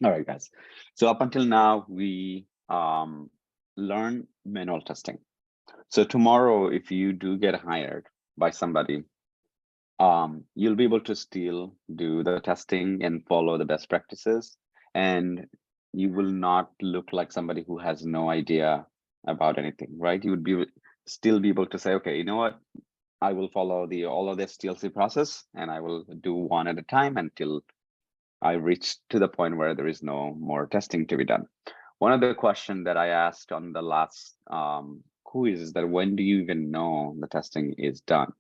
All right, guys. So up until now, we learn manual testing. So tomorrow, if you do get hired by somebody, you'll be able to still do the testing and follow the best practices, and you will not look like somebody who has no idea about anything, right? You would be still be able to say, okay, you know what? I will follow the all of this TLC process, and I will do one at a time until I reach to the point where there is no more testing to be done. One of the questions that I asked on the last quiz is that when do you even know the testing is done?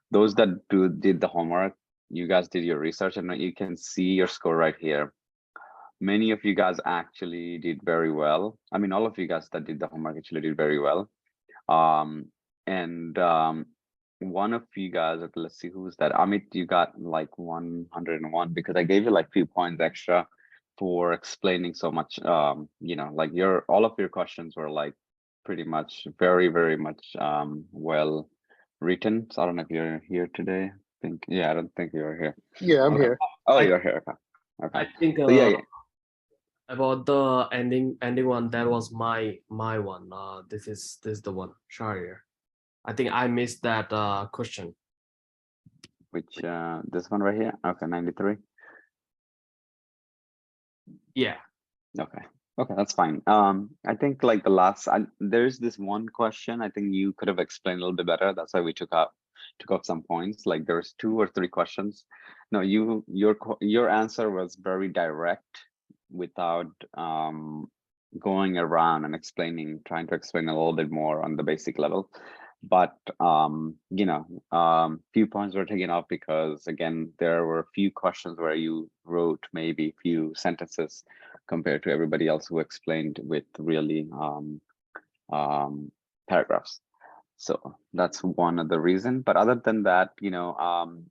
Those that did the homework, you guys did your research, and you can see your score right here. Many of you guys actually did very well. I mean, all of you guys that did the homework actually did very well. And one of you guys, okay, let's see who's that. Amit, you got like 101 because I gave you like few points extra for explaining so much. You know, like all of your questions were like pretty much very much well written. So I don't know if you're here today. I don't think you're here. Yeah, I'm Okay. here. Oh, I you're here. Okay. I Okay. think So yeah. about the ending one, that was my one. This is the one, Sharia. I think I missed that question. Which this one right here. Okay, 93. Yeah. Okay. Okay, that's fine. I think like there's this one question I think you could have explained a little bit better. That's why we took out some points. Like there's 2 or 3 questions. No, your answer was very direct without going around and trying to explain a little bit more on the basic level. But you know, few points were taken off because again, there were a few questions where you wrote maybe few sentences compared to everybody else who explained with really paragraphs. So that's one of the reason. But other than that, you know,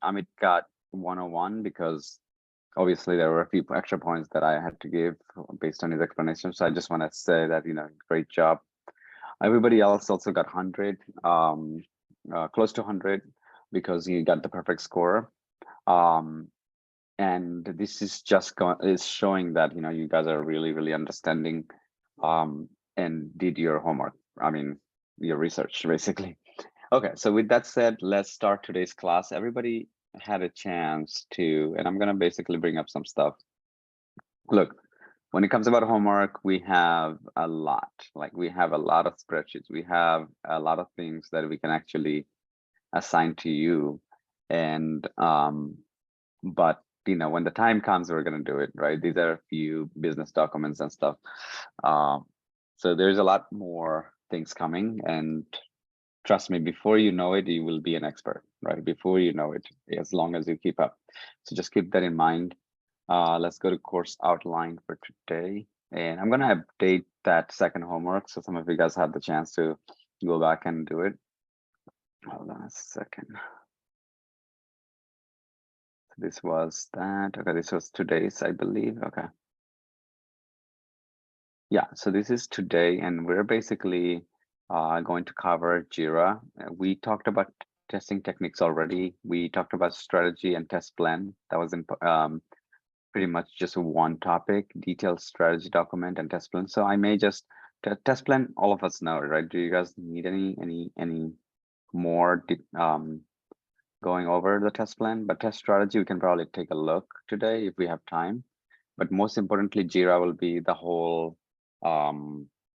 Amit got 101 because obviously there were a few extra points that I had to give based on his explanation. So I just want to say that, you know, great job. Everybody else also got 100, close to 100, because you got the perfect score. And this is just is showing that, you know, you guys are really understanding and did your homework. I mean, your research basically. Okay, so with that said, let's start today's class. Everybody had a chance to, and I'm gonna basically bring up some stuff. Look, when it comes about homework, we have a lot. Like we have a lot of spreadsheets. We have a lot of things that we can actually assign to you. And but you know, when the time comes, we're gonna do it, right? These are a few business documents and stuff. So there's a lot more things coming, and trust me, before you know it, you will be an expert, right? Before you know it, as long as you keep up. So just keep that in mind. Let's go to course outline for today. And I'm gonna update that second homework, so some of you guys had the chance to go back and do it. Hold on a second. This was that. Okay, this was today's, I believe. Okay. Yeah, so this is today, and we're basically going to cover Jira. We talked about testing techniques already. We talked about strategy and test plan. That was in pretty much just one topic: detailed strategy document and test plan. So I may just test plan. All of us know, right? Do you guys need any more going over the test plan? But test strategy, we can probably take a look today if we have time. But most importantly, Jira will be the whole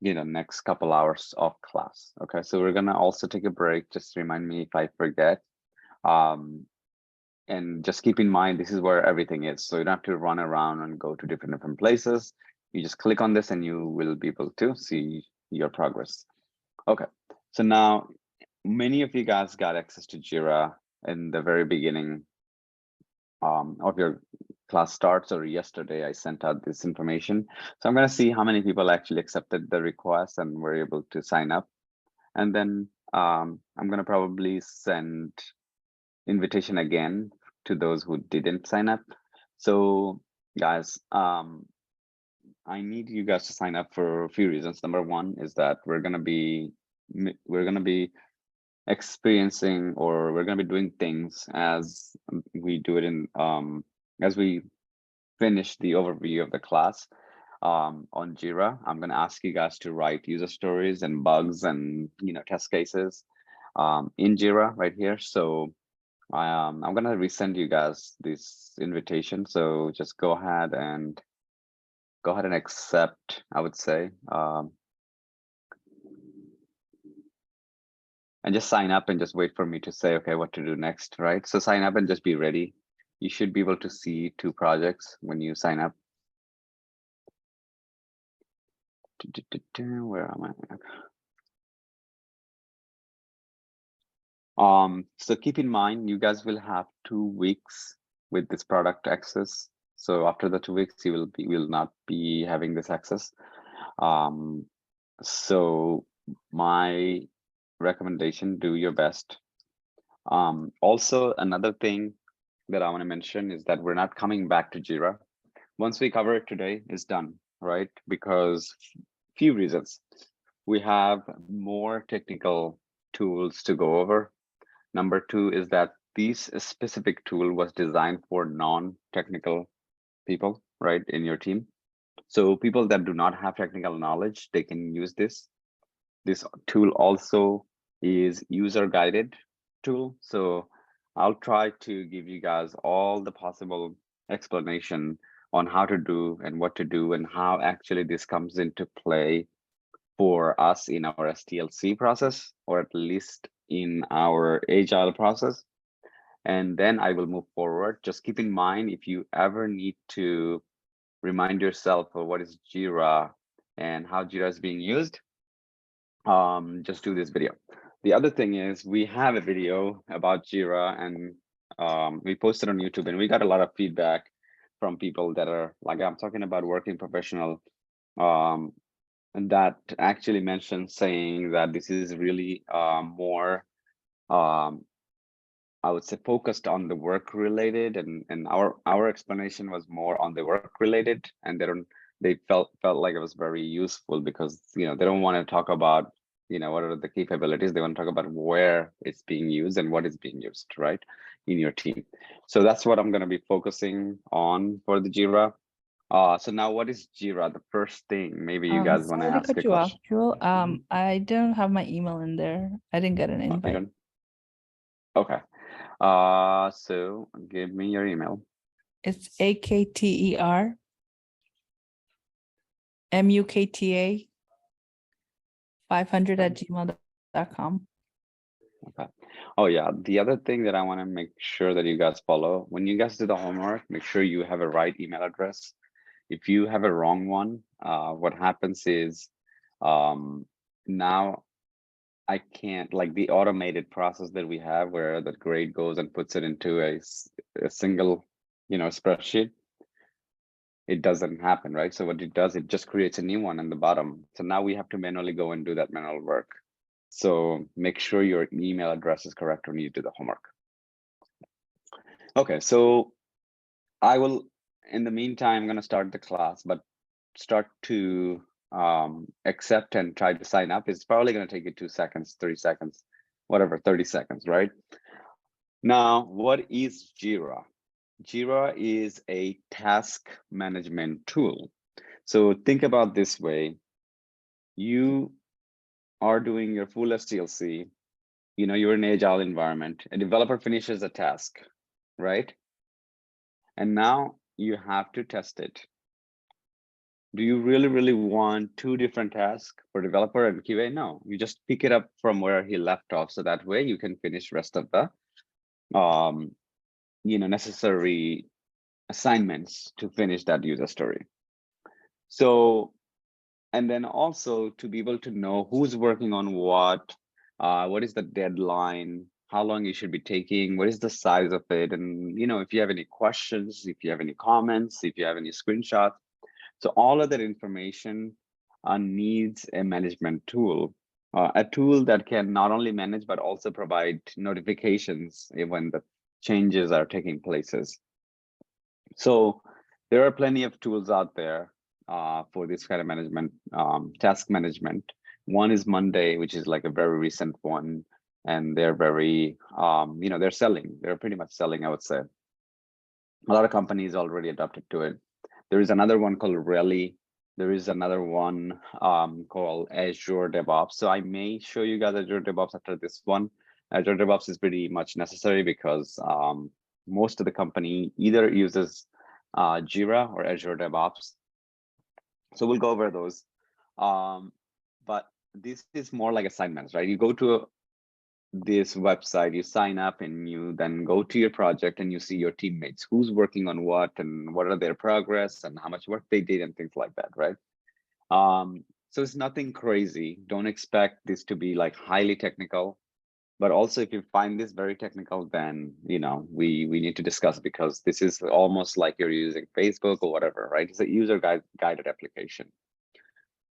you know, next couple hours of class. Okay, so we're gonna also take a break. Just remind me if I forget. And just keep in mind, this is where everything is. So you don't have to run around and go to different places. You just click on this and you will be able to see your progress. Okay, so now many of you guys got access to Jira in the very beginning of your class starts, or yesterday I sent out this information. So I'm going to see how many people actually accepted the request and were able to sign up. And then I'm going to probably send invitation again to those who didn't sign up. So guys, I need you guys to sign up for a few reasons. Number one is that we're going to be experiencing, or we're going to be doing things as we do it in as we finish the overview of the class. on Jira. I'm going to ask you guys to write user stories and bugs and test cases in Jira right here. So I'm going to resend you guys this invitation. So just go ahead and accept, I would say, and just sign up and just wait for me to say, okay, what to do next, right? So sign up and just be ready. You should be able to see 2 projects when you sign up. Where am I? So keep in mind, you guys will have 2 weeks with this product access. So after the 2 weeks, you will not be having this access. So my recommendation, do your best. Also, another thing that I want to mention is that we're not coming back to Jira. Once we cover it today, it's done, right? Because few reasons. We have more technical tools to go over. Number 2 is that this specific tool was designed for non-technical people, right, in your team. So people that do not have technical knowledge, they can use this. This tool also is user guided tool. So I'll try to give you guys all the possible explanation on how to do and what to do and how actually this comes into play for us in our STLC process, or at least in our agile process. And then I will move forward. Just keep in mind, if you ever need to remind yourself of what is Jira and how Jira is being used, just do this video. The other thing is we have a video about Jira, and we posted on YouTube, and we got a lot of feedback from people that are like, I'm talking about working professional, and that actually mentioned saying that this is really more, I would say, focused on the work related, and our explanation was more on the work related, and they felt like it was very useful because they don't want to talk about what are the capabilities. They want to talk about where it's being used and what is being used, right, in your team. So that's what I'm going to be focusing on for the Jira. So now what is Jira? The first thing, maybe you guys want to Sorry to ask cut a you off, question. Jewel. I don't have my email in there. I didn't get an Oh, you invite. don't? Okay. So give me your email. It's AKTER MUKTA 500@gmail.com. Okay. Oh yeah, the other thing that I want to make sure that you guys follow, when you guys do the homework, make sure you have a right email address. If you have a wrong one, what happens is now I can't, like the automated process that we have where the grade goes and puts it into a single spreadsheet, it doesn't happen, right? So what it does, it just creates a new one in the bottom. So now we have to manually go and do that manual work. So make sure your email address is correct when you do the homework. Okay, so I will, in the meantime, I'm going to start the class, but start to accept and try to sign up. It's probably going to take you 2 seconds, 3 seconds, whatever, 30 seconds, right? Now, what is Jira? Jira is a task management tool. So think about this way. You are doing your full STLC, you're in an agile environment. A developer finishes a task, right? And now you have to test it. Do you really want 2 different tasks for developer and QA? No, you just pick it up from where he left off. So that way you can finish rest of the necessary assignments to finish that user story. So, and then also to be able to know who's working on what is the deadline, how long you should be taking, what is the size of it, and if you have any questions, if you have any comments, if you have any screenshots. So all of that information needs a management tool, a tool that can not only manage but also provide notifications when the changes are taking places. So there are plenty of tools out there for this kind of management, task management. One is Monday, which is like a very recent one, and they're very, they're selling. They're pretty much selling, I would say. A lot of companies already adopted to it. There is another one called Rally. There is another one called Azure DevOps. So I may show you guys Azure DevOps after this one. Azure DevOps is pretty much necessary because most of the company either uses Jira or Azure DevOps. So we'll go over those. But this is more like assignments, right? You go to this website, you sign up, and you then go to your project and you see your teammates, who's working on what and what are their progress and how much work they did and things like that, right? So it's nothing crazy. Don't expect this to be like highly technical, but also if you find this very technical, then we need to discuss, because this is almost like you're using Facebook or whatever, right? It's a user guided application.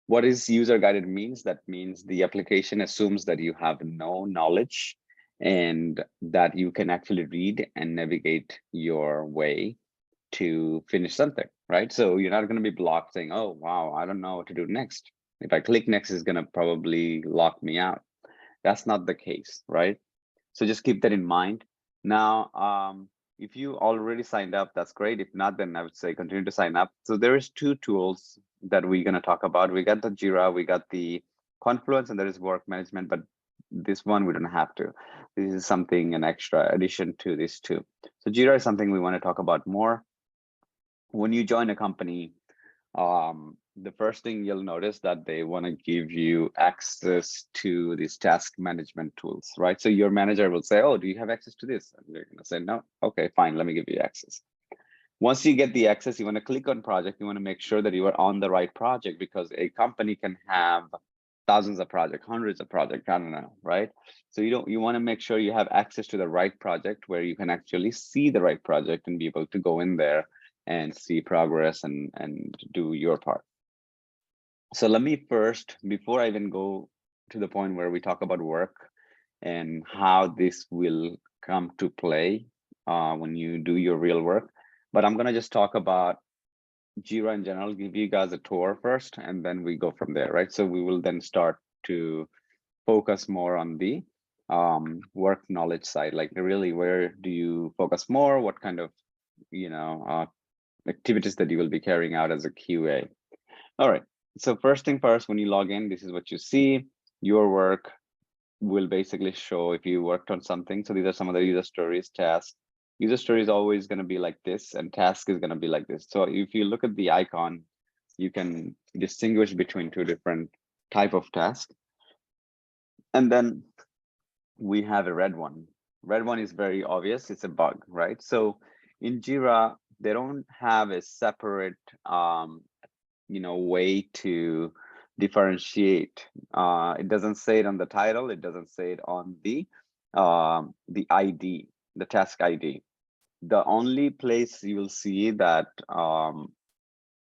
What is user guided means? That means the application assumes that you have no knowledge and that you can actually read and navigate your way to finish something, right? So you're not going to be blocked saying, oh, wow, I don't know what to do next. If I click next, it's going to probably lock me out. That's not the case, right? So just keep that in mind. Now, if you already signed up, that's great. If not, then I would say continue to sign up. So there is two tools that we're going to talk about. We got the Jira, we got the Confluence, and there is work management, but this one we don't have to. This is something, an extra addition to these two. So Jira is something we want to talk about more. When you join a company, the first thing you'll notice that they want to give you access to these task management tools, right? So your manager will say, oh, do you have access to this? And you're going to say, no. Okay, fine, let me give you access. Once you get the access, you want to click on project. You want to make sure that you are on the right project, because a company can have thousands of projects, hundreds of projects, I don't know, right? So you want to make sure you have access to the right project where you can actually see the right project and be able to go in there and see progress and do your part. So let me first, before I even go to the point where we talk about work and how this will come to play when you do your real work, but I'm going to just talk about Jira in general, give you guys a tour first, and then we go from there, right? So we will then start to focus more on the work knowledge side, like really where do you focus more, what kind of activities that you will be carrying out as a QA. All right, so first thing first, when you log in, this is what you see. Your work will basically show if you worked on something. So these are some of the user stories, tasks. User story is always going to be like this, and task is going to be like this. So if you look at the icon, you can distinguish between two different type of tasks. And then we have a red one. Red one is very obvious. It's a bug, right? So in Jira, they don't have a separate way to differentiate. It doesn't say it on the title. It doesn't say it on the ID, the task ID. The only place you will see that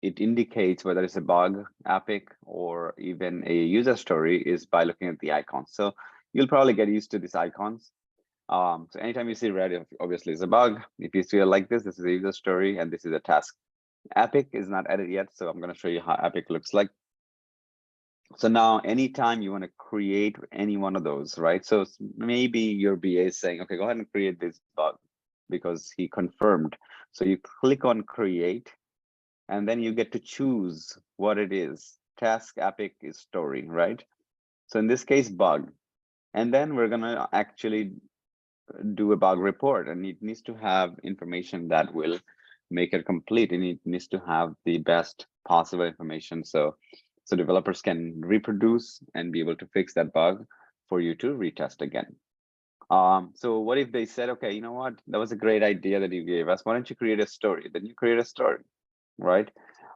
it indicates whether it's a bug, epic, or even a user story is by looking at the icons. So you'll probably get used to these icons. So anytime you see red, obviously it's a bug. If you see it like this is a user story, and this is a task. Epic is not added yet, so I'm going to show you how Epic looks like. So now anytime you want to create any one of those, right? So maybe your BA is saying, okay, go ahead and create this bug because he confirmed. So you click on create, and then you get to choose what it is. Task, epic is story, right? So in this case, bug. And then we're going to actually do a bug report, and it needs to have information that will make it complete, and it needs to have the best possible information so developers can reproduce and be able to fix that bug for you to retest again. So what if they said, okay, you know what, that was a great idea that you gave us, why don't you create a story? Then you create a story, right?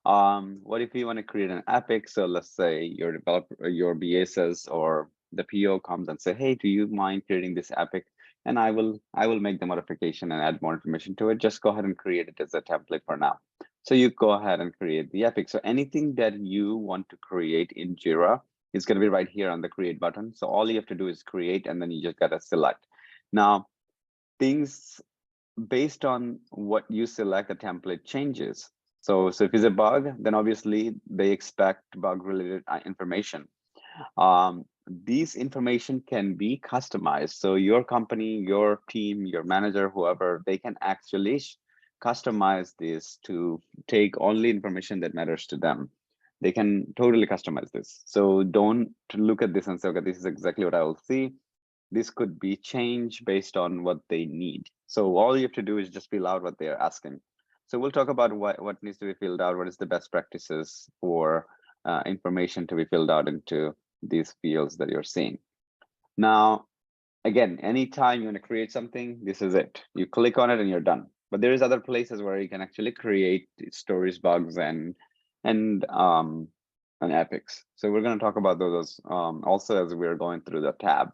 What if you want to create an epic? So let's say your developer, your BA says, or the PO comes and say, hey, do you mind creating this epic? And I will make the modification and add more information to it. Just go ahead and create it as a template for now. So you go ahead and create the epic. So anything that you want to create in Jira is going to be right here on the create button. So all you have to do is create, and then you just got to select. Now, things based on what you select, the template changes. So if it's a bug, then obviously they expect bug related information. These information can be customized. So your company, your team, your manager, whoever, they can actually customize this to take only information that matters to them. they can totally customize this. So don't look at this and say, okay, this is exactly what I will see. This could be changed based on what they need. So all you have to do is just fill out what they're asking. So we'll talk about what needs to be filled out, what is the best practices for information to be filled out into these fields that you're seeing. Now, again, anytime you want to create something, this is it. You click on it and you're done. But there is other places where you can actually create stories, bugs, and epics. So we're going to talk about those also as we're going through the tab.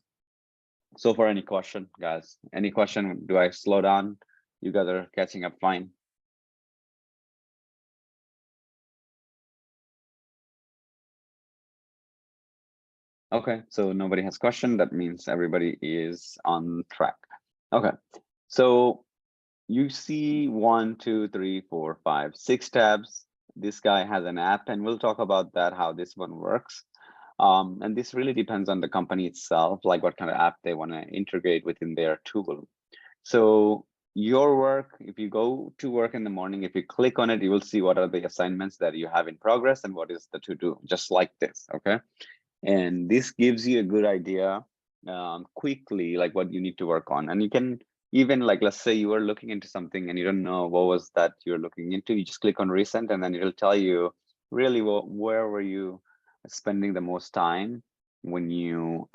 So for any question, guys, any question? Do I slow down? You guys are catching up fine. Okay, so nobody has question. That means everybody is on track. Okay, so you see 1, 2, 3, 4, 5, 6 tabs. This guy has an app, and we'll talk about that, how this one works. And this really depends on the company itself, like what kind of app they want to integrate within their tool. So your work, if you go to work in the morning, if you click on it, you will see what are the assignments that you have in progress and what is the to do, just like this, okay? And this gives you a good idea quickly, like what you need to work on. And you can even, like, let's say you are looking into something and you don't know what was that you're looking into, you just click on recent and then it'll tell you really where were you spending the most time when you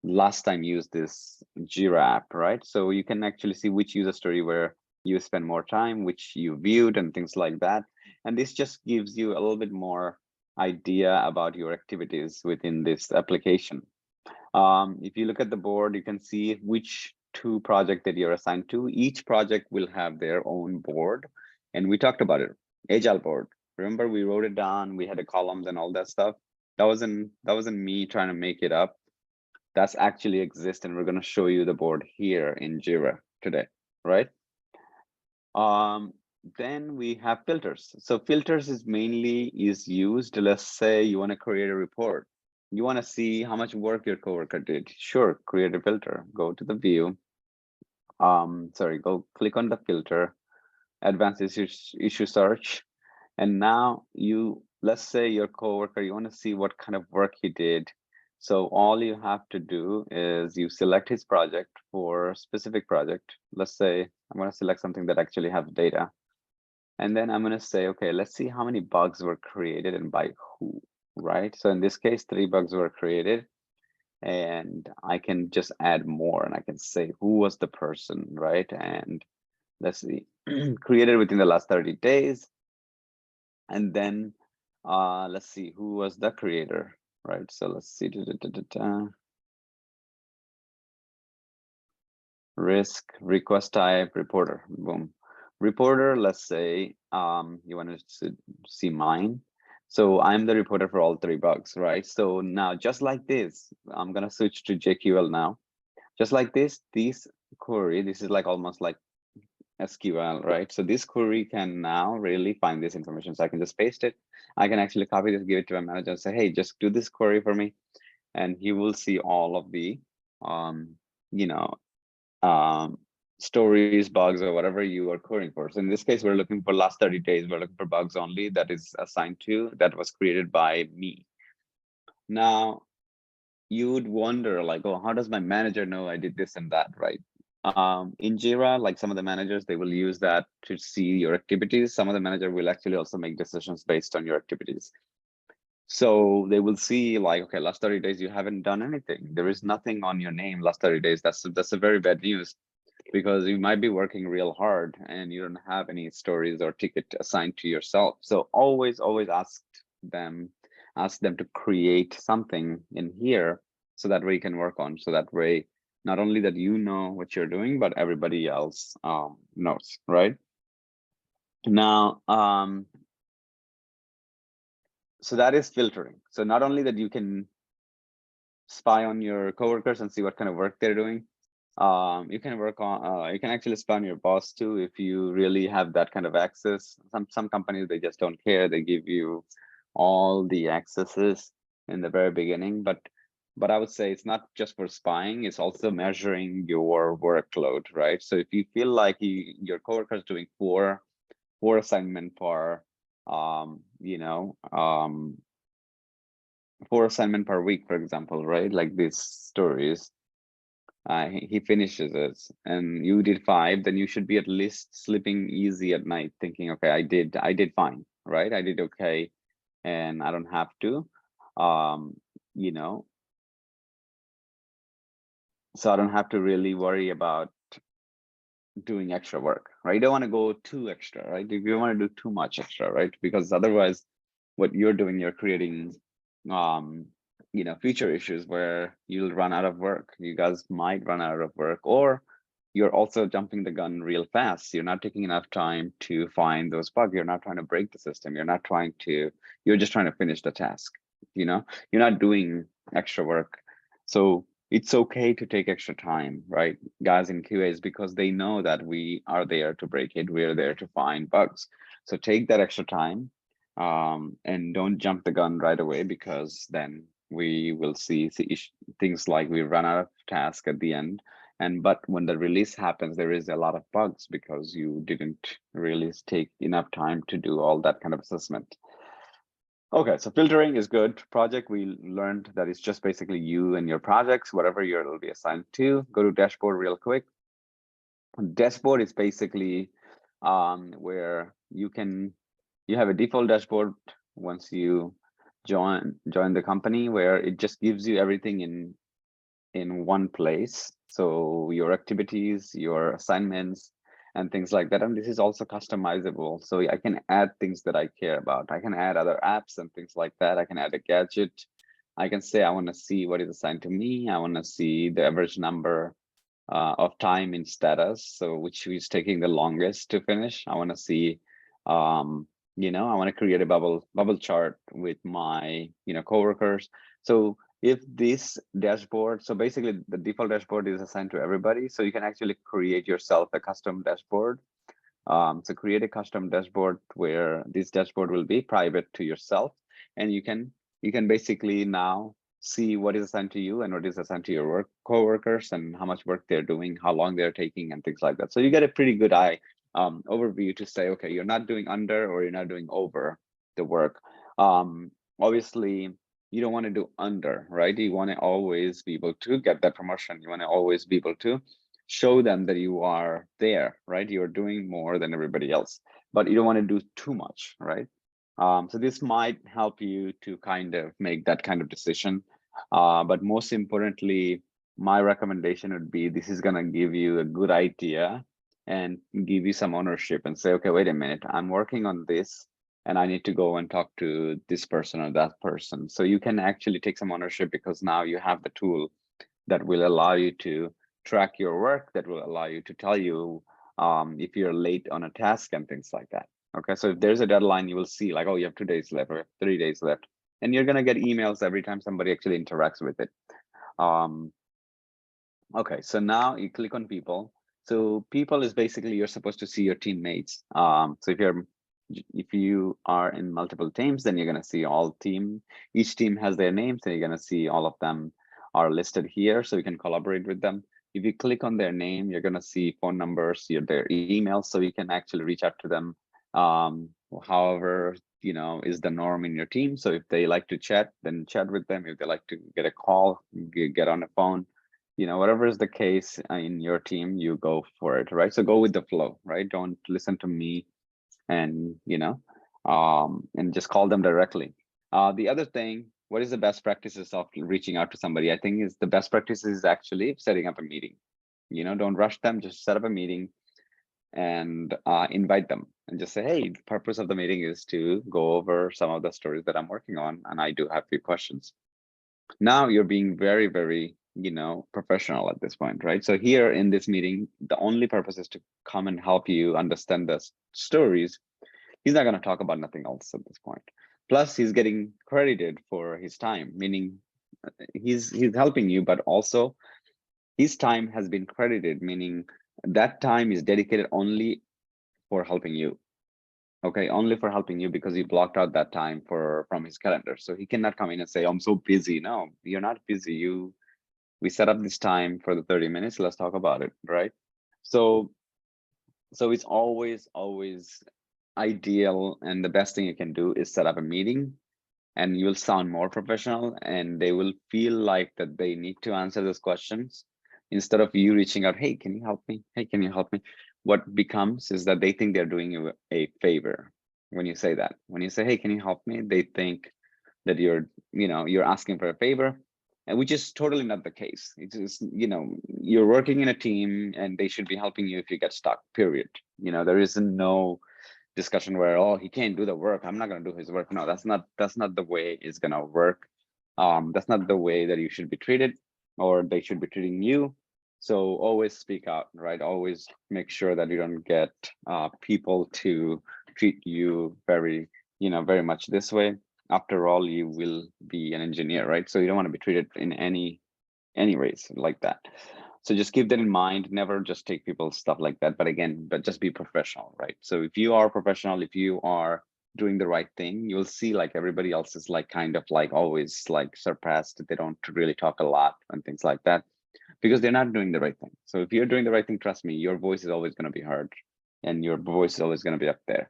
last time used this Jira app, right? So you can actually see which user story where you spend more time, which you viewed and things like that. And this just gives you a little bit more idea about your activities within this application. If you look at the board, you can see which 2 projects that you're assigned to. Each project will have their own board, and we talked about it. Agile board. Remember, we wrote it down. We had the columns and all that stuff. That wasn't me trying to make it up. That's actually exists, and we're going to show you the board here in Jira today, right? Then we have filters. So filters is mainly used, let's say you want to create a report. You want to see how much work your coworker did. Sure, create a filter. Go to the view. Go click on the filter, advanced issue search. And now let's say your coworker, you want to see what kind of work he did. So all you have to do is you select his project for a specific project. Let's say I'm going to select something that actually has data. And then I'm going to say, okay, let's see how many bugs were created and by who, right? So in this case, 3 bugs were created. And I can just add more and I can say who was the person, right? And let's see, created within the last 30 days. And then let's see who was the creator, right? So let's see, risk, request type, reporter, boom. Reporter, let's say you want to see mine. So I'm the reporter for all 3 bugs, right? So now just like this, I'm gonna switch to JQL now. Just like this query, this is like almost like SQL, right? So this query can now really find this information. So I can just paste it. I can actually copy this, give it to my manager and say, hey, just do this query for me. And he will see all of the, stories, bugs, or whatever you are querying for. So in this case, we're looking for last 30 days. We're looking for bugs only that is assigned to, that was created by me. Now, you would wonder like, oh, how does my manager know I did this and that, right? In Jira, like some of the managers, they will use that to see your activities. Some of the manager will actually also make decisions based on your activities. So they will see like, okay, last 30 days, you haven't done anything. There is nothing on your name last 30 days. That's a very bad news because you might be working real hard and you don't have any stories or ticket assigned to yourself. So always ask them to create something in here so that way you can work on. So that way, not only that you know what you're doing, but everybody else knows, right? Now, so that is filtering. So not only that you can spy on your coworkers and see what kind of work they're doing, you can work on, you can actually spy on your boss too if you really have that kind of access. Some companies, they just don't care. They give you all the accesses in the very beginning, but I would say it's not just for spying, it's also measuring your workload, right? So if you feel like your coworker is doing four assignment for you know, 4 assignment per week, for example, right? Like these stories, he finishes it and you did 5, then you should be at least sleeping easy at night thinking, okay, I did fine, right? I did okay, and I don't have to, you know, so I don't have to really worry about doing extra work, right? You don't want to go too extra, right? If you want to do too much extra, right? Because otherwise what you're doing, you're creating you know, future issues where you'll run out of work. You guys might run out of work, or you're also jumping the gun real fast. You're not taking enough time to find those bugs. You're not trying to break the system. You're just trying to finish the task. You know, you're not doing extra work. So it's okay to take extra time, right? Guys in QAs, because they know that we are there to break it. We're there to find bugs. So take that extra time, and don't jump the gun right away, because then we will see things like we run out of task at the end. And but when the release happens, there is a lot of bugs because you didn't really take enough time to do all that kind of assessment. Okay, so filtering is good. Project, we learned that it's just basically you and your projects, whatever you'll be assigned to. Go to dashboard real quick. Dashboard is basically where you have a default dashboard once you join the company, where it just gives you everything in one place. So your activities, your assignments, and things like that. And this is also customizable. So I can add things that I care about. I can add other apps and things like that. I can add a gadget. I can say I want to see what is assigned to me. I want to see the average number of time in status, so which is taking the longest to finish. I want to see, you know, I want to create a bubble chart with my, you know, coworkers. So if this dashboard, so basically the default dashboard is assigned to everybody, so you can actually create yourself a custom dashboard. So create a custom dashboard where this dashboard will be private to yourself, and you can basically now see what is assigned to you and what is assigned to your coworkers, and how much work they're doing, how long they're taking, and things like that. So you get a pretty good overview to say, okay, you're not doing under or you're not doing over the work. Obviously, you don't want to do under, right? You want to always be able to get that promotion. You want to always be able to show them that you are there, right? You're doing more than everybody else, but you don't want to do too much, right? So this might help you to kind of make that kind of decision. But most importantly, my recommendation would be, this is going to give you a good idea and give you some ownership and say, okay, wait a minute, I'm working on this and I need to go and talk to this person or that person. So you can actually take some ownership, because now you have the tool that will allow you to track your work, that will allow you to tell you if you're late on a task and things like that. Okay, so if there's a deadline, you will see like, oh, you have 2 days left or 3 days left, and you're gonna get emails every time somebody actually interacts with it. Okay, so now you click on people. So people is basically, you're supposed to see your teammates. So if you are in multiple teams, then you're gonna see all each team has their names, and you're gonna see all of them are listed here, so you can collaborate with them. If you click on their name, you're gonna see phone numbers, their emails, so you can actually reach out to them. However, you know, is the norm in your team. So if they like to chat, then chat with them. If they like to get a call, get on the phone, you know, whatever is the case in your team, you go for it, right? So go with the flow, right? Don't listen to me and, you know, and just call them directly. The other thing, what is the best practices of reaching out to somebody? I think is the best practice is actually setting up a meeting. You know, don't rush them, just set up a meeting and invite them and just say, hey, the purpose of the meeting is to go over some of the stories that I'm working on, and I do have a few questions. Now you're being very, very, you know, professional at this point, right? So here in this meeting, the only purpose is to come and help you understand the stories. He's not going to talk about nothing else at this point. Plus, he's getting credited for his time, meaning he's helping you, but also his time has been credited, meaning that time is dedicated only for helping you. Okay, only for helping you, because you blocked out that time from his calendar. So he cannot come in and say, I'm so busy. No, you're not busy. We set up this time for the 30 minutes. Let's talk about it, right? So it's always ideal and the best thing you can do is set up a meeting, and you will sound more professional, and they will feel like that they need to answer those questions instead of you reaching out, hey, can you help me? Hey, can you help me? What becomes is that they think they're doing you a favor when you say that. When you say, hey, can you help me? They think that you're asking for a favor, and which is totally not the case. It's just, you're working in a team and they should be helping you if you get stuck, period. There is no discussion where, oh, he can't do the work, I'm not going to do his work. No, that's not the way it's going to work. That's not the way that you should be treated, or they should be treating you. So always speak out, right? Always make sure that you don't get people to treat you very much this way. After all, you will be an engineer, right? So you don't want to be treated in any ways like that. So just keep that in mind. Never just take people's stuff like that. But just be professional, right? So if you are professional, if you are doing the right thing, you'll see like everybody else is like kind of like always like surpassed. They don't really talk a lot and things like that because they're not doing the right thing. So if you're doing the right thing, trust me, your voice is always going to be heard and your voice is always going to be up there.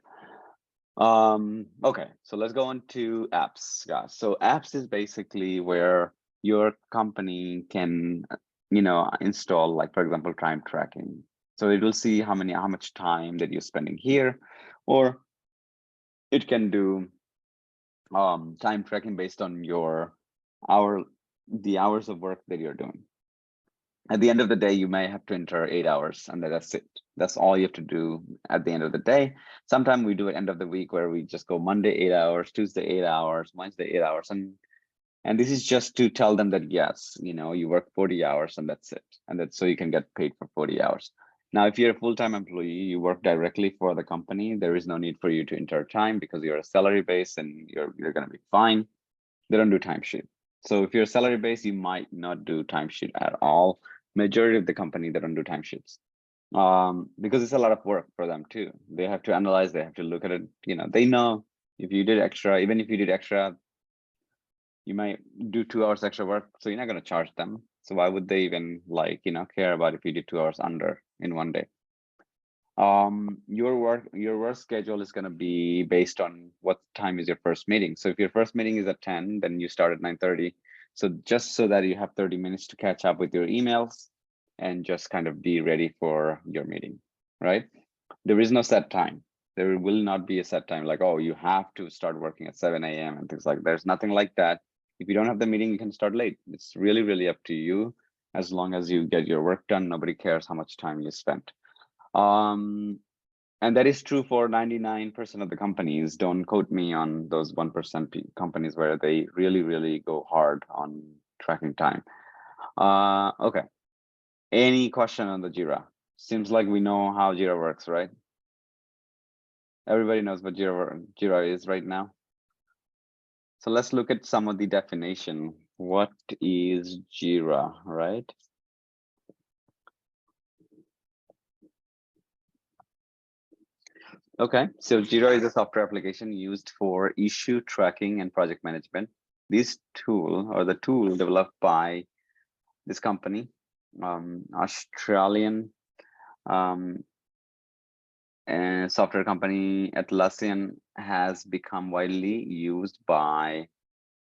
Okay, so let's go on to apps, guys. So apps is basically where your company can install, like, for example, time tracking. So it will see how much time that you're spending here, or it can do time tracking based on the hours of work that you're doing. At the end of the day, you may have to enter 8 hours, and that's it. That's all you have to do at the end of the day. Sometimes we do it end of the week where we just go Monday 8 hours, Tuesday 8 hours, Wednesday 8 hours, and this is just to tell them that yes, you work 40 hours and that's it, and that's so you can get paid for 40 hours. Now, if you're a full-time employee, you work directly for the company, there is no need for you to enter time because you're a salary base and you're going to be fine. They don't do timesheet. So if you're a salary base, you might not do timesheet at all. Majority of the company, they don't do timesheets because it's a lot of work for them too. They have to analyze, they have to look at it. They know if you did extra, even if you did extra, you might do 2 hours extra work, so you're not going to charge them. So why would they even care about if you did 2 hours under in one day? Your work schedule is going to be based on what time is your first meeting. So if your first meeting is at 10, then you start at 9:30. So just so that you have 30 minutes to catch up with your emails and just kind of be ready for your meeting, right? There is no set time. There will not be a set time like, oh, you have to start working at 7 a.m. and things like that. There's nothing like that. If you don't have the meeting, you can start late. It's really, really up to you. As long as you get your work done, nobody cares how much time you spent. And that is true for 99% of the companies. Don't quote me on those 1% companies where they really, really go hard on tracking time. Okay. Any question on the Jira? Seems like we know how Jira works, right? Everybody knows what Jira is right now. So let's look at some of the definition. What is Jira, right? Okay, so Jira is a software application used for issue tracking and project management. This tool, or the tool developed by this company, Australian software company Atlassian, has become widely used by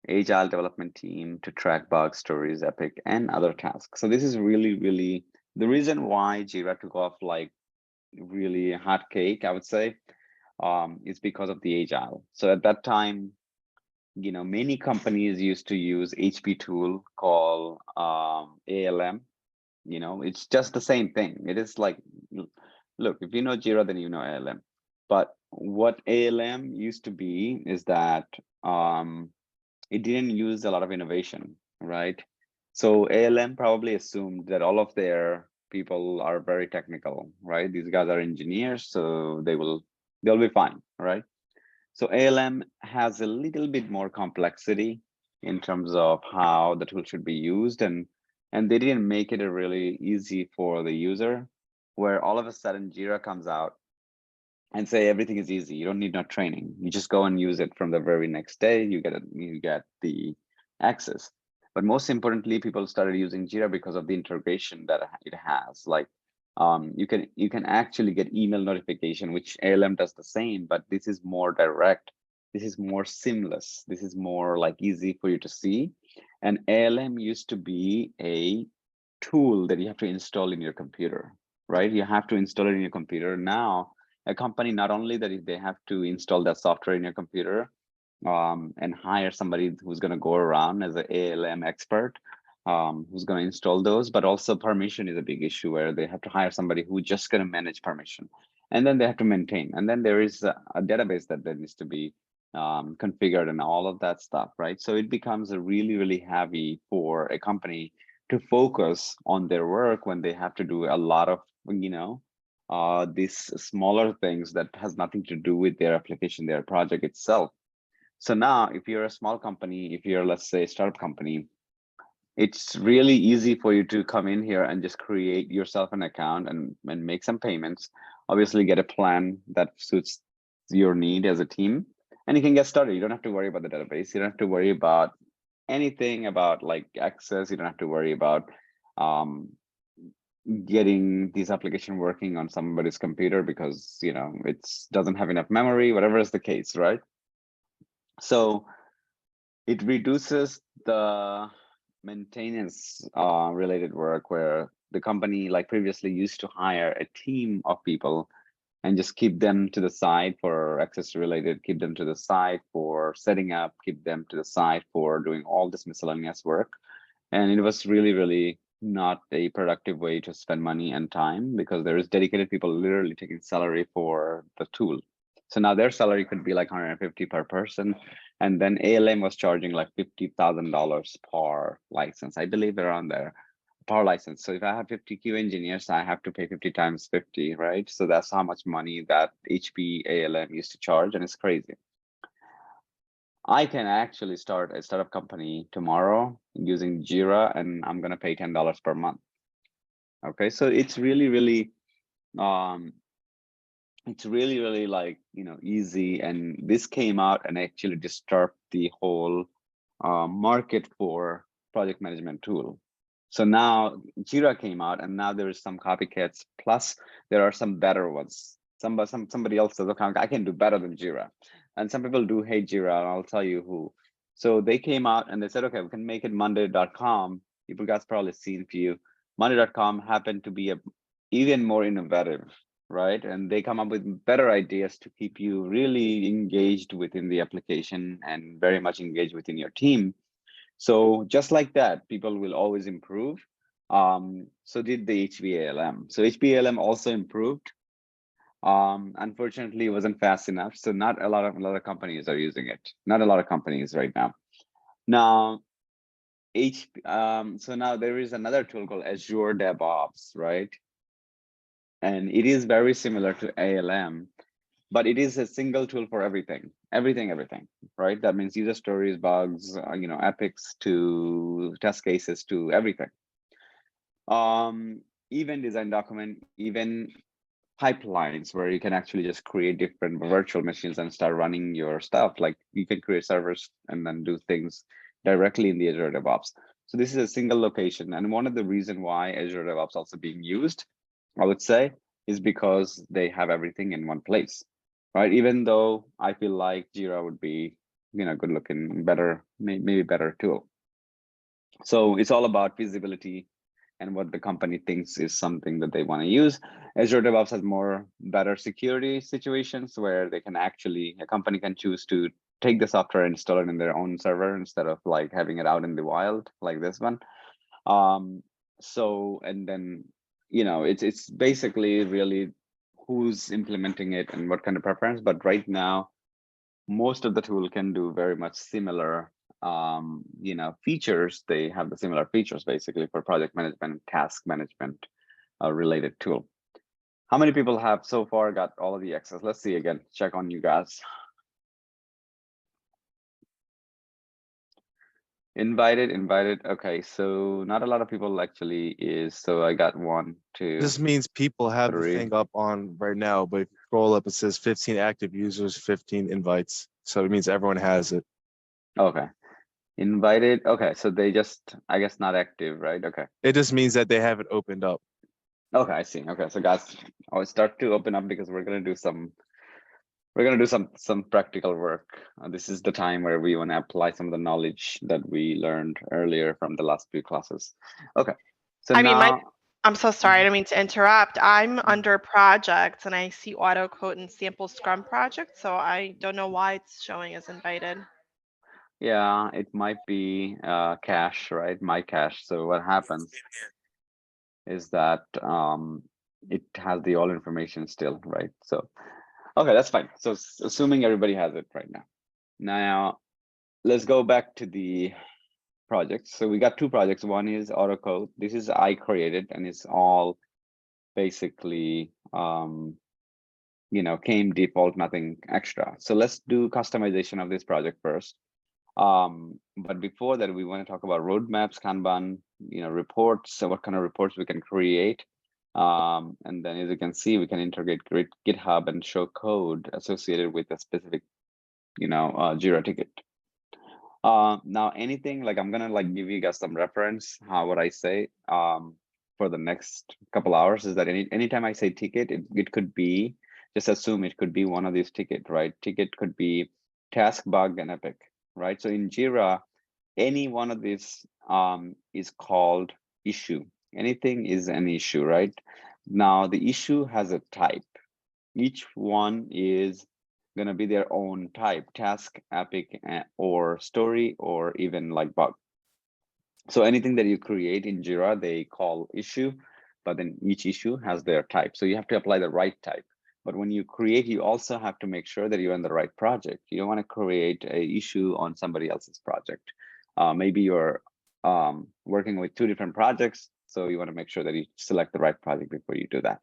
Agile development team to track bug stories, Epic, and other tasks. So this is really, really the reason why Jira took off like really hot cake, I would say, is because of the Agile. So at that time, many companies used to use HP tool called ALM. It's just the same thing. It is like, look, if you know Jira, then you know ALM. But what ALM used to be is that it didn't use a lot of innovation, right? So ALM probably assumed that all of their people are very technical, right? These guys are engineers, so they'll be fine, right? So ALM has a little bit more complexity in terms of how the tool should be used, and they didn't make it a really easy for the user, where all of a sudden Jira comes out and say everything is easy. You don't need no training. You just go and use it from the very next day. You get the access. But most importantly, people started using Jira because of the integration that it has. Like You can actually get email notification, which ALM does the same, but this is more direct. This is more seamless. This is more like easy for you to see. And ALM used to be a tool that you have to install in your computer, right? You have to install it in your computer. Now, a company, not only that they have to install that software in your computer, and hire somebody who's going to go around as an ALM expert, who's going to install those, but also permission is a big issue where they have to hire somebody who's just going to manage permission, and then they have to maintain, and then there is a database that needs to be configured and all of that stuff, right? So it becomes a really heavy for a company to focus on their work when they have to do a lot of, these smaller things that has nothing to do with their application, their project itself. So now if you're a small company, if you're, let's say, a startup company, it's really easy for you to come in here and just create yourself an account and make some payments, obviously get a plan that suits your need as a team, and you can get started. You don't have to worry about the database. You don't have to worry about anything about like access. You don't have to worry about getting this application working on somebody's computer because, it doesn't have enough memory, whatever is the case, right? So it reduces the maintenance related work where the company, like previously, used to hire a team of people and just keep them to the side for access related, keep them to the side for setting up, keep them to the side for doing all this miscellaneous work. And it was really not a productive way to spend money and time, because there is dedicated people literally taking salary for the tool. So now their salary could be like 150 per person. And then ALM was charging like $50,000 per license, I believe, around there, per license. So if I have 50 Q engineers, I have to pay 50 times 50, right? So that's how much money that HP ALM used to charge, and it's crazy. I can actually start a startup company tomorrow using Jira, and I'm gonna pay $10 per month. Okay, so it's really like, easy. And this came out and actually disturbed the whole market for project management tool. So now Jira came out, and now there is some copycats, plus there are some better ones. Somebody else says, okay, I can do better than Jira. And some people do hate Jira, and I'll tell you who. So they came out and they said, okay, we can make it Monday.com. You guys probably seen few. Monday.com happened to be even more innovative, right? And they come up with better ideas to keep you really engaged within the application and very much engaged within your team. So just like that, people will always improve. So did the HBALM. So HBALM also improved. Unfortunately, it wasn't fast enough. So not a lot of companies are using it. Not a lot of companies right now. Now, so now there is another tool called Azure DevOps, right? And it is very similar to ALM, but it is a single tool for everything, right? That means user stories, bugs, epics to test cases to everything. Even design document, even pipelines where you can actually just create different virtual machines and start running your stuff. Like you can create servers and then do things directly in the Azure DevOps. So this is a single location. And one of the reasons why Azure DevOps also being used, I would say, is because they have everything in one place, right? Even though I feel like Jira would be, good looking, better, maybe better tool. So it's all about feasibility and what the company thinks is something that they want to use. Azure DevOps has more better security situations where they can actually, a company can choose to take the software and install it in their own server instead of like having it out in the wild like this one. So, and then, it's basically really who's implementing it and what kind of preference. But right now, most of the tool can do very much similar features. They have the similar features basically for project management, task management related tool. How many people have so far got all of the access? Let's see again, check on you guys. Invited. Okay, so not a lot of people actually is. So I got 1, 2. This means people have the 3. thing up on right now, but if you scroll up, it says 15 active users, 15 invites. So it means everyone has it. Okay. Invited. Okay, so they just, I guess, not active, right? Okay. It just means that they have it opened up. Okay, I see. Okay, so guys, I'll start to open up because we're gonna do some practical work. This is the time where we want to apply some of the knowledge that we learned earlier from the last few classes. Okay, so I mean, now I'm so sorry, I don't mean to interrupt. I'm under projects and I see auto code and sample scrum project, so I don't know why it's showing as invited. yeah, it might be cache, right? My cache. So what happens is that it has the all information still, right? So okay, that's fine. So assuming everybody has it right now. Now let's go back to the projects. So we got two projects. One is AutoCode. This is I created, and it's all basically came default, nothing extra. So let's do customization of this project first. But before that, we want to talk about roadmaps, Kanban, reports. So what kind of reports we can create. And then as you can see, we can integrate GitHub and show code associated with a specific, Jira ticket. Now anything like I'm gonna give you guys some reference what I say for the next couple hours is that anytime I say ticket, it could be, just assume it could be one of these ticket, right? Ticket could be task, bug, and epic, right? So in Jira, any one of these is called issue. Anything is an issue, right? Now the issue has a type. Each one is going to be their own type: task, epic, or story, or even like bug. So anything that you create in Jira, they call issue, but then each issue has their type. So you have to apply the right type. But when you create, you also have to make sure that you're in the right project. You don't want to create a issue on somebody else's project. Maybe you're working with two different projects, so you want to make sure that you select the right project before you do that.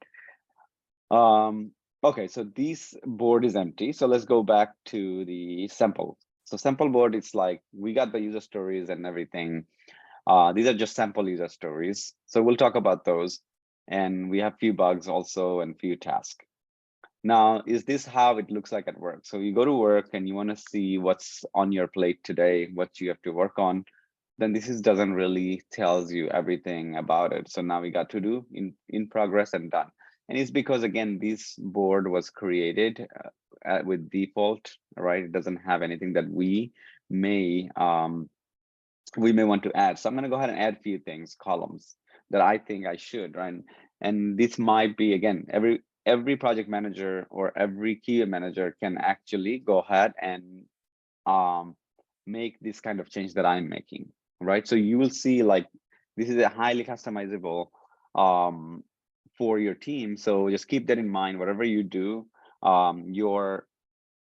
Okay, so this board is empty. So let's go back to the sample. So sample board, it's like we got the user stories and everything. These are just sample user stories. So we'll talk about those. And we have few bugs also and few tasks. Now, is this how it looks like at work? So you go to work and you want to see what's on your plate today, what you have to work on. Then this doesn't really tells you everything about it. So now we got to do in progress and done. And it's because, again, this board was created with default, right? It doesn't have anything that we may want to add. So I'm going to go ahead and add a few things, columns that I think I should, right? And this might be, again, every project manager or every QA manager can actually go ahead and make this kind of change that I'm making, right? So you will see like this is a highly customizable for your team. So just keep that in mind. Whatever you do, your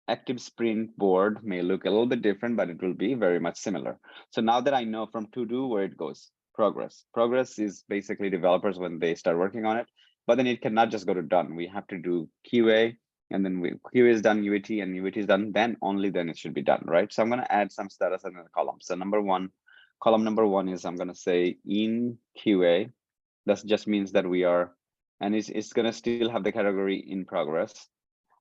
active sprint board may look a little bit different, but it will be very much similar. So now that I know from to do where it goes, progress is basically developers when they start working on it, but then it cannot just go to done. We have to do QA, and then QA is done, UAT, and UAT is done, then only then it should be done, right? So I'm going to add some status in the column. So column number one is I'm going to say in QA. That just means that we are, and it's going to still have the category in progress.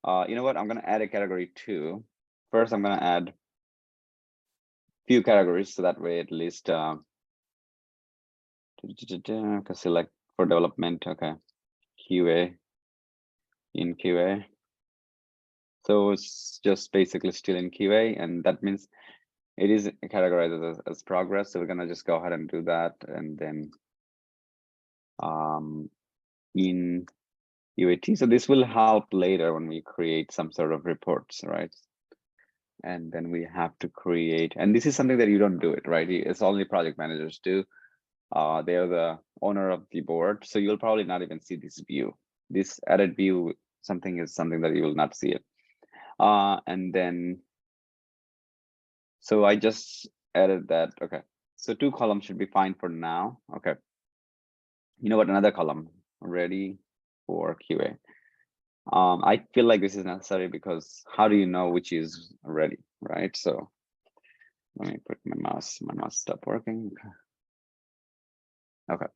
You know what? I'm going to add a category 2. First, I'm going to add few categories, so that way at least select for development. Okay, QA, in QA. So it's just basically still in QA, and that means it is categorized as progress. So we're going to just go ahead and do that, and then in UAT. So this will help later when we create some sort of reports, right? And then we have to create, and this is something that you don't do it, right? It's only project managers do. They are the owner of the board, so you'll probably not even see this view. This added view something that you will not see it. And then, so I just added that. Okay, so 2 columns should be fine for now. Okay, you know what? Another column, ready for QA. I feel like this is necessary because how do you know which is ready, right? So let me put my mouse stopped working. Okay,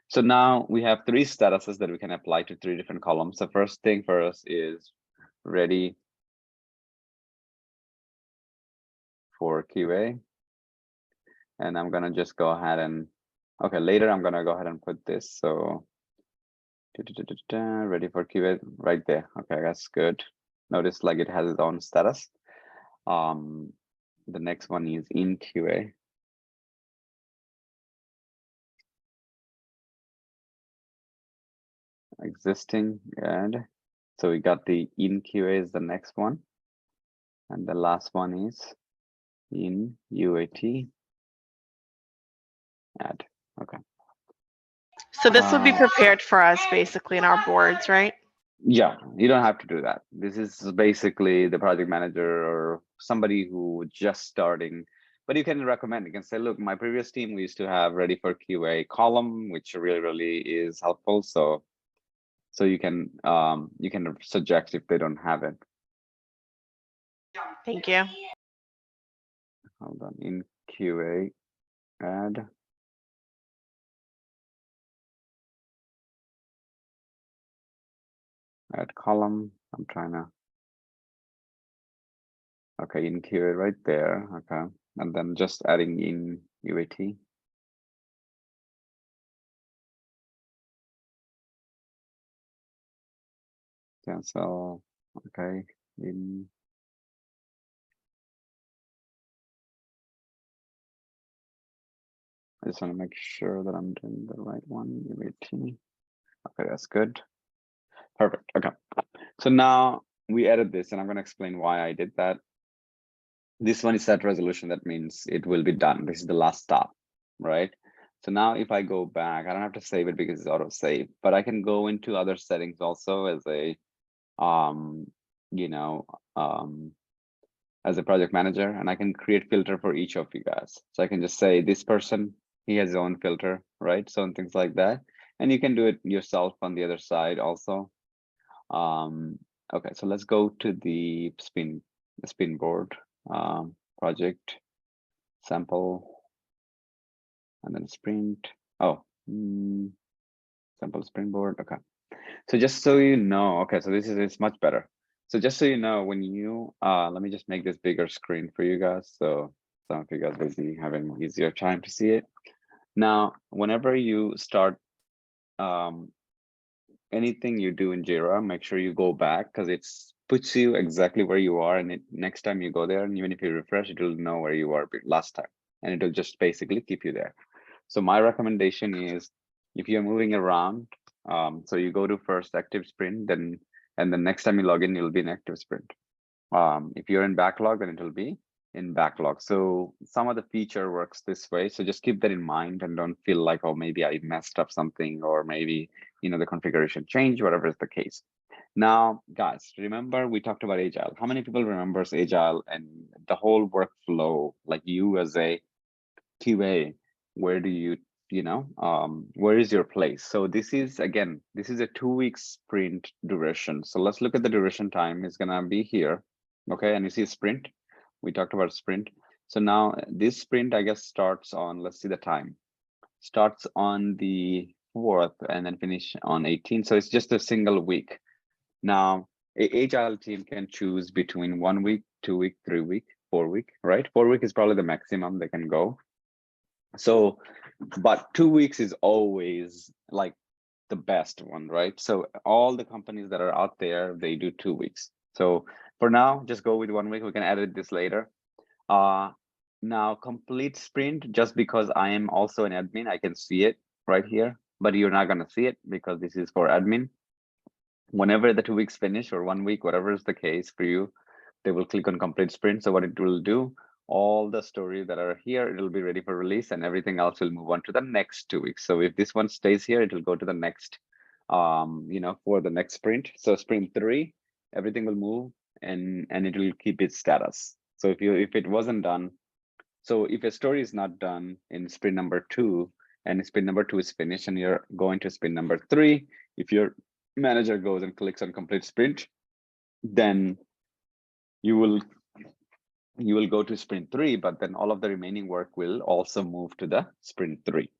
so now we have 3 statuses that we can apply to 3 different columns. The first thing for us is ready for QA. And I'm gonna just go ahead and, okay, later I'm gonna go ahead and put this. So Ready for QA right there. Okay, that's good. Notice like it has its own status. The next one is in QA. Existing, and so we got the in QA is the next one. And the last one is in UAT add. Okay. So this would be Uh, prepared for us basically in our boards, right? Yeah, you don't have to do that. This is basically the project manager or somebody who just starting, but you can recommend, you can say, look, my previous team, we used to have ready for QA column, which really is helpful. So you can suggest if they don't have it. Thank you. Hold on, in QA add. Add column. I'm trying to. Okay, in QA right there. Okay, and then just adding in UAT. Cancel. Okay, in. I just want to make sure that I'm doing the right one. UAT. Okay, that's good. Perfect. Okay. So now we added this, and I'm going to explain why I did that. This one is set resolution. That means it will be done. This is the last stop, right? So now if I go back, I don't have to save it because it's auto save, but I can go into other settings also as a, as a project manager, and I can create filter for each of you guys. So I can just say this person, he has his own filter, right? So and things like that. And you can do it yourself on the other side also. Okay, so let's go to the spin board project sample, and then sprint. Oh, sample springboard. Okay, so just so you know, okay, so this is much better. So just so you know, when you let me just make this bigger screen for you guys, so some of you guys will be having easier time to see it. Now, whenever you start anything you do in Jira, make sure you go back because it puts you exactly where you are, and next time you go there, and even if you refresh, it will know where you were last time, and it will just basically keep you there. So my recommendation is, if you're moving around, so you go to first active sprint, then and the next time you log in, you'll be in active sprint. If you're in backlog, then it will be in backlog. So some of the feature works this way. So just keep that in mind and don't feel like, oh, maybe I messed up something, or maybe, the configuration changed, whatever is the case. Now, guys, remember we talked about Agile. How many people remembers Agile and the whole workflow, like you as a QA, where do you, where is your place? So this is, again, this is a 2-week sprint duration. So let's look at the duration time. It's gonna be here. Okay, and you see sprint. We talked about sprint. So now this sprint, I guess, starts on, let's see the time. Starts on the 4th and then finish on 18th. So it's just a single week. Now, a Agile team can choose between 1 week, 2 week, 3 week, 4 week, right? 4 week is probably the maximum they can go. So, but 2 weeks is always like the best one, right? So all the companies that are out there, they do 2 weeks. So for now, just go with 1 week. We can edit this later. Now complete sprint, just because I am also an admin, I can see it right here, but you're not gonna see it because this is for admin. Whenever the 2 weeks finish, or 1 week, whatever is the case for you, they will click on complete sprint. So what it will do, all the stories that are here, it'll be ready for release, and everything else will move on to the next 2 weeks. So if this one stays here, it will go to the next, for the next sprint. So sprint 3, everything will move and it will keep its status. So if it wasn't done, so if a story is not done in sprint number 2, and sprint number 2 is finished, and you're going to sprint number 3, if your manager goes and clicks on complete sprint, then you will go to sprint 3, but then all of the remaining work will also move to the sprint 3.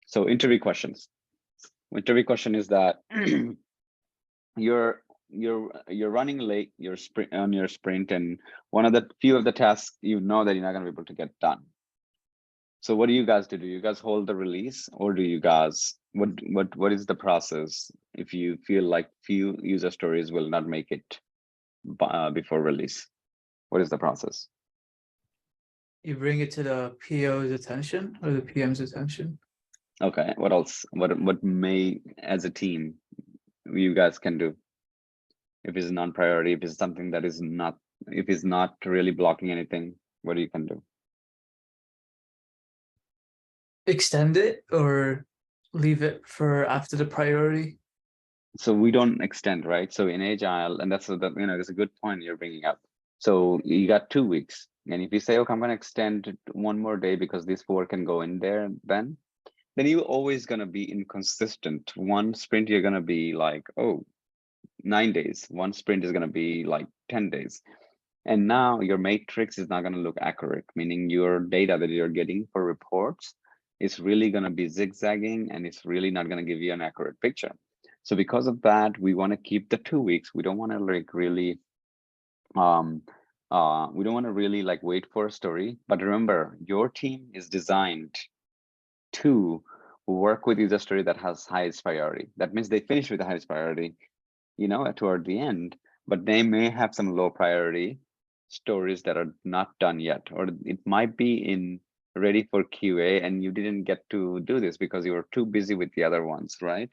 So interview questions. Interview question is that you're running late your sprint, and one of the few of the tasks that you're not going to be able to get done. So what do you guys do? Do you guys hold the release, or do you guys what is the process if you feel like few user stories will not make it before release? What is the process? You bring it to the PO's attention or the PM's attention. Okay, what else? What may, as a team, you guys can do? If it's non-priority, if it's something that is not, if it's not really blocking anything, what you can do? Extend it or leave it for after the priority. So we don't extend, right? So in Agile, and that's that's a good point you're bringing up. So you got 2 weeks, and if you say, okay, I'm going to extend it 1 more day because this 4 can go in there, then you're always going to be inconsistent. One sprint, you're going to be like, oh, 9 days. One sprint is going to be like 10 days. And now your matrix is not going to look accurate, meaning your data that you're getting for reports is really going to be zigzagging, and it's really not going to give you an accurate picture. So because of that, we want to keep the 2 weeks. We don't want to like really, we don't want to really like wait for a story. But remember, your team is designed to work with user story that has highest priority. That means they finish with the highest priority, toward the end, but they may have some low priority stories that are not done yet, or it might be in ready for QA and you didn't get to do this because you were too busy with the other ones, right?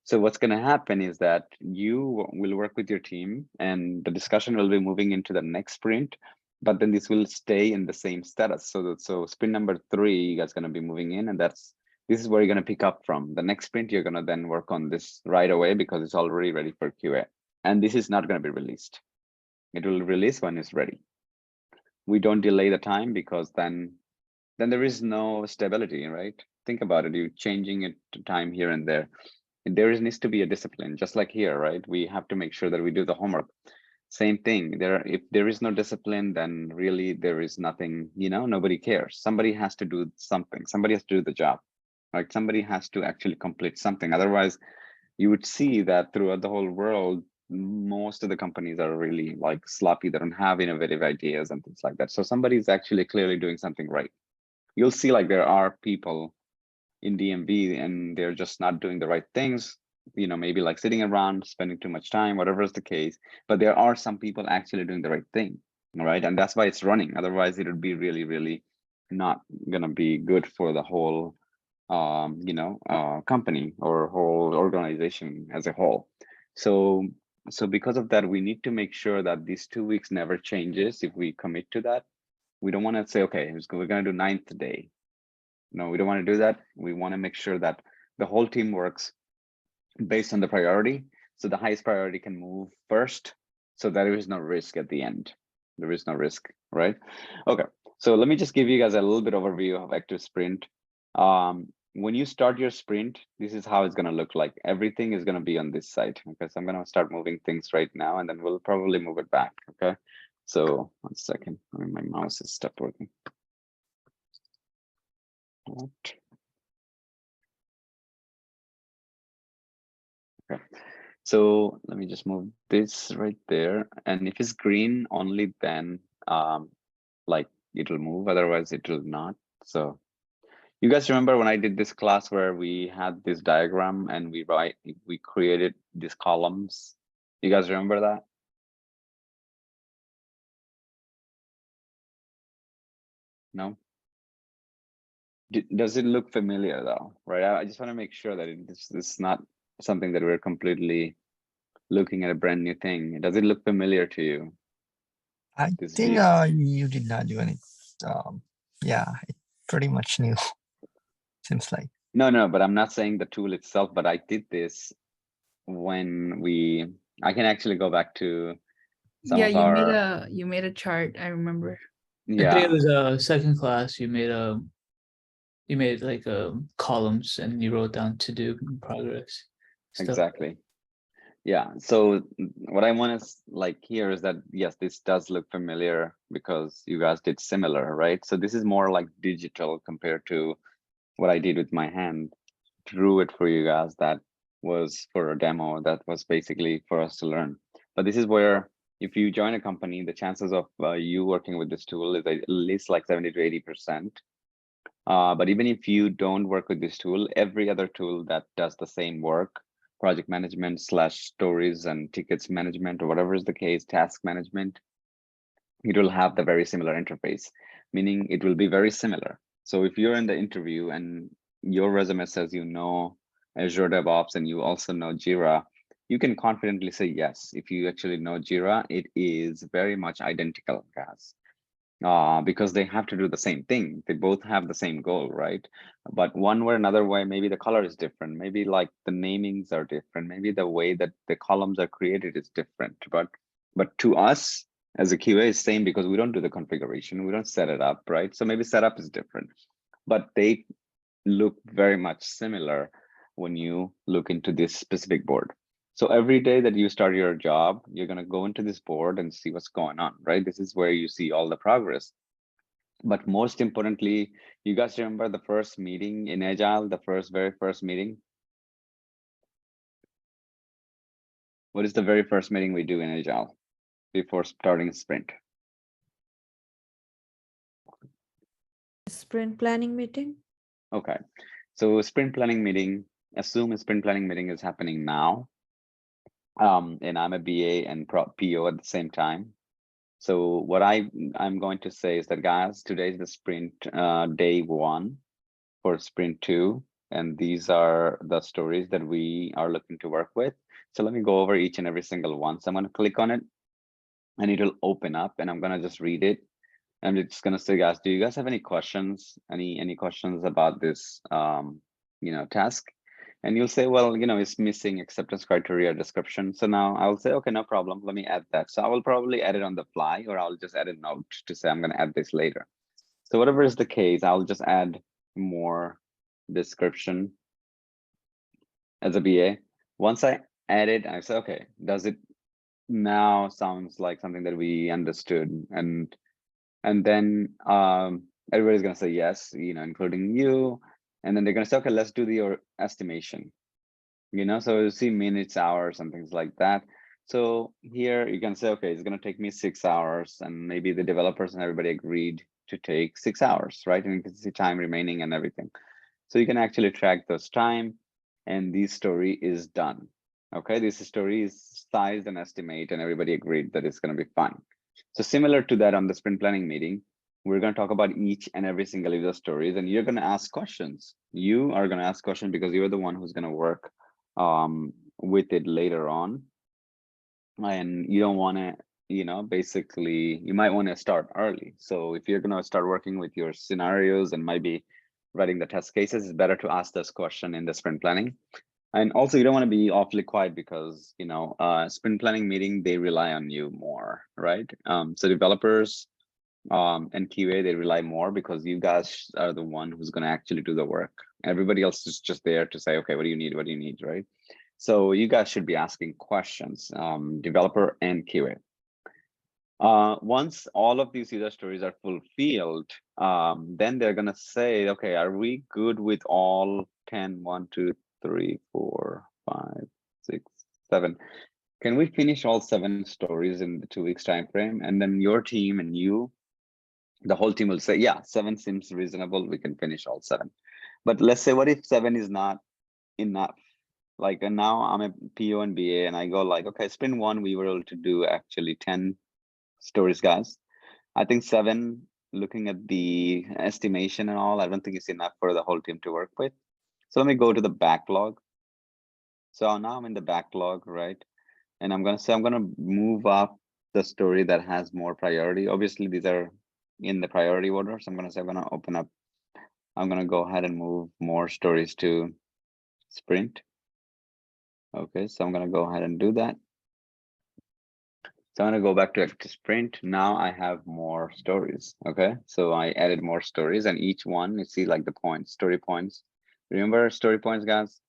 So what's going to happen is that you will work with your team and the discussion will be moving into the next sprint, but then this will stay in the same status. So sprint number 3, you guys going to be moving in, and this is where you're going to pick up from. The next sprint, you're going to then work on this right away because it's already ready for QA. And this is not going to be released. It will release when it's ready. We don't delay the time because then there is no stability, right? Think about it. You're changing it to time here and there. And there needs to be a discipline, just like here, right? We have to make sure that we do the homework. Same thing. If there is no discipline, then really there is nothing, nobody cares. Somebody has to do something. Somebody has to do the job. Like somebody has to actually complete something. Otherwise, you would see that throughout the whole world, most of the companies are really like sloppy. They don't have innovative ideas and things like that. So somebody's actually clearly doing something right. You'll see like there are people in DMV and they're just not doing the right things, maybe like sitting around, spending too much time, whatever is the case. But there are some people actually doing the right thing, right? And that's why it's running. Otherwise, it would be really, really not gonna be good for the whole company or whole organization as a whole. So because of that, we need to make sure that these 2 weeks never changes. If we commit to that, we don't want to say, okay, we're going to do 9th day. No, we don't want to do that. We want to make sure that the whole team works based on the priority. So the highest priority can move first, so there is no risk at the end. There is no risk, right? Okay, so let me just give you guys a little bit overview of Active Sprint. When you start your sprint, this is how it's going to look like. Everything is going to be on this side. Okay, so I'm going to start moving things right now, and then we'll probably move it back. Okay, so 1 second. My mouse is stopped working. What? Okay, so let me just move this right there. And if it's green only, then like it'll move, otherwise it will not. So you guys remember when I did this class where we had this diagram and we created these columns? You guys remember that? No? Does it look familiar though, right? I just want to make sure that it's not something that we're completely looking at a brand new thing. Does it look familiar to you? I This think view? you did not do any. Yeah, it's pretty much new. Seems like. No, but I'm not saying the tool itself, but I did this when I can actually go back to some Yeah, of our, you made a chart, I remember. I think yeah, it was a second class. You made like columns and you wrote down to do in progress. Stuff. exactly. Yeah, so what I want to like here is that, yes, this does look familiar because you guys did similar, right? So this is more like digital compared to what I did with my hand. Drew it for you guys. That was for a demo. That was basically for us to learn. But this is where if you join a company, the chances of you working with this tool is at least like 70 to 80%. But even if you don't work with this tool, every other tool that does the same work, project management / stories and tickets management, or whatever is the case, task management, it will have the very similar interface, meaning it will be very similar. So if you're in the interview and your resume says you know Azure DevOps and you also know Jira, you can confidently say yes. If you actually know Jira, it is very much identical, guys. Because they have to do the same thing. They both have the same goal, right? But one or another way, maybe the color is different. Maybe like the namings are different. Maybe the way that the columns are created is different. But to us as a QA is same because we don't do the configuration. We don't set it up, right? So maybe setup is different, but they look very much similar when you look into this specific board. So every day that you start your job, you're going to go into this board and see what's going on, right? This is where you see all the progress. But most importantly, you guys remember the first meeting in Agile, the very first meeting? What is the very first meeting we do in Agile before starting sprint? Sprint planning meeting. Okay, so sprint planning meeting, assume a sprint planning meeting is happening now. And I'm a BA and PO at the same time. So what I'm going to say is that, guys, today is the sprint day 1 for sprint 2. And these are the stories that we are looking to work with. So let me go over each and every single one. So I'm going to click on it and it'll open up and I'm going to just read it. I'm just going to say, guys, do you guys have any questions? Any questions about this, task? And you'll say, well, it's missing acceptance criteria description. So now I'll say, okay, no problem. Let me add that. So I will probably add it on the fly, or I'll just add a note to say I'm going to add this later. So whatever is the case, I'll just add more description as a BA. Once I add it, I say, okay, does it now sounds like something that we understood? And then everybody's going to say yes, including you. And then they're going to say, okay, let's do your estimation, so you see minutes, hours, and things like that. So here you can say, okay, it's going to take me 6 hours, and maybe the developers and everybody agreed to take 6 hours, right? And you can see time remaining and everything. So you can actually track those time, and this story is done. Okay, this story is sized and estimate, and everybody agreed that it's going to be fine. So similar to that on the sprint planning meeting, we're going to talk about each and every single of those stories, and you're going to ask questions. You are going to ask questions because you're the one who's going to work with it later on. And you don't want to, basically, you might want to start early. So if you're going to start working with your scenarios and maybe writing the test cases, it's better to ask this question in the sprint planning. And also, you don't want to be awfully quiet because, sprint planning meeting, they rely on you more, right? So developers and QA, they rely more because you guys are the one who's going to actually do the work. Everybody else is just there to say, okay, what do you need? What do you need, right? So you guys should be asking questions, developer and QA. Once all of these user stories are fulfilled, then they're going to say, okay, are we good with all 10, 1, 2, 3, 4, 5, 6, 7? Can we finish all 7 stories in the 2 weeks time frame? And then your team and you, the whole team will say, yeah, 7 seems reasonable. We can finish all 7. But let's say, what if 7 is not enough? Like, and now I'm a PO and BA and I go like, okay, sprint 1, we were able to do actually 10 stories, guys. I think 7, looking at the estimation and all, I don't think it's enough for the whole team to work with. So let me go to the backlog. So now I'm in the backlog, right? And I'm going to say, I'm going to move up the story that has more priority. Obviously, these are in the priority order. So I'm going to say, I'm going to open up. I'm going to go ahead and move more stories to sprint. Okay, so I'm going to go ahead and do that. So I'm going to go back to sprint. Now I have more stories. Okay, so I added more stories, and each one, you see like the points, story points. Remember story points, guys?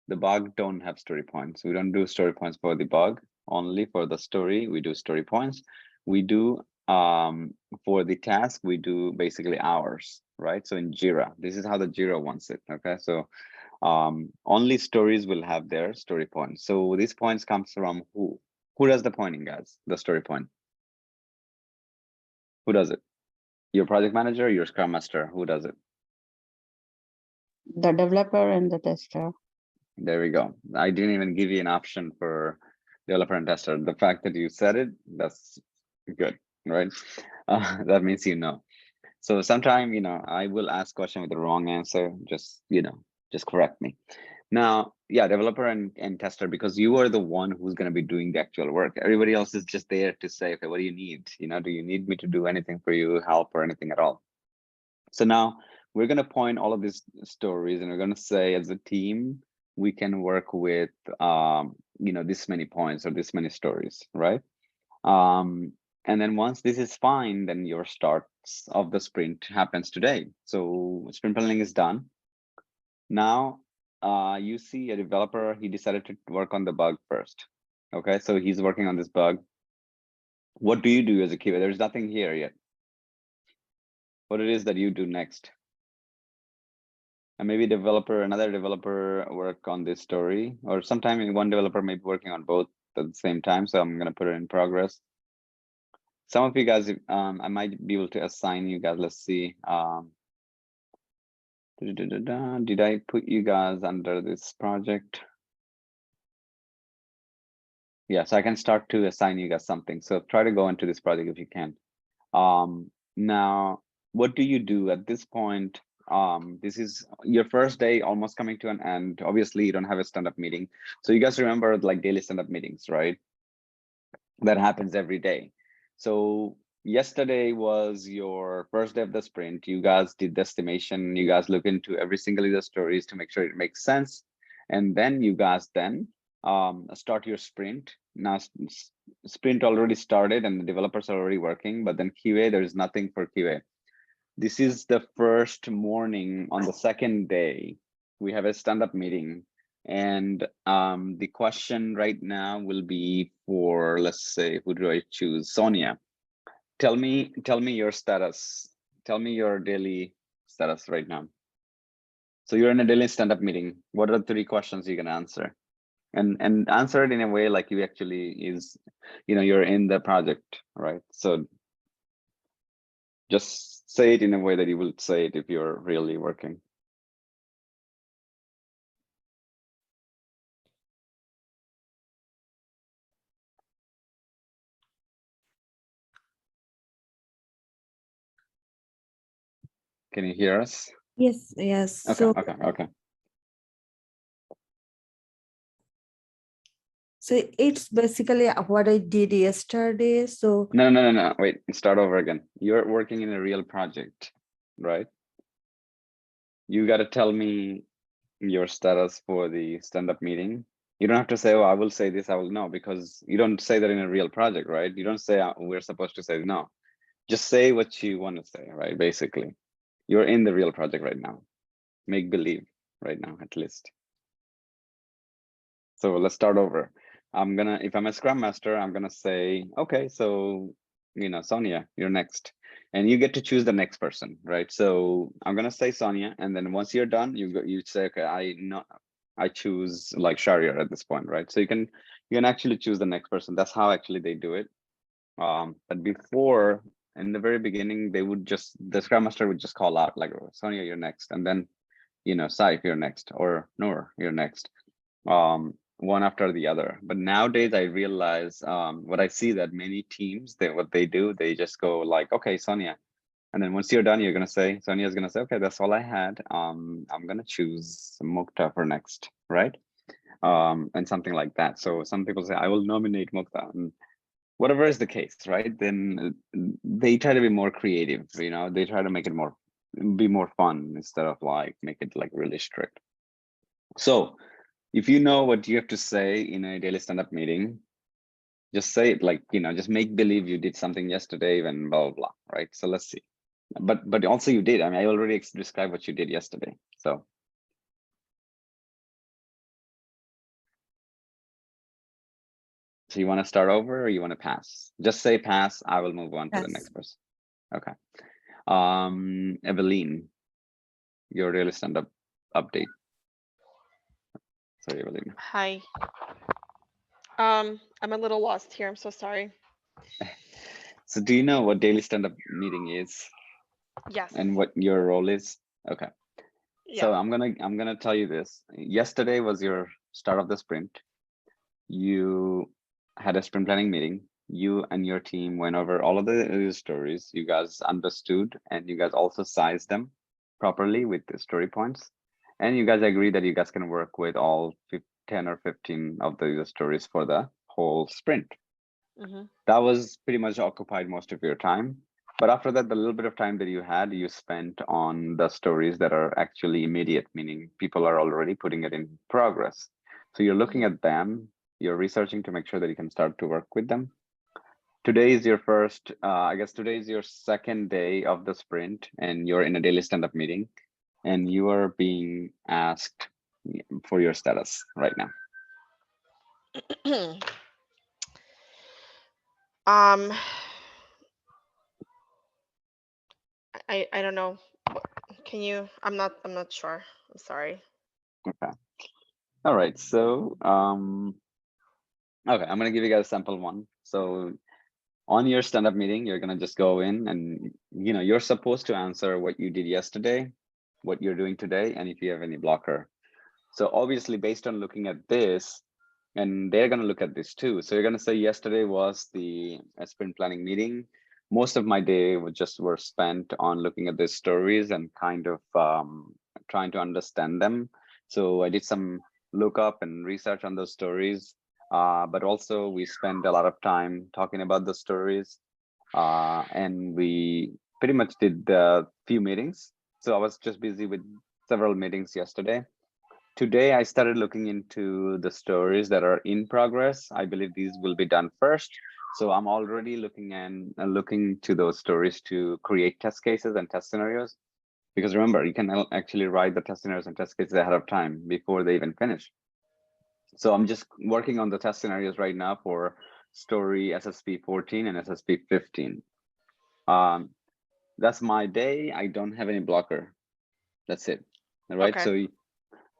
The bug don't have story points. We don't do story points for the bug, only for the story. We do story points. We do for the task, we do basically hours, right? So in Jira, this is how the Jira wants it. Okay, so only stories will have their story points. So these points comes from who? Who does the pointing, guys? The story point. Who does it? Your project manager, your scrum master, who does it? The developer and the tester. There we go. I didn't even give you an option for developer and tester. The fact that you said it, that's good, right? That means you know. So sometime, I will ask question with the wrong answer. Just, just correct me. Now, yeah, developer and tester, because you are the one who's going to be doing the actual work. Everybody else is just there to say, okay, what do you need? Do you need me to do anything for you, help or anything at all? So now we're going to point all of these stories and we're going to say as a team, we can work with, this many points or this many stories, right? And then once this is fine, then your starts of the sprint happens today. So sprint planning is done. Now, you see a developer, he decided to work on the bug first. Okay, so he's working on this bug. What do you do as a QA? There's nothing here yet. What it is that you do next? And maybe another developer work on this story, or sometime one developer may be working on both at the same time. So I'm gonna put it in progress. Some of you guys, I might be able to assign you guys. Let's see. Did I put you guys under this project? Yeah, so I can start to assign you guys something. So try to go into this project if you can. Now, what do you do at this point? This is your first day almost coming to an end. Obviously, you don't have a stand-up meeting. So you guys remember like daily stand-up meetings, right? That happens every day. So yesterday was your first day of the sprint. You guys did the estimation. You guys look into every single of the stories to make sure it makes sense. And then you guys start your sprint. Now sprint already started and the developers are already working, but then QA, there is nothing for QA. This is the first morning on the second day. We have a stand-up meeting. And the question right now will be for, let's say, who do I choose? Sonia. Tell me your status. Tell me your daily status right now. So you're in a daily stand-up meeting. What are the 3 questions you can answer? And answer it in a way like you actually is, you're in the project, right? So just say it in a way that you will say it if you're really working. Can you hear us? Yes, yes. Okay, So, okay. so it's basically what I did yesterday. So No. Wait, start over again. You're working in a real project, right? You got to tell me your status for the stand-up meeting. You don't have to say, oh, I will say this, I will know, because you don't say that in a real project, right? You don't say we're supposed to say no. Just say what you want to say, right? Basically, you're in the real project right now. Make believe right now, at least. So let's start over. If I'm a Scrum Master, I'm gonna say, okay, so, Sonia, you're next. And you get to choose the next person, right? So I'm gonna say Sonia, and then once you're done, you say, okay, I choose like Shahryar at this point, right? So you can actually choose the next person. That's how actually they do it. But before, in the very beginning, the Scrum Master would just call out like, Sonia, you're next, and then, Saif, you're next, or Noor, you're next. One after the other. But nowadays I realize what I see that many teams, what they do, they just go like, okay, Sonia. And then once you're done, you're gonna say, Sonia's gonna say, okay, that's all I had. I'm gonna choose Mukta for next, right? And something like that. So some people say, I will nominate Mukta. And whatever is the case, right? Then they try to be more creative, they try to make it be more fun instead of like make it like really strict. So if you know what you have to say in a daily stand-up meeting, just say it like, just make believe you did something yesterday and blah, blah, blah, right? So let's see. But also you did. I mean, I already described what you did yesterday. So you want to start over or you want to pass? Just say pass. I will move on to the Pass. next person. Okay. Evelyn, your daily stand-up update. Sorry, Evelyn. Hi. I'm a little lost here. I'm so sorry. So do you know what daily stand-up meeting is Yes. and what your role is? Okay. So Yeah. I'm gonna tell you this. Yesterday was your start of the sprint. You had a sprint planning meeting. You and your team went over all of the stories. You guys understood, and you guys also sized them properly with the story points. And you guys agreed that you guys can work with all 10 or 15 of the user stories for the whole sprint. Mhm. That was pretty much occupied most of your time. But after that, the little bit of time that you had, you spent on the stories that are actually immediate, meaning people are already putting it in progress. So you're looking at them, you're researching to make sure that you can start to work with them. Today is your first, I guess today is your second day of the sprint, and you're in a daily stand-up meeting, and you are being asked for your status right now. Um, I don't know. Can you? I'm not sure. I'm sorry. Okay. All right. So, okay, I'm gonna give you guys a sample one. So on your stand-up meeting, you're gonna just go in and you're supposed to answer what you did yesterday, what you're doing today, and if you have any blocker. So obviously, based on looking at this, and they're gonna look at this too. So you're gonna say yesterday was the sprint planning meeting. Most of my day were spent on looking at these stories and kind of trying to understand them. So I did some lookup and research on those stories. But also we spent a lot of time talking about the stories, and we pretty much did a few meetings. So I was just busy with several meetings yesterday. Today, I started looking into the stories that are in progress. I believe these will be done first. So I'm already looking to those stories to create test cases and test scenarios. Because remember, you can actually write the test scenarios and test cases ahead of time before they even finish. So I'm just working on the test scenarios right now for story SSP 14 and SSP 15. That's my day. I don't have any blocker. That's it. All right. Okay.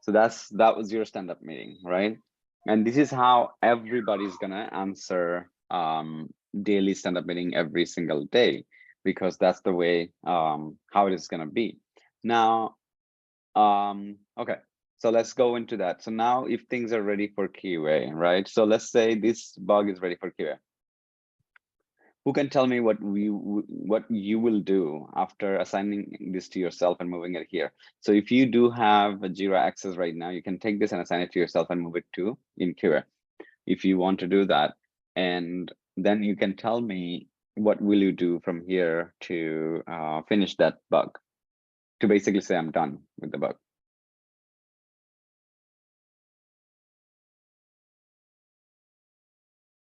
So that was your stand-up meeting, right? And this is how everybody's gonna answer daily stand-up meeting every single day, because that's the way how it is gonna be. Now, okay, so let's go into that. So now if things are ready for QA, right? So let's say this bug is ready for QA. Who can tell me what you will do after assigning this to yourself and moving it here? So if you do have a Jira access right now, you can take this and assign it to yourself and move it to in QA if you want to do that. And then you can tell me what will you do from here to finish that bug, to basically say I'm done with the bug.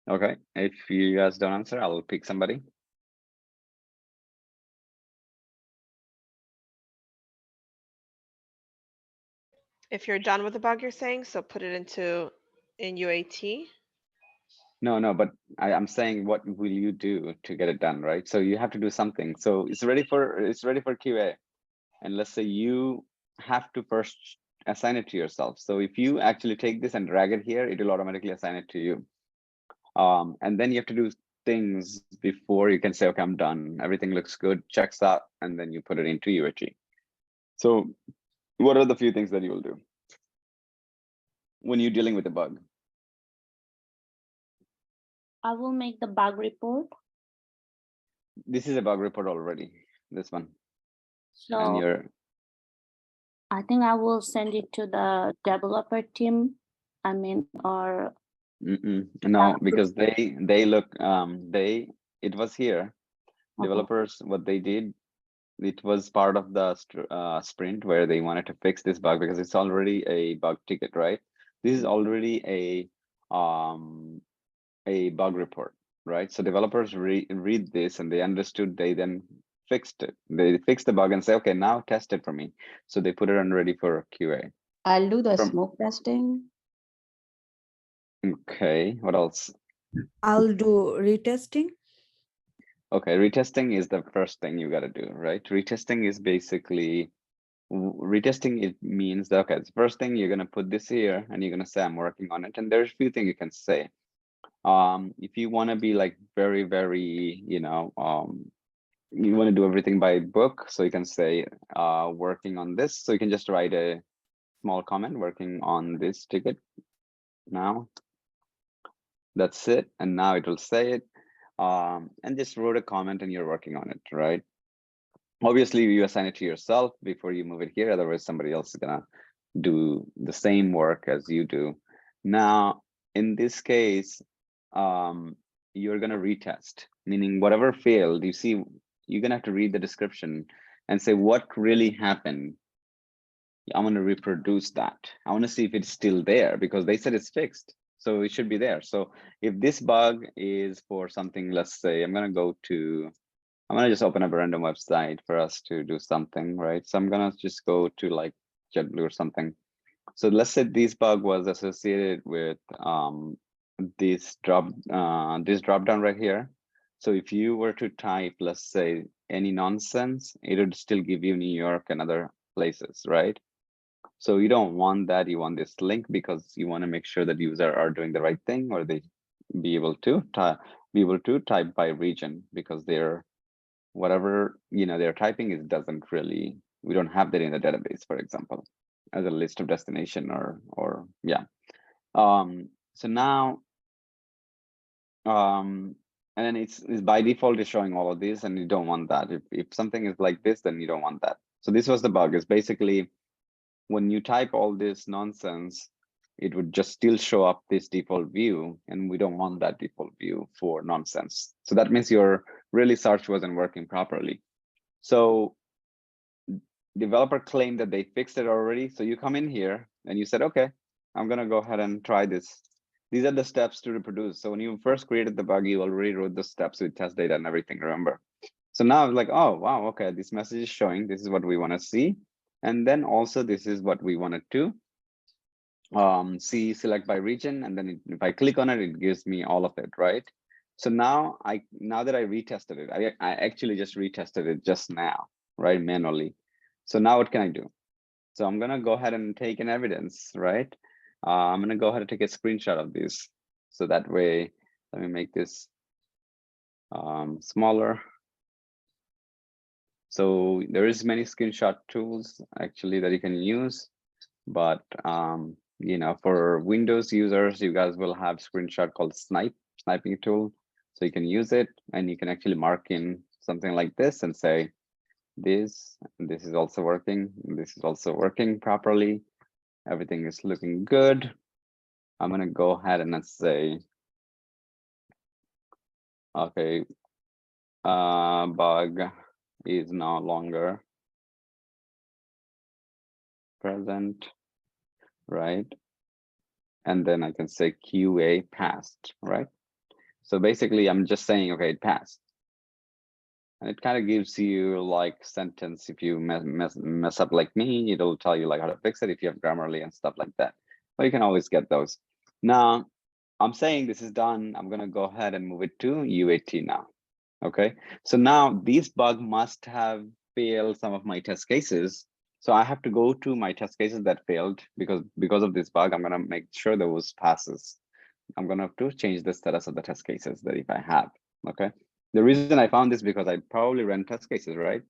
Okay, if you guys don't answer, I'll pick somebody. If you're done with the bug, you're saying, so put it in UAT. No, but I'm saying, what will you do to get it done, right? So you have to do something. So it's ready for QA. And let's say you have to first assign it to yourself. So if you actually take this and drag it here, it will automatically assign it to you. And then you have to do things before you can say, okay, I'm done. Everything looks good, checks out, and then you put it into UAT. So what are the few things that you will do when you're dealing with a bug? I will make the bug report. This is a bug report already, this one. So And you're, I think I will send it to the developer team. I mean, or no, because they look, it was here. Okay. Developers, what they did, it was part of the sprint where they wanted to fix this bug because it's already a bug ticket, right? This is already a bug report, right? So developers read this and they understood, they then fixed it. They fixed the bug and say, okay, now test it for me. So they put it on ready for QA. I'll do the smoke testing. Okay, what else? I'll do retesting. Okay, retesting is the first thing you got to do, right? Retesting is basically, retesting, it means that, okay, the first thing you're going to put this here and you're going to say, I'm working on it. And there's a few things you can say. If you want to be like very, very, you want to do everything by book, so you can say working on this. So you can just write a small comment, working on this ticket now. That's it. And now it will say it. And just wrote a comment and you're working on it, right? Obviously, you assign it to yourself before you move it here. Otherwise, somebody else is gonna do the same work as you do. Now, in this case, you're gonna retest, meaning whatever failed, you see, you're gonna have to read the description and say what really happened. I'm gonna reproduce that. I wanna see if it's still there because they said it's fixed. So it should be there. So if this bug is for something, let's say, I'm gonna just open up a random website for us to do something, right? So I'm gonna just go to like JetBlue or something. So let's say this bug was associated with this drop down right here. So if you were to type, let's say, any nonsense, it would still give you New York and other places, right? So you don't want that. You want this link because you want to make sure that users are doing the right thing, or they be able to type by region, because they're whatever they're typing is doesn't really, we don't have that in the database, for example, as a list of destination or yeah. So now and then it's by default is showing all of this, and you don't want that. If something is like this, then you don't want that. So this was the bug. Is basically when you type all this nonsense, it would just still show up this default view, and we don't want that default view for nonsense. So that means your really search wasn't working properly. So developer claimed that they fixed it already. So you come in here and you said, okay, I'm gonna go ahead and try this. These are the steps to reproduce. So when you first created the bug, you already wrote the steps with test data and everything, remember? So now it's like, oh, wow, okay, this message is showing, this is what we wanna see. And then also this is what we wanted to see, select by region. And then if I click on it, it gives me all of it, right? So now that I retested it, I actually just retested it just now, right, manually. So now what can I do? So I'm gonna go ahead and take an evidence, right? I'm gonna go ahead and take a screenshot of this. So that way, let me make this smaller. So there is many screenshot tools actually that you can use, but for Windows users, you guys will have screenshot called sniping tool. So you can use it, and you can actually mark in something like this and say, this is also working, this is also working properly, everything is looking good. I'm gonna go ahead and let's say, okay, bug is no longer present, right? And then I can say QA passed, right? So basically I'm just saying, okay, it passed. And it kind of gives you like sentence. If you mess up like me, it'll tell you like how to fix it if you have Grammarly and stuff like that. But you can always get those. Now, I'm saying this is done. I'm gonna go ahead and move it to UAT now. Okay, so now this bug must have failed some of my test cases. So I have to go to my test cases that failed because of this bug. I'm gonna make sure those passes. I'm gonna have to change the status of the test cases that if I have, okay? The reason I found this because I probably ran test cases, right?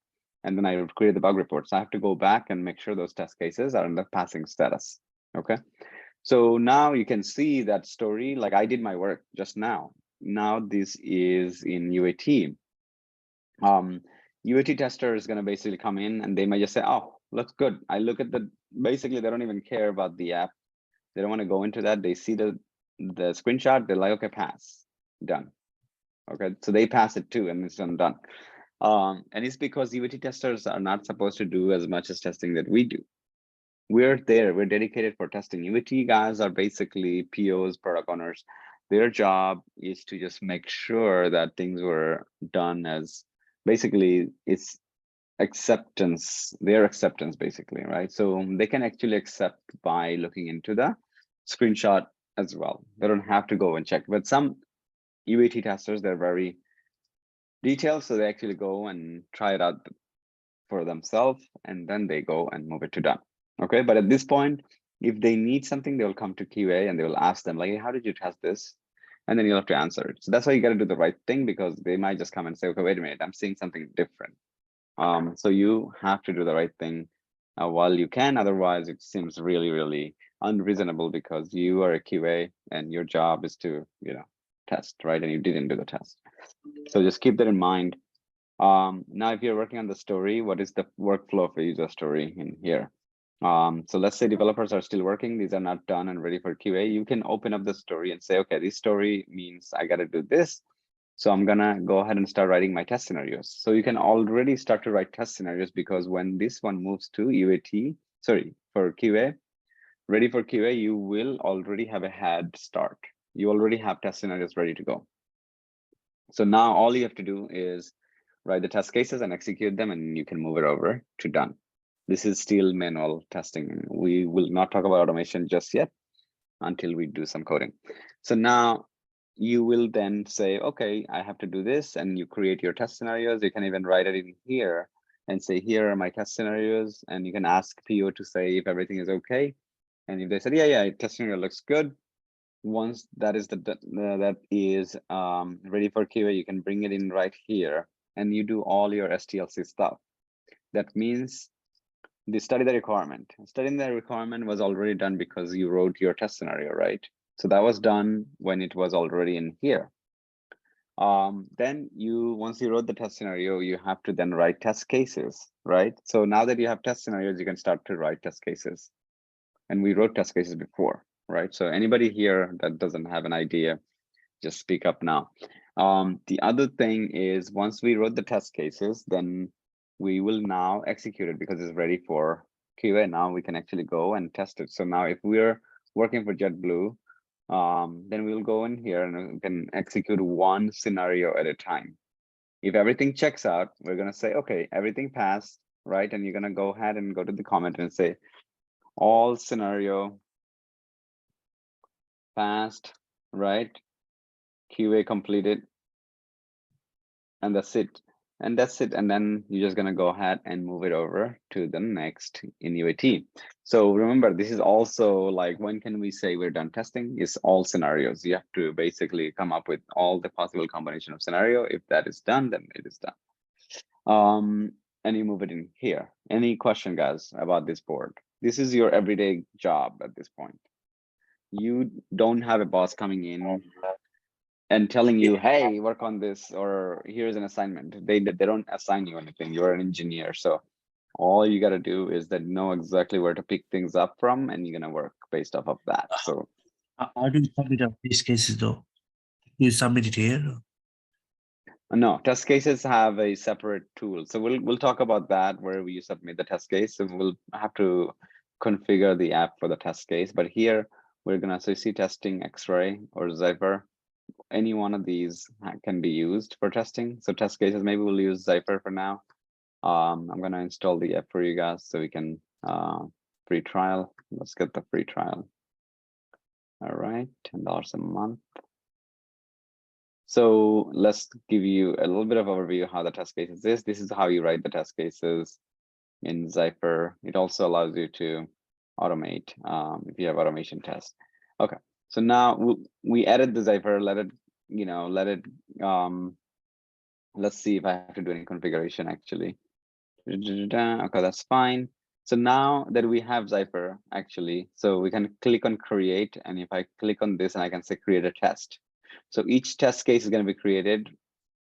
And then I created the bug report. So I have to go back and make sure those test cases are in the passing status, okay? So now you can see that story, like I did my work just now. Now this is in UAT. UAT tester is gonna basically come in and they might just say, oh, looks good. I look at basically they don't even care about the app. They don't wanna go into that. They see the screenshot, they're like, okay, pass, done. Okay, so they pass it too, and it's done. And it's because UAT testers are not supposed to do as much as testing that we do. We're dedicated for testing. UAT guys are basically POs, product owners. Their job is to just make sure that things were done as basically it's acceptance, their acceptance basically, right? So they can actually accept by looking into the screenshot as well. They don't have to go and check, but some UAT testers, they're very detailed, so they actually go and try it out for themselves, and then they go and move it to done. Okay, but at this point, if they need something, they'll come to QA and they will ask them like, hey, how did you test this? and then you'll have to answer it. So that's why you got to do the right thing, because they might just come and say, okay, wait a minute, I'm seeing something different. So you have to do the right thing while you can. Otherwise, it seems really, really unreasonable, because you are a QA and your job is to, test, right? And you didn't do the test. So just keep that in mind. Now, if you're working on the story, what is the workflow of a user story in here? So let's say developers are still working, these are not done and ready for QA. You can open up the story and say, okay, this story means I got to do this. So I'm gonna go ahead and start writing my test scenarios. So you can already start to write test scenarios, because when this one moves to UAT, sorry, for QA, ready for QA, you will already have a head start. You already have test scenarios ready to go. So now all you have to do is write the test cases and execute them, and you can move it over to done. This is still manual testing. We will not talk about automation just yet until we do some coding. So now you will then say, okay, I have to do this, and you create your test scenarios. You can even write it in here and say, here are my test scenarios, and you can ask PO to say if everything is okay. And if they said, yeah, test scenario looks good, once that is ready for QA, you can bring it in right here, and you do all your STLC stuff. That means the study the requirement. Studying the requirement was already done because you wrote your test scenario, right? So that was done when it was already in here. Then once you wrote the test scenario, you have to then write test cases, right? So now that you have test scenarios, you can start to write test cases. And we wrote test cases before, right? So anybody here that doesn't have an idea, just speak up now. The other thing is, once we wrote the test cases, then we will now execute it because it's ready for QA. Now we can actually go and test it. So now if we're working for JetBlue, then we'll go in here and we can execute one scenario at a time. If everything checks out, we're going to say, okay, everything passed, right? And you're going to go ahead and go to the comment and say, all scenario passed, right? QA completed, and that's it. And that's it. And then you're just going to go ahead and move it over to the next in UAT. So remember, this is also like, when can we say we're done testing? It's all scenarios. You have to basically come up with all the possible combination of scenario. If that is done, then it is done. And you move it in here. Any question, guys, about this board? This is your everyday job at this point. You don't have a boss coming in and telling you, hey, work on this, or here's an assignment. They don't assign you anything. You're an engineer. So all you got to do is that know exactly where to pick things up from, and you're going to work based off of that. So how do you submit these cases though? You submit it here? no, test cases have a separate tool. So we'll talk about that, where you submit the test case. So we'll have to configure the app for the test case. But here we're going to see testing, X-ray, or Zypher. Any one of these can be used for testing. So test cases, maybe we'll use Zypher for now. I'm going to install the app for you guys so we can free trial. Let's get the free trial. All right, $10 a month. So let's give you a little bit of overview how the test cases is. This is how you write the test cases in Zypher. It also allows you to automate if you have automation tests. Okay, so now we added the Zypher. Let's see if I have to do any configuration actually. Okay, that's fine. So now that we have Zypher actually, so we can click on create, and if I click on this, and I can say create a test. So each test case is going to be created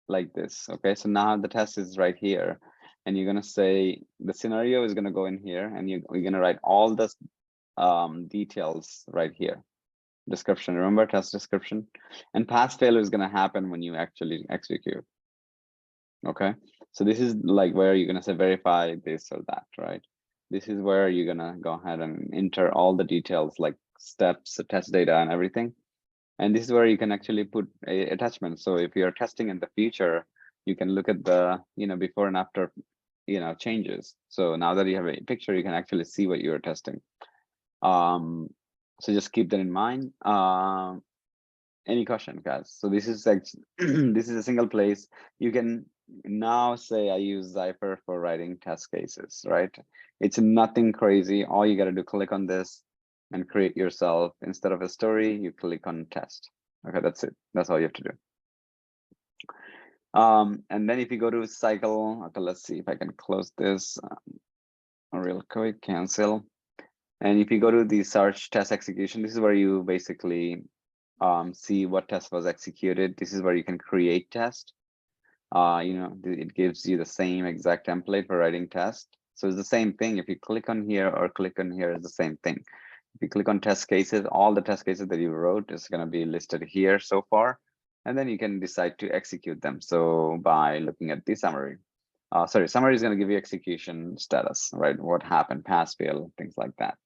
like this. Okay, so now the test is right here, and you're going to say the scenario is going to go in here, and you're going to write all the details right here. Description, remember test description, and pass fail is going to happen when you actually execute. Okay, so this is like where you're going to say verify this or that, right? This is where you're going to go ahead and enter all the details like steps, test data, and everything. And this is where you can actually put a attachment. So if you're testing in the future, you can look at the before and after changes. So now that you have a picture, you can actually see what you're testing. So just keep that in mind. Any question, guys? So this is like this is a single place. You can now say I use Zypher for writing test cases, right? It's nothing crazy. All you got to do, click on this and create yourself. Instead of a story, you click on test. Okay, that's it. That's all you have to do. And then if you go to cycle, okay, let's see if I can close this real quick, cancel. And if you go to the search test execution, this is where you basically see what test was executed. This is where you can create test. It gives you the same exact template for writing test. So it's the same thing. If you click on here or click on here, it's the same thing. If you click on test cases, all the test cases that you wrote is going to be listed here so far. And then you can decide to execute them. So by looking at the summary, summary is going to give you execution status, right? What happened, pass, fail, things like that.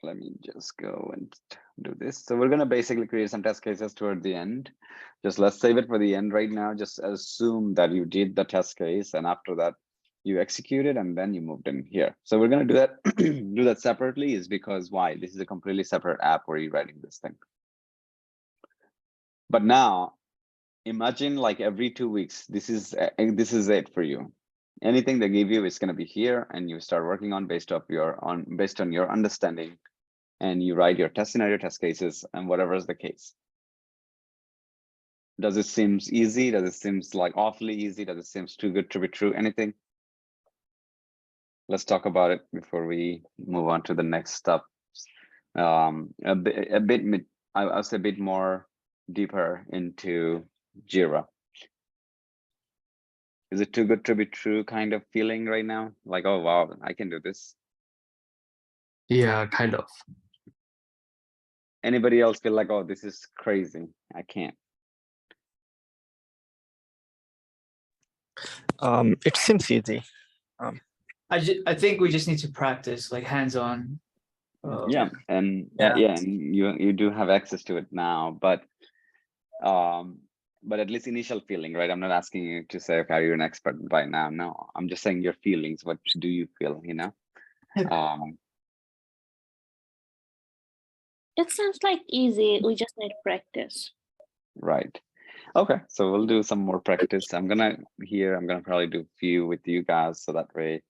Let me just go and do this. So we're going to basically create some test cases toward the end. Just let's save it for the end right now. Just assume that you did the test case, and after that you executed and then you moved in here. So we're going to do that do that separately, is because why? This is a completely separate app where you're writing this thing. But now imagine like every 2 weeks, this is it for you. Anything they give you is going to be here, and you start working on based on your understanding, and you write your test scenario, test cases, and whatever is the case. Does it seem easy? Does it seem like awfully easy? Does it seem too good to be true? Anything? Let's talk about it before we move on to the next step. I'll say a bit more deeper into Jira. Is it too good to be true kind of feeling right now? Like, oh, wow, I can do this. Yeah, kind of. Anybody else feel like, oh, this is crazy, I can't? It seems easy. I think we just need to practice, like hands-on. Yeah, and Yeah. and you do have access to it now, but at least initial feeling, right? I'm not asking you to say, okay, you're an expert by now. No, I'm just saying your feelings. What do you feel? It sounds like easy. We just need practice. Right. Okay, so we'll do some more practice. I'm gonna probably do a few with you guys, so that way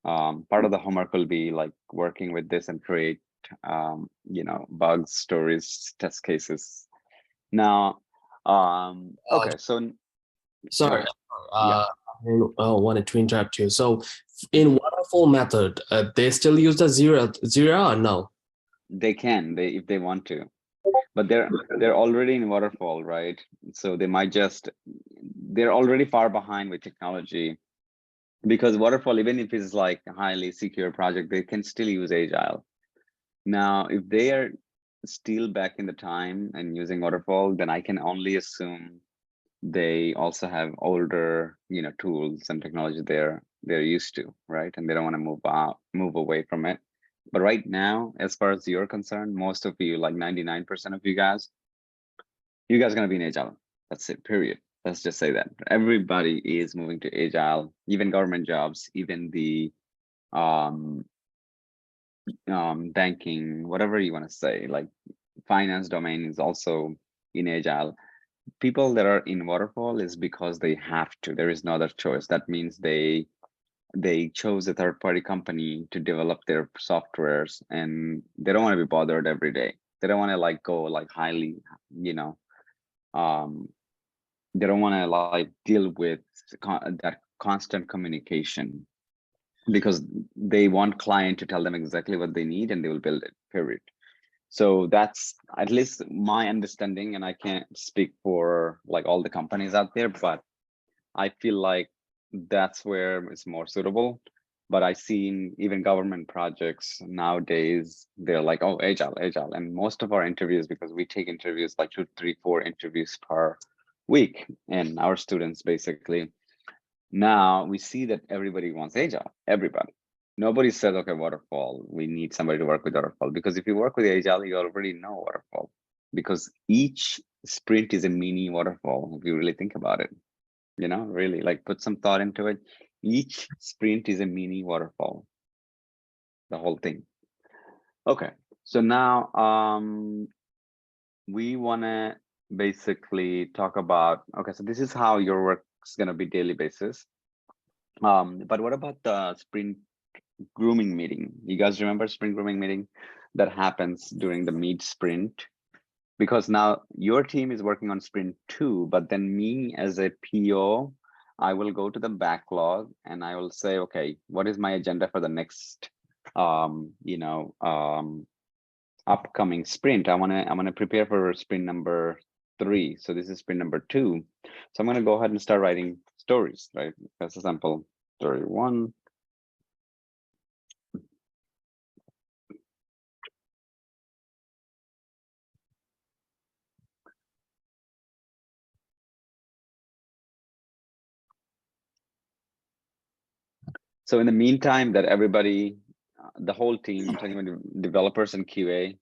part of the homework will be like working with this and create bugs, stories, test cases. Now okay, so Sorry, Yeah. I wanted to interrupt you. So in waterfall method, they still use the Jira or no? they can, if they want to, but they're already in waterfall, right? So they might they're already far behind with technology, because waterfall, even if it's like a highly secure project, they can still use agile. Now if they are still back in the time and using waterfall, then I can only assume they also have older tools and technology they're used to, right? And they don't want to move away from it. But right now, as far as you're concerned, most of you, like 99% of you guys are going to be in agile. That's it, period. Let's just say that everybody is moving to agile, even government jobs, even the banking, whatever you want to say, like finance domain is also in agile. People that are in waterfall is because they have to. There is no other choice. That means they chose a third-party company to develop their softwares, and they don't want to be bothered every day. They don't want to like go like highly, they don't want to like deal with that constant communication, because they want client to tell them exactly what they need and they will build it, period. So that's at least my understanding, and I can't speak for like all the companies out there, but I feel like that's where it's more suitable. But I seen even government projects nowadays, they're like, oh, agile. And most of our interviews, because we take interviews like 2, 3, 4 interviews per week, and our students basically, now we see that everybody wants agile, everybody. Nobody said, okay, waterfall, we need somebody to work with waterfall, because if you work with agile, you already know waterfall, because each sprint is a mini waterfall, if you really think about it. Really like put some thought into it. Each sprint is a mini waterfall, the whole thing. Okay, so now we want to basically talk about, okay, so this is how your work is going to be daily basis. But what about the sprint grooming meeting? You guys remember sprint grooming meeting? that happens during the mid sprint, because now your team is working on sprint 2, but then me as a PO, I will go to the backlog and I will say, okay, what is my agenda for the next upcoming sprint? I want to prepare for sprint number 3. So this is sprint number 2. So I'm going to go ahead and start writing stories, right? That's a sample story 1. So in the meantime that everybody, the whole team, I'm talking about developers and QA,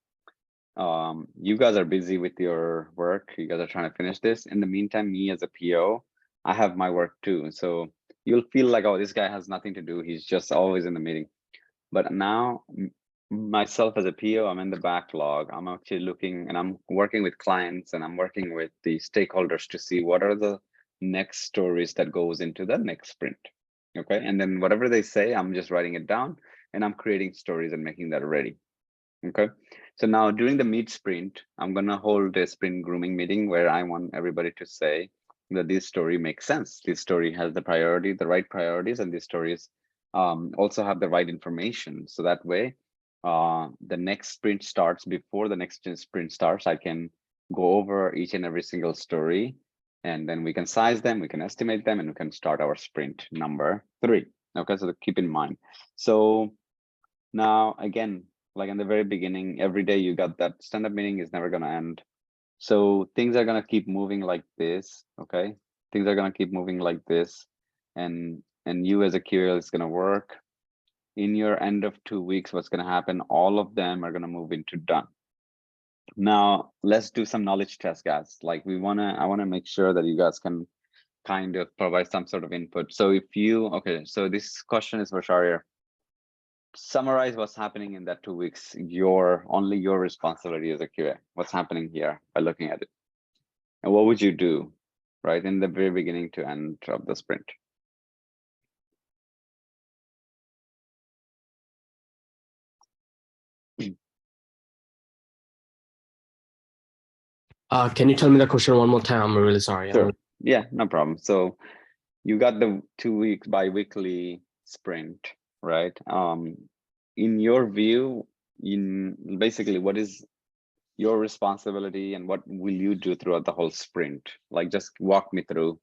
you guys are busy with your work. You guys are trying to finish this. In the meantime, me as a PO, I have my work too. So you'll feel like, oh, this guy has nothing to do. He's just always in the meeting. But now myself as a PO, I'm in the backlog. I'm actually looking and I'm working with clients and I'm working with the stakeholders to see what are the next stories that goes into the next sprint. Okay, and then whatever they say, I'm just writing it down and I'm creating stories and making that ready. Okay, so now during the mid sprint, I'm gonna hold a sprint grooming meeting where I want everybody to say that this story makes sense. This story has the right priorities, and these stories also have the right information. So that way, the next sprint starts before the next sprint starts. I can go over each and every single story, and then we can size them, we can estimate them, and we can start our sprint number 3. Okay, so keep in mind. So now again, like in the very beginning, every day you got that stand-up meeting is never gonna end. So things are gonna keep moving like this, okay? Things are gonna keep moving like this, and you as a QA is gonna work. In your end of 2 weeks, what's gonna happen? All of them are gonna move into done. Now let's do some knowledge tests, guys. Like I wanna make sure that you guys can kind of provide some sort of input. So if you, okay, so this question is for Shahriar. Summarize what's happening in that 2 weeks, only your responsibility as a QA. What's happening here by looking at it? And what would you do, right, in the very beginning to end of the sprint? Can you tell me the question one more time? I'm really sorry. Sure. Yeah, no problem. So you got the 2 weeks bi-weekly sprint, right? In your view, basically what is your responsibility and what will you do throughout the whole sprint? Like just walk me through.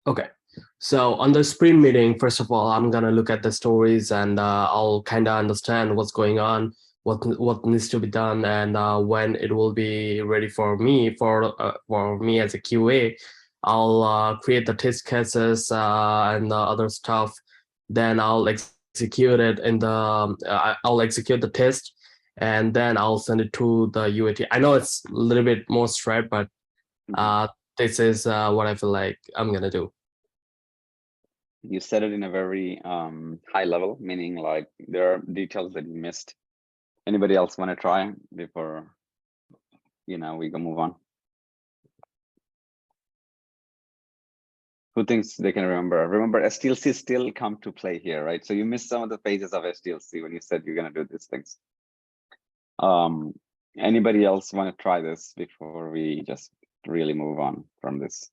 Okay, so on the sprint meeting, first of all, I'm gonna look at the stories and I'll kind of understand what's going on, what needs to be done, and when it will be ready for me as a QA. I'll create the test cases and other stuff. Then I'll execute it in the I'll execute the test, and then I'll send it to the UAT. I know it's a little bit more straight, but this is what I feel like I'm gonna do. You said it in a very high level, meaning like there are details that you missed. Anybody else want to try before we can move on? Who thinks they can remember? Remember, SDLC still come to play here, right? So you missed some of the phases of SDLC when you said you're gonna do these things. Anybody else want to try this before we just really move on from this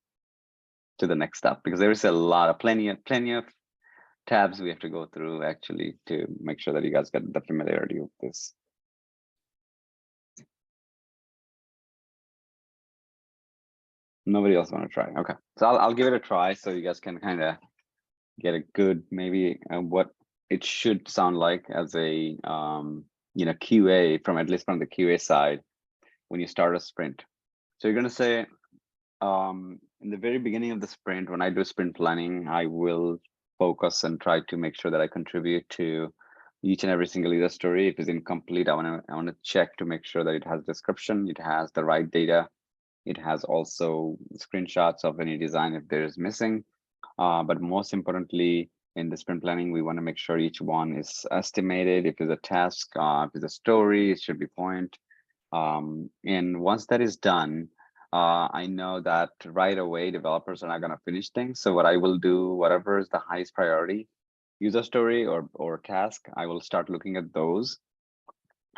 to the next step? Because there is a lot of plenty of tabs we have to go through actually to make sure that you guys get the familiarity with this. Nobody else want to try? Okay, so I'll give it a try so you guys can kind of get a good maybe what it should sound like as a QA from at least from the QA side when you start a sprint. So you're gonna say in the very beginning of the sprint, when I do sprint planning, I will focus and try to make sure that I contribute to each and every single user story. If it's incomplete, I want to check to make sure that it has description, it has the right data, it has also screenshots of any design if there is missing. But most importantly, in the sprint planning, we want to make sure each one is estimated. If it's a task, if it's a story, it should be point. And once that is done, I know that right away developers are not going to finish things. So what I will do, whatever is the highest priority, user story or task, I will start looking at those.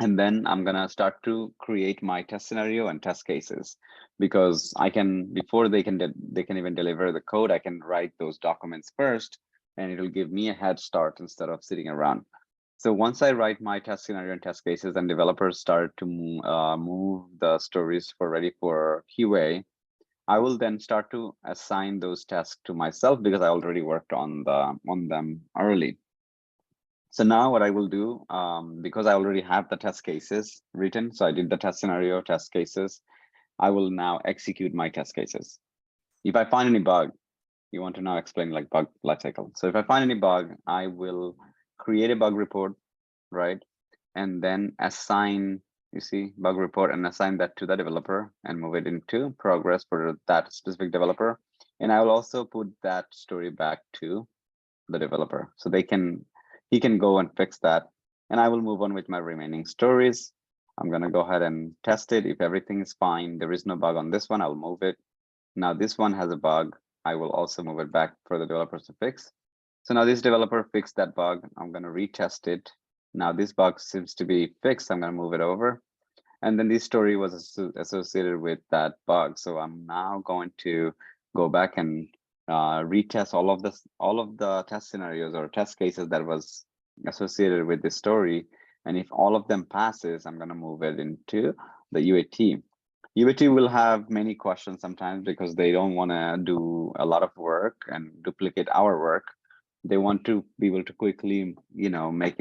And then I'm gonna start to create my test scenario and test cases, because I can, before they can even deliver the code, I can write those documents first, and it'll give me a head start instead of sitting around. So once I write my test scenario and test cases, and developers start to move the stories for ready for QA, I will then start to assign those tasks to myself, because I already worked on them early. So now what I will do, because I already have the test cases written, so I did the test scenario, test cases, I will now execute my test cases. If I find any bug, you want to now explain like bug lifecycle. So if I find any bug, I will create a bug report, right? And then assign, you see, bug report, and assign that to the developer and move it into progress for that specific developer. And I will also put that story back to the developer, so he can go and fix that. And I will move on with my remaining stories. I'm gonna go ahead and test it. If everything is fine, there is no bug on this one, I'll move it. Now this one has a bug, I will also move it back for the developers to fix. So now this developer fixed that bug, I'm gonna retest it. Now this bug seems to be fixed, I'm gonna move it over. And then this story was associated with that bug. So I'm now going to go back and retest all of the test scenarios or test cases that was associated with this story. And if all of them passes, I'm going to move it into the UAT. UAT will have many questions sometimes, because they don't want to do a lot of work and duplicate our work. They want to be able to quickly, make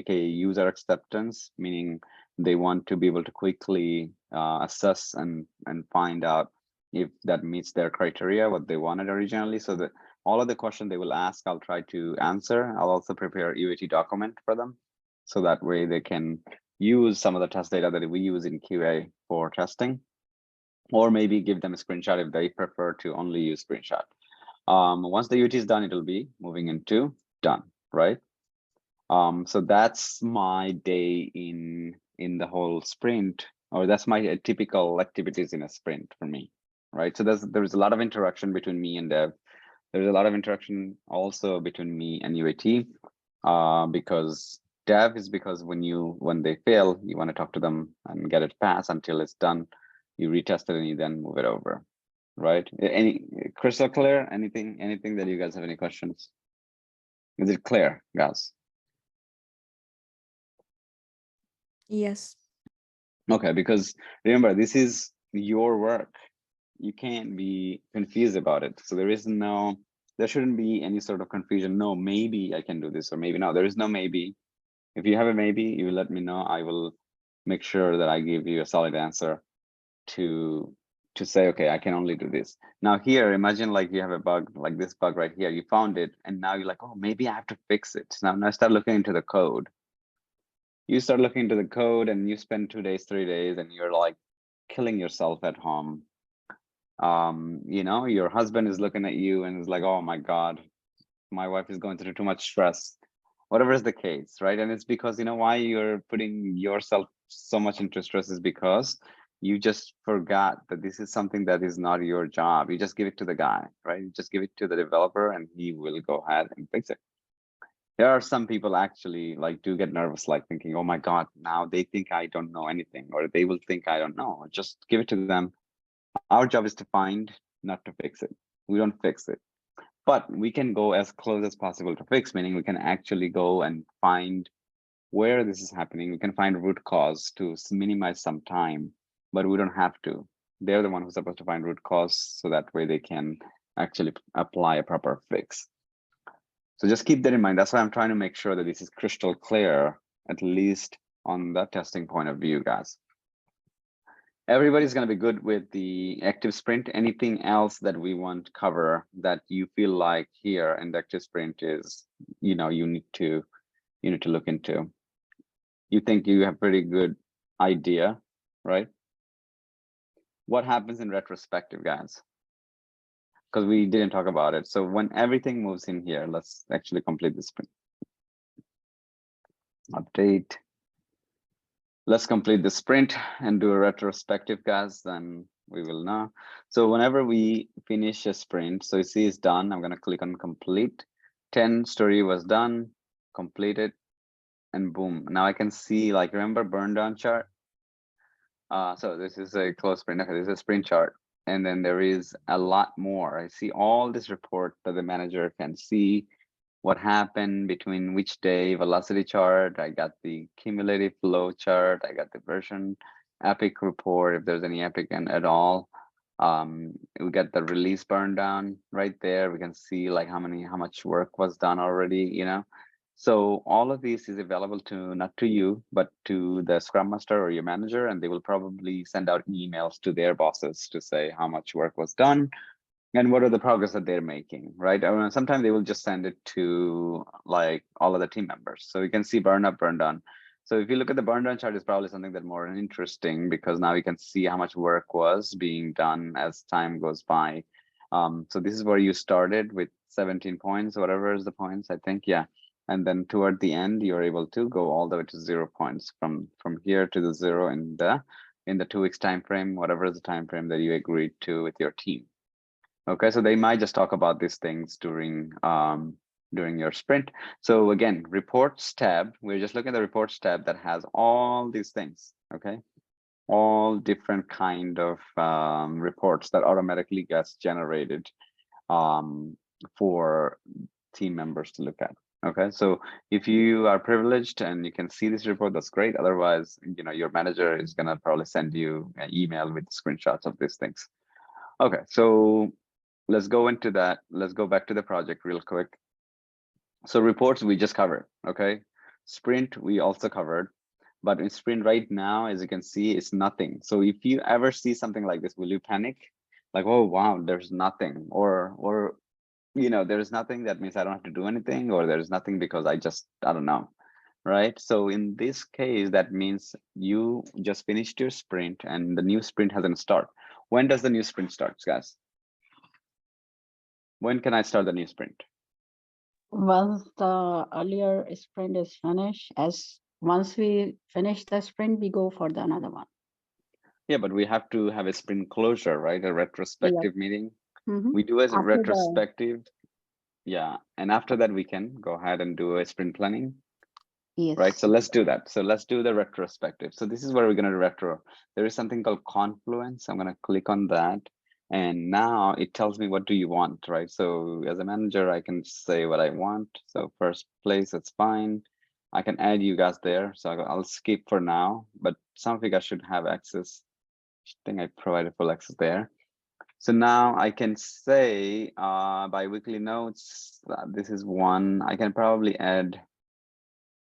a user acceptance, meaning they want to be able to quickly assess and find out if that meets their criteria, what they wanted originally. So that all of the questions they will ask, I'll try to answer. I'll also prepare a UAT document for them, so that way they can use some of the test data that we use in QA for testing, or maybe give them a screenshot if they prefer to only use screenshot. Once the UAT is done, it'll be moving into done, right? So that's my day in the whole sprint, or that's my typical activities in a sprint for me, right? So there's a lot of interaction between me and dev. There's a lot of interaction also between me and UAT, because dev is because when they fail, you want to talk to them and get it passed until it's done. You retest it and you then move it over, right? Any crystal clear? Anything that you guys have any questions? Is it clear, guys? Yes. Okay, because remember, this is your work. You can't be confused about it. So there shouldn't be any sort of confusion. No, maybe I can do this, or maybe no. There is no maybe. If you have a maybe, you let me know. I will make sure that I give you a solid answer to say, okay, I can only do this. Now here, imagine like you have a bug, like this bug right here. You found it, and now you're like, oh, maybe I have to fix it. Now start looking into the code. You start looking into the code, and you spend 2 days, 3 days, and you're like killing yourself at home. Your husband is looking at you and is like, oh my God, my wife is going through too much stress, whatever is the case, right? And it's because, why you're putting yourself so much into stress is because you just forgot that this is something that is not your job. You just give it to the guy, right? You just give it to the developer, and he will go ahead and fix it. There are some people actually do get nervous, like thinking, oh my God, now they think I don't know anything, or they will think I don't know. Just give it to them. Our job is to find, not to fix it. We don't fix it, but we can go as close as possible to fix, meaning we can actually go and find where this is happening. We can find root cause to minimize some time, but we don't have to. They're the one who's supposed to find root cause, so that way they can actually apply a proper fix. So just keep that in mind. That's why I'm trying to make sure that this is crystal clear, at least on the testing point of view, guys. Everybody's going to be good with the active sprint. Anything else that we want to cover that you feel like here in the active sprint is, you need to look into? You think you have pretty good idea, right? What happens in retrospective, guys? Because we didn't talk about it. So when everything moves in here, let's actually complete the sprint. Update. Let's complete the sprint and do a retrospective, guys, then we will know. So whenever we finish a sprint, so you see it's done, I'm going to click on complete. 10 story was done, completed, and boom. Now I can see, like, remember burn down chart? So this is a close sprint. Okay, this is a sprint chart. And then there is a lot more. I see all this report that the manager can see what happened between which day, velocity chart. I got the cumulative flow chart. I got the version epic report, if there's any epic and at all. We got the release burn down right there. We can see like how much work was done already, you know. So all of these is available to not to you, but to the Scrum Master or your manager, and they will probably send out emails to their bosses to say how much work was done and what are the progress that they're making, right? Sometimes they will just send it to like all of the team members. So you can see burn up, burn down. So if you look at the burn down chart, it's probably something that more interesting because now you can see how much work was being done as time goes by. So this is where you started with 17 points, whatever is the points, I think, yeah. And then toward the end, you're able to go all the way to 0 points from here to the 0 in the 2 weeks time frame, whatever is the time frame that you agreed to with your team. Okay, so they might just talk about these things during your sprint. So again, reports tab, we're just looking at the reports tab that has all these things, okay? All different kind of reports that automatically gets generated for team members to look at. Okay, so if you are privileged and you can see this report, that's great. Otherwise, you know, your manager is gonna probably send you an email with screenshots of these things. Okay, so let's go into that. Let's go back to the project real quick. So reports we just covered, okay? Sprint we also covered, but in sprint right now, as you can see, it's nothing. So if you ever see something like this, will you panic? Like, oh wow, there's nothing, or you know, there's nothing, that means I don't have to do anything, or there's nothing because I don't know, right? So in this case, that means you just finished your sprint and the new sprint hasn't started. When does the new sprint start, guys? When can I start the new sprint? Once the earlier sprint is finished, once we finish the sprint, we go for the another one. Yeah, but we have to have a sprint closure, right? A retrospective meeting. Mhm. We do as a After the- retrospective. Yeah, and after that we can go ahead and do a sprint planning. Yes. Right, so let's do that. So let's do the retrospective. So this is where we're going to retro. There is something called Confluence. I'm going to click on that. And now it tells me, what do you want, right? So as a manager, I can say what I want. So first place, that's fine. I can add you guys there. So I'll skip for now, but some of you guys should have access. I think I provided full access there. So now I can say bi-weekly notes, this is one. I can probably add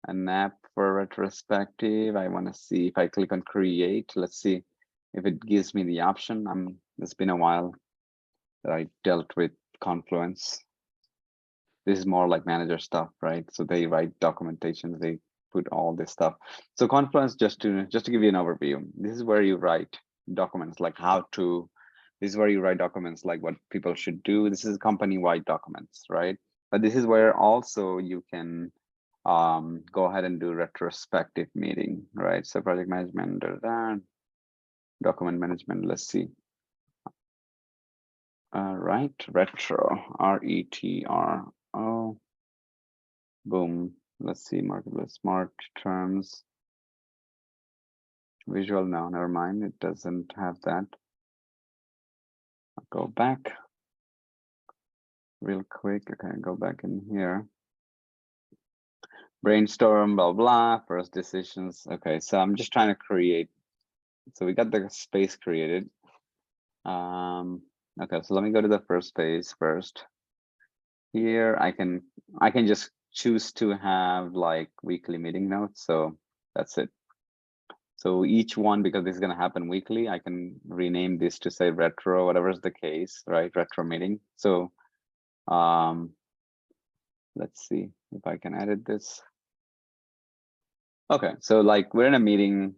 a nap for retrospective. I want to see if I click on create. Let's see if it gives me the option. It's been a while that I dealt with Confluence. This is more like manager stuff, right? So they write documentations, they put all this stuff. So Confluence, just to give you an overview, this is where you write documents like how to. This is where you write documents like what people should do. This is company-wide documents, right? But this is where also you can go ahead and do retrospective meeting, right? So project management, document management, let's see. Right, retro, R-E-T-R-O, boom. Let's see, marketplace, smart terms. Visual, no, never mind, it doesn't have that. I'll go back real quick. Okay, go back in here. Brainstorm, blah, blah, first decisions. Okay, so I'm just trying to create. So we got the space created. Okay, so let me go to the first space first. Here, I can just choose to have like weekly meeting notes. So that's it. So each one, because this is going to happen weekly, I can rename this to say retro, whatever is the case, right? Retro meeting. So let's see if I can edit this. Okay, so like we're in a meeting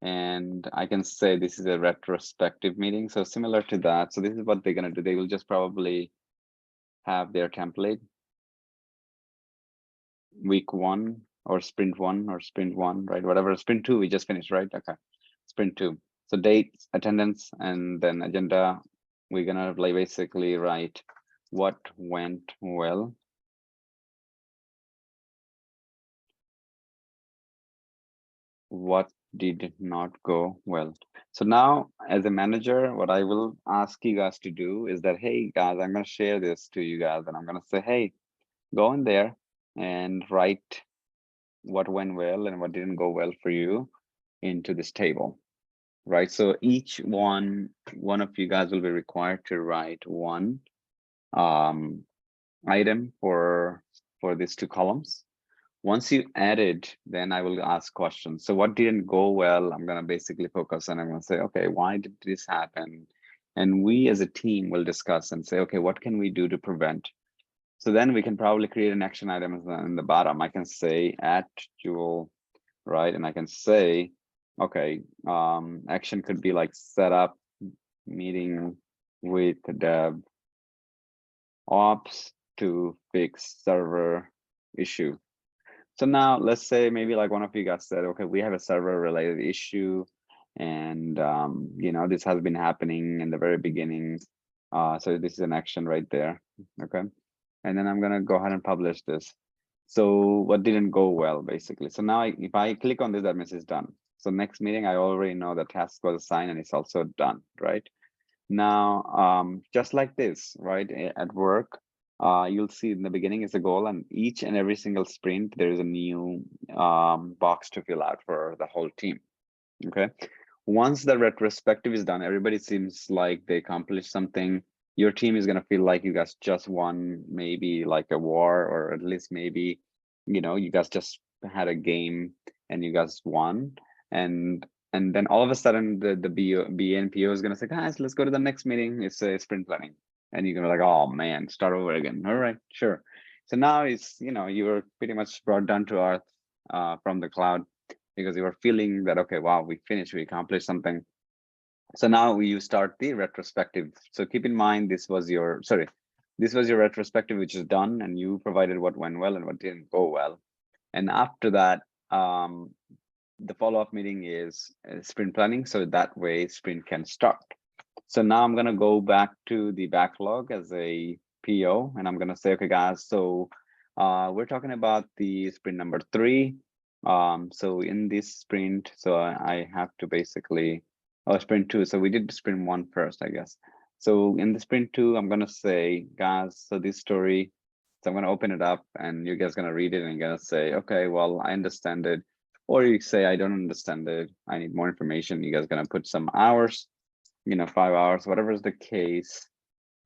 and I can say this is a retrospective meeting. So similar to that. So this is what they're going to do. They will just probably have their template. Week 1 or sprint 1 or sprint 1, right? Whatever, sprint 2 we just finished, right? Okay, sprint 2. So date, attendance, and then agenda. We're gonna like basically write what went well what did not go well. So now as a manager, what I will ask you guys to do is that, hey guys, I'm going to share this to you guys and I'm going to say, hey, go in there and write what went well and what didn't go well for you into this table, right? So each one of you guys will be required to write one item for these two columns. Once you add it, then I will ask questions. So what didn't go well, I'm going to basically focus on. I'm going to say, okay, why did this happen? And we as a team will discuss and say, okay, what can we do to prevent? So then we can probably create an action item in the bottom. I can say at Jewel, right? And I can say, okay, action could be like set up meeting with the dev ops to fix server issue. So now let's say maybe like one of you guys said, okay, we have a server related issue and you know, this has been happening in the very beginning. So this is an action right there, okay? And then I'm gonna go ahead and publish this. So what didn't go well, basically. So now if I click on this, that means it's done. So next meeting, I already know the task was assigned and it's also done, right? Now, just like this, right, at work, you'll see in the beginning is a goal, and each and every single sprint, there is a new box to fill out for the whole team, okay? Once the retrospective is done, everybody seems like they accomplished something. Your team is going to feel like you guys just won maybe like a war, or at least maybe, you know, you guys just had a game and you guys won. And then all of a sudden the BNPO is going to say, guys, let's go to the next meeting. It's a sprint planning. And you're going to be like, oh man, start over again. All right, sure. So now it's, you know, you were pretty much brought down to earth from the cloud, because you were feeling that, okay, wow, we finished, we accomplished something. So now you start the retrospective. So keep in mind, this was your retrospective, which is done, and you provided what went well and what didn't go well. And after that, the follow-up meeting is sprint planning. So that way sprint can start. So now I'm going to go back to the backlog as a PO, and I'm going to say, okay, guys, so we're talking about the sprint number 3. So in this sprint, so I have to basically, sprint 2. So we did sprint 1 first, I guess. So in the sprint 2, I'm going to say, guys, so this story, so I'm going to open it up and you guys going to read it and going to say, okay, well, I understand it. Or you say, I don't understand it, I need more information. You guys going to put some hours, you know, 5 hours, whatever is the case.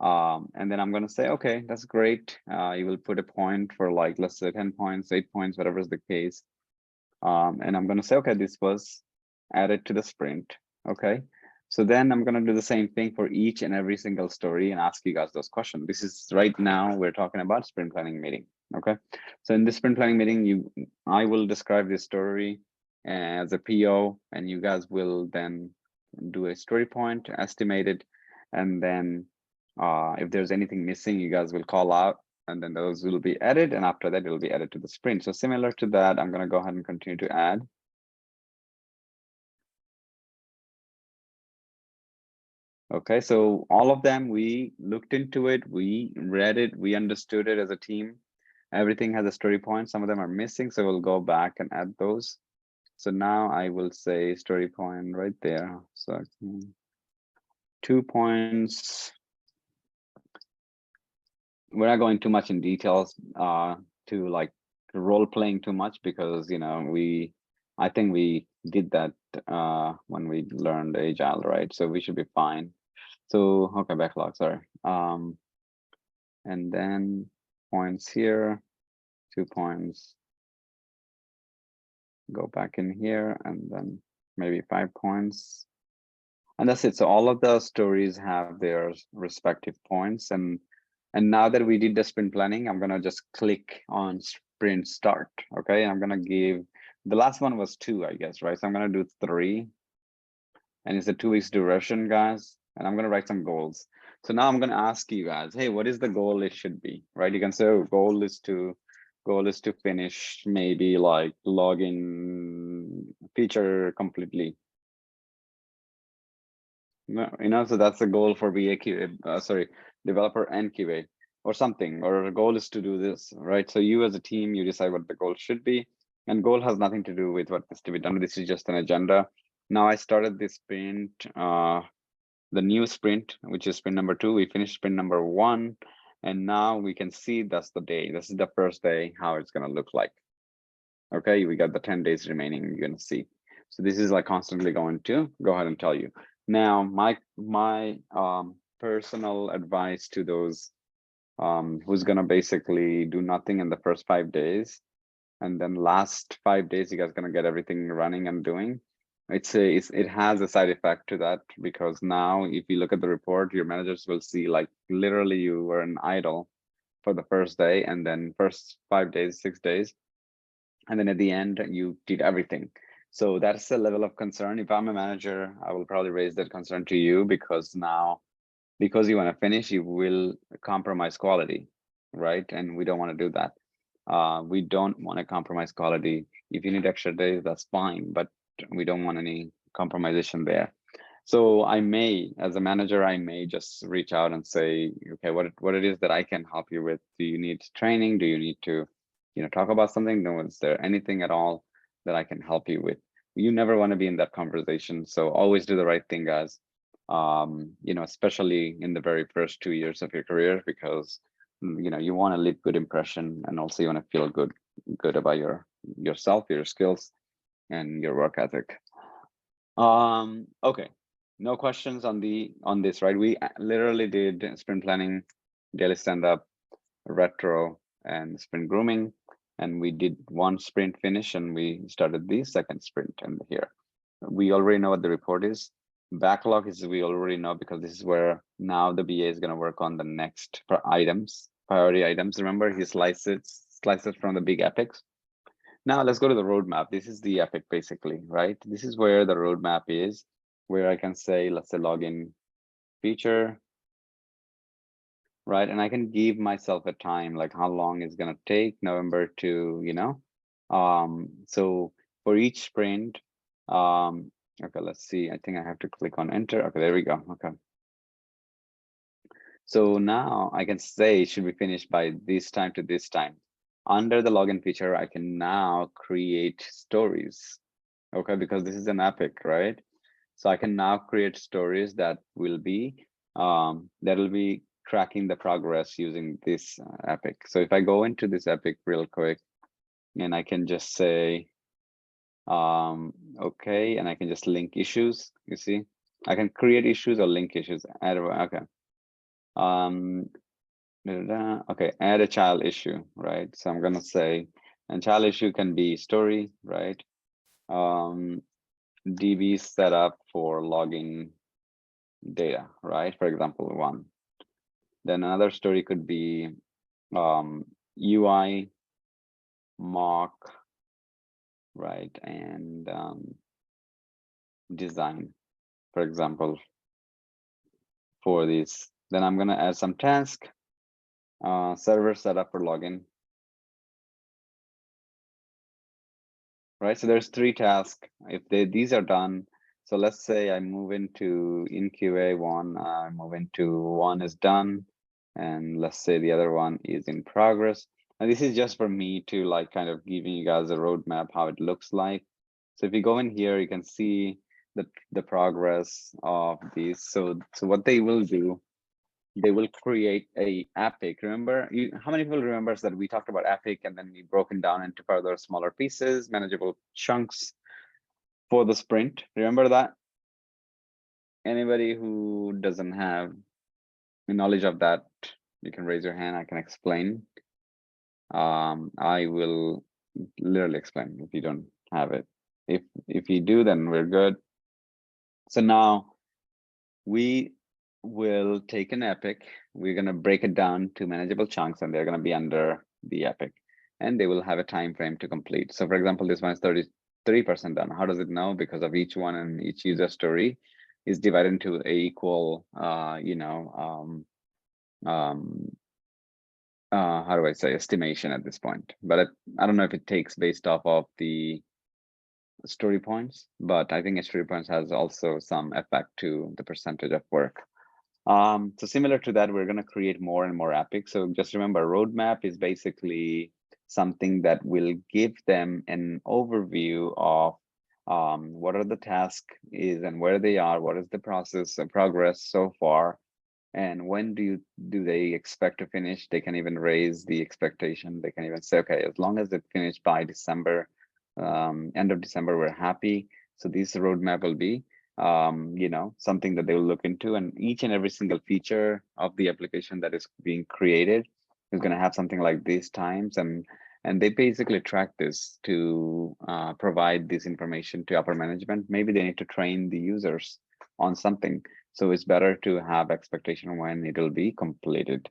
And then I'm going to say, okay, that's great. You will put a point for like, let's say 10 points, 8 points, whatever is the case. And I'm going to say, okay, this was added to the sprint. Okay. So then I'm going to do the same thing for each and every single story and ask you guys those questions. This is right now we're talking about sprint planning meeting. Okay. So in this sprint planning meeting, I will describe this story as a PO, and you guys will then do a story point, estimate it, and then if there's anything missing, you guys will call out, and then those will be added, and after that, it will be added to the sprint. So similar to that, I'm going to go ahead and continue to add. Okay, so all of them, we looked into it, we read it, we understood it as a team. Everything has a story point. Some of them are missing, so we'll go back and add those. So now I will say story point right there. So 2 points. We're not going too much in details to like role playing too much, because, you know, I think we did that when we learned Agile, right? So we should be fine. So, okay, backlog, sorry. And then points here, 2 points. Go back in here, and then maybe 5 points. And that's it. So all of the stories have their respective points. And now that we did the sprint planning, I'm gonna just click on sprint start. Okay, I'm gonna give, the last one was 2, I guess, right? So I'm gonna do 3, and it's a 2 weeks duration, guys. And I'm gonna write some goals. So now I'm gonna ask you guys, hey, what is the goal it should be, right? You can say, oh, goal is to finish maybe like login feature completely. You know, so that's the goal for developer and QA or something, or the goal is to do this, right? So you as a team, you decide what the goal should be. And goal has nothing to do with what is to be done. This is just an agenda. Now I started this sprint, the new sprint, which is sprint number 2. We finished sprint number 1. And now we can see that's the day. This is the first day, how it's going to look like. Okay, we got the 10 days remaining. You're going to see. So this is like constantly going to go ahead and tell you. Now, my personal advice to those who's going to basically do nothing in the first 5 days, and then last 5 days, you guys are going to get everything running and doing. It has a side effect to that, because now if you look at the report, your managers will see like literally you were an idle for the first day, and then first 5 days, 6 days. And then at the end, you did everything. So that's a level of concern. If I'm a manager, I will probably raise that concern to you, because now, because you want to finish, you will compromise quality, right? And we don't want to do that. We don't want to compromise quality. If you need extra days, that's fine, but we don't want any compromisation there. So I may, as a manager, I may just reach out and say, okay, what it is that I can help you with? Do you need training? Do you need to, talk about something? No, is there anything at all that I can help you with? You never want to be in that conversation. So always do the right thing, guys. Especially in the very first 2 years of your career, because you want to leave good impression, and also you want to feel good about yourself, your skills, and your work ethic. Okay, no questions on this, right? We literally did sprint planning, daily stand-up, retro, and sprint grooming, and we did one sprint finish, and we started the second sprint in here. We already know what the report is. Backlog is, we already know, because this is where now the BA is going to work on the next priority items. Remember, he slices from the big epics. Now let's go to the roadmap. This is the epic, basically, right? This is where the roadmap is, where I can say, let's say login feature, right? And I can give myself a time, like how long it's going to take November to, so for each sprint, okay, let's see. I think I have to click on enter. Okay, there we go. Okay. So now I can say it should be finished by this time to this time. Under the login feature, I can now create stories. Okay, because this is an epic, right? So I can now create stories that will be tracking the progress using this epic. So if I go into this epic real quick, and I can just say, okay, and I can just link issues. You see, I can create issues or link issues. Okay. Okay, add a child issue, right? So I'm gonna say, and child issue can be story, right? DB setup for logging data, right? For example, 1. Then another story could be UI mock, right? And design, for example, for this. Then I'm gonna add some task, server setup for login. Right, so there's 3 tasks. If these are done, so let's say I move into in QA 1, I move into 1 is done, and let's say the other one is in progress. And this is just for me to like kind of giving you guys a roadmap how it looks like. So if you go in here, you can see the progress of these. So what they will do, they will create a epic. Remember, how many people remembers that we talked about epic, and then we broken down into further smaller pieces, manageable chunks for the sprint? Remember that? Anybody who doesn't have knowledge of that, you can raise your hand. I can explain. I will literally explain if you don't have it. If you do, then we're good. So now we will take an epic. We're going to break it down to manageable chunks, and they're going to be under the epic, and they will have a time frame to complete. So for example, this one is 33% done. How does it know? Because of each one, and each user story is divided into a equal how do I say, estimation at this point. But I don't know if it takes based off of the story points, but I think story points has also some effect to the percentage of work. So similar to that, we're going to create more and more epics. So just remember, roadmap is basically something that will give them an overview of what are the tasks is and where they are, what is the process and progress so far, and when do they expect to finish. They can even raise the expectation. They can even say, okay, as long as it finished by December, end of December, we're happy. So this roadmap will be something that they will look into, and each and every single feature of the application that is being created is going to have something like these times, and they basically track this to provide this information to upper management. Maybe they need to train the users on something. So it's better to have expectation when it will be completed.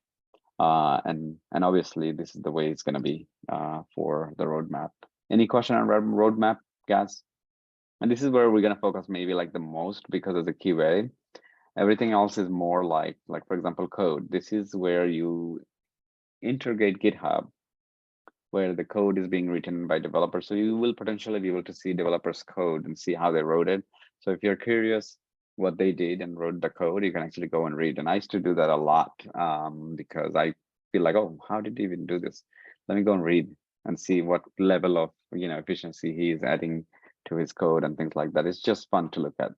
And obviously this is the way it's going to be for the roadmap. Any question on roadmap, guys? And this is where we're going to focus maybe like the most, because of the QA. Everything else is more like for example, code. This is where you integrate GitHub, where the code is being written by developers. So you will potentially be able to see developers' code and see how they wrote it. So if you're curious what they did and wrote the code, you can actually go and read. And I used to do that a lot because I feel like, oh, how did he even do this? Let me go and read and see what level of efficiency he is adding to his code and things like that. It's just fun to look at.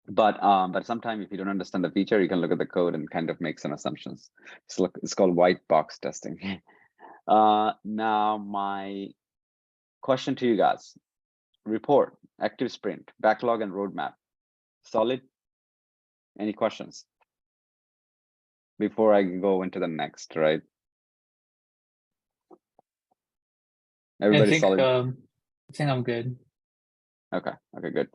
But sometimes if you don't understand the feature, you can look at the code and kind of make some assumptions. It's called white box testing. Now my question to you guys: report, active sprint, backlog, and roadmap. Solid? Any questions before I go into the next, right? Everybody solid? I think I'm good. Okay, good.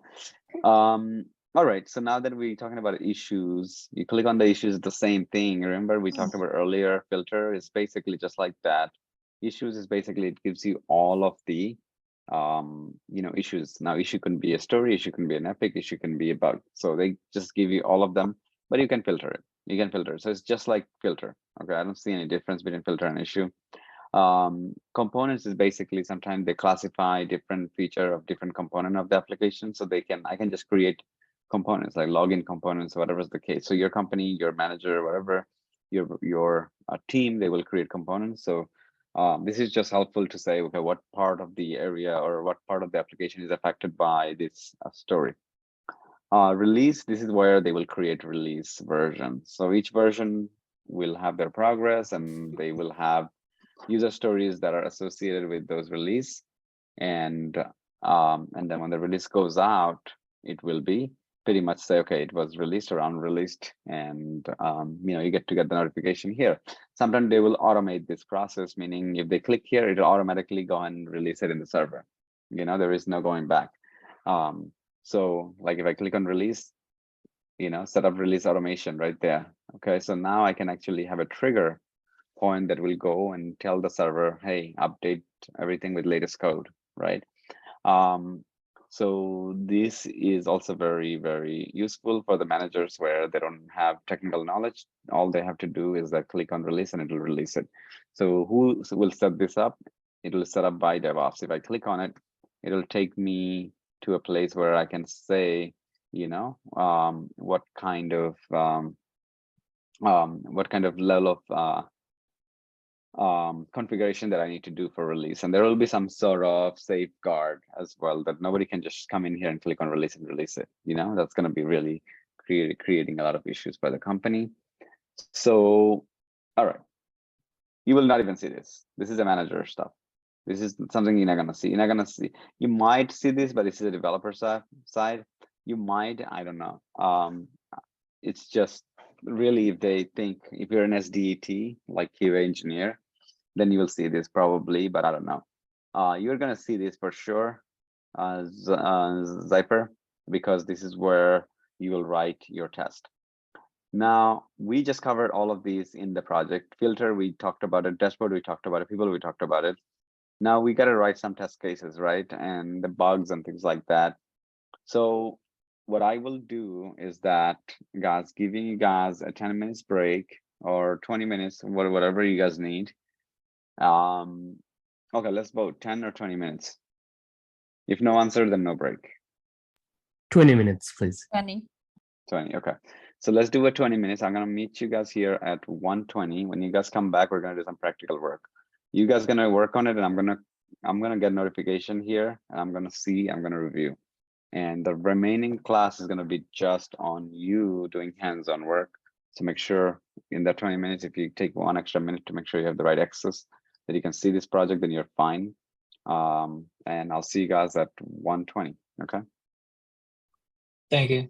All right, so now that we're talking about issues, you click on the issues, it's the same thing. Remember we talked about earlier, filter is basically just like that. Issues is basically, it gives you all of the issues. Now issue can be a story, issue can be an epic, issue can be a bug. So they just give you all of them, but you can filter it. So it's just like filter. Okay, I don't see any difference between filter and issue. Components is basically, sometimes they classify different feature of different component of the application. So I can just create components like login components, whatever is the case. So your company, your manager, whatever, your team, they will create components. So this is just helpful to say, okay, what part of the area or what part of the application is affected by this story. Release, this is where they will create release versions. So each version will have their progress, and they will have user stories that are associated with those release. And then when the release goes out, it will be pretty much say, okay, it was released or unreleased, and you get the notification here. Sometimes they will automate this process, meaning if they click here, it'll automatically go and release it in the server. There is no going back. So like if I click on release, set up release automation right there. Okay, so now I can actually have a trigger point that will go and tell the server, hey, update everything with latest code, right? So this is also very, very useful for the managers where they don't have technical knowledge. All they have to do is that click on release and it will release it. So who will set this up? It will set up by DevOps. If I click on it, it'll take me to a place where I can say, what kind of level of configuration that I need to do for release. And there will be some sort of safeguard as well, that nobody can just come in here and click on release and release it. That's going to be really creating a lot of issues for the company. So, all right, you will not even see this. This is a manager stuff. This is something you're not going to see. You're not going to see. You might see this, but this is a developer side. You might, I don't know. It's just really, if they think, if you're an SDET, like QA engineer, then you will see this probably, but I don't know. You're going to see this for sure, Zyper, because this is where you will write your test. Now, we just covered all of these in the project. Filter, we talked about it. Dashboard, we talked about it. People, we talked about it. Now we got to write some test cases, right? And the bugs and things like that. So what I will do is that, guys, giving you guys a 10 minutes break or 20 minutes, whatever you guys need. Okay, let's vote 10 or 20 minutes. If no answer, then no break. 20 minutes, please. 20. 20, okay. So let's do a 20 minutes. I'm gonna meet you guys here at 1:20. When you guys come back, we're gonna do some practical work. You guys gonna work on it, and I'm gonna get notification here, and I'm gonna review. And the remaining class is gonna be just on you doing hands-on work. So make sure in that 20 minutes, if you take 1 extra minute to make sure you have the right access, that you can see this project, then you're fine. And I'll see you guys at 1:20. Okay. Thank you.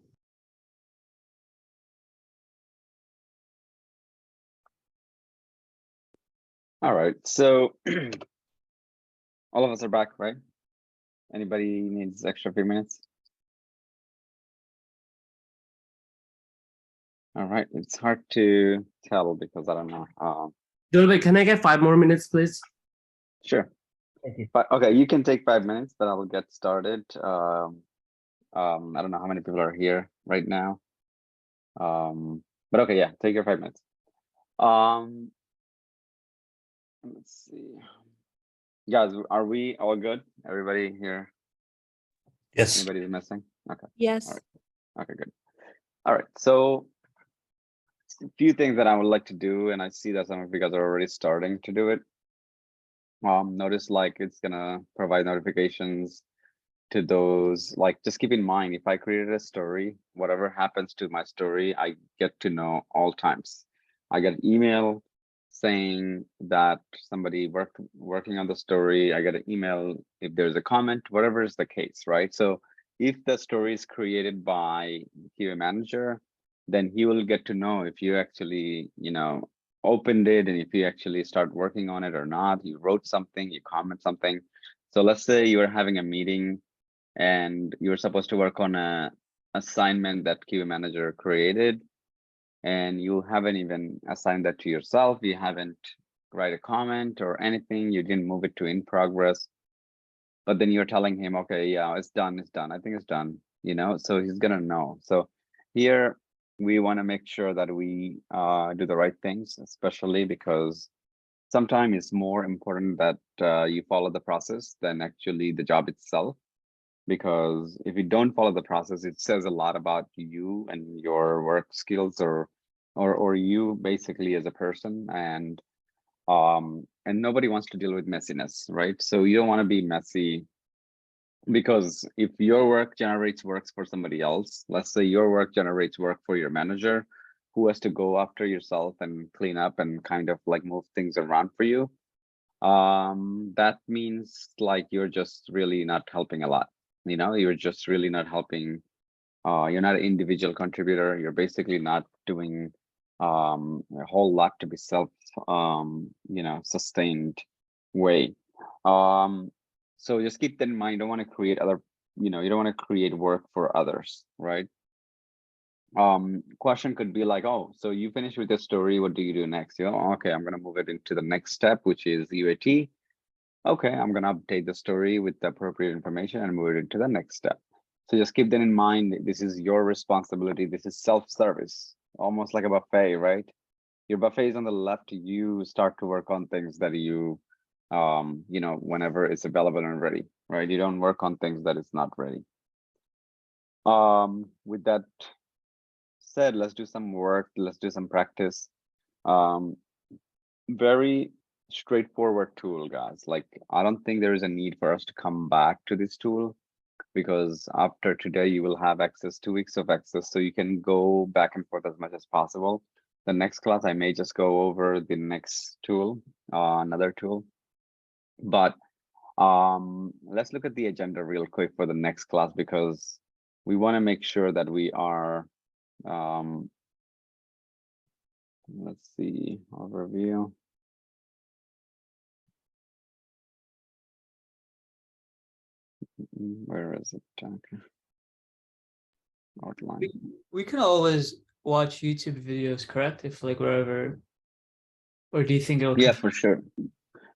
All right. So all of us are back, right? Anybody needs extra few minutes? All right. It's hard to tell because I don't know. Dolby, can I get 5 more minutes, please? Sure. Okay. But okay, you can take 5 minutes, but I will get started. I don't know how many people are here right now. But okay, yeah, take your 5 minutes. Let's see. Guys, are we all good? Everybody here? Yes. Anybody missing? Okay. Yes. All right. Okay, good. All right. So a few things that I would like to do, and I see that some of you guys are already starting to do it. Notice like it's gonna provide notifications to those. Like, just keep in mind, if I created a story, whatever happens to my story, I get to know all times. I get an email saying that somebody working on the story. I get an email if there's a comment, whatever is the case, right? So if the story is created by QA manager, then he will get to know if you actually, opened it, and if you actually start working on it or not. You wrote something, you comment something. So let's say you are having a meeting and you're supposed to work on a assignment that QA manager created, and you haven't even assigned that to yourself. You haven't write a comment or anything. You didn't move it to in progress, but then you're telling him, okay, yeah, it's done. I think it's done, so he's gonna know. So here we want to make sure that we do the right things, especially because sometimes it's more important that you follow the process than actually the job itself. Because if you don't follow the process, it says a lot about you and your work skills, or you basically as a person. And nobody wants to deal with messiness, right? So you don't want to be messy, because if your work generates works for somebody else, let's say your work generates work for your manager, who has to go after yourself and clean up and kind of like move things around for you, that means like you're just really not helping a lot. You're just really not helping. You're not an individual contributor. You're basically not doing a whole lot to be self sustained way. So just keep that in mind. You don't want to create you don't want to create work for others, right? Question could be like, oh, so you finish with the story, what do you do next? Okay, I'm gonna move it into the next step, which is UAT. Okay, I'm gonna update the story with the appropriate information and move it into the next step. So just keep that in mind. This is your responsibility. This is self-service, almost like a buffet, right? Your buffet is on the left. You start to work on things that you, whenever it's available and ready, right? You don't work on things that is not ready. With that said, let's do some work. Let's do some practice. Very straightforward tool, guys. Like, I don't think there is a need for us to come back to this tool, because after today you will have access, 2 weeks of access, so you can go back and forth as much as possible. The next class I may just go over the next tool, another tool. But let's look at the agenda real quick for the next class, because we want to make sure that we are let's see, overview. Where is it? Okay. Outline. We can always watch YouTube videos, correct? If like wherever, or do you think it'll? Yeah, for sure.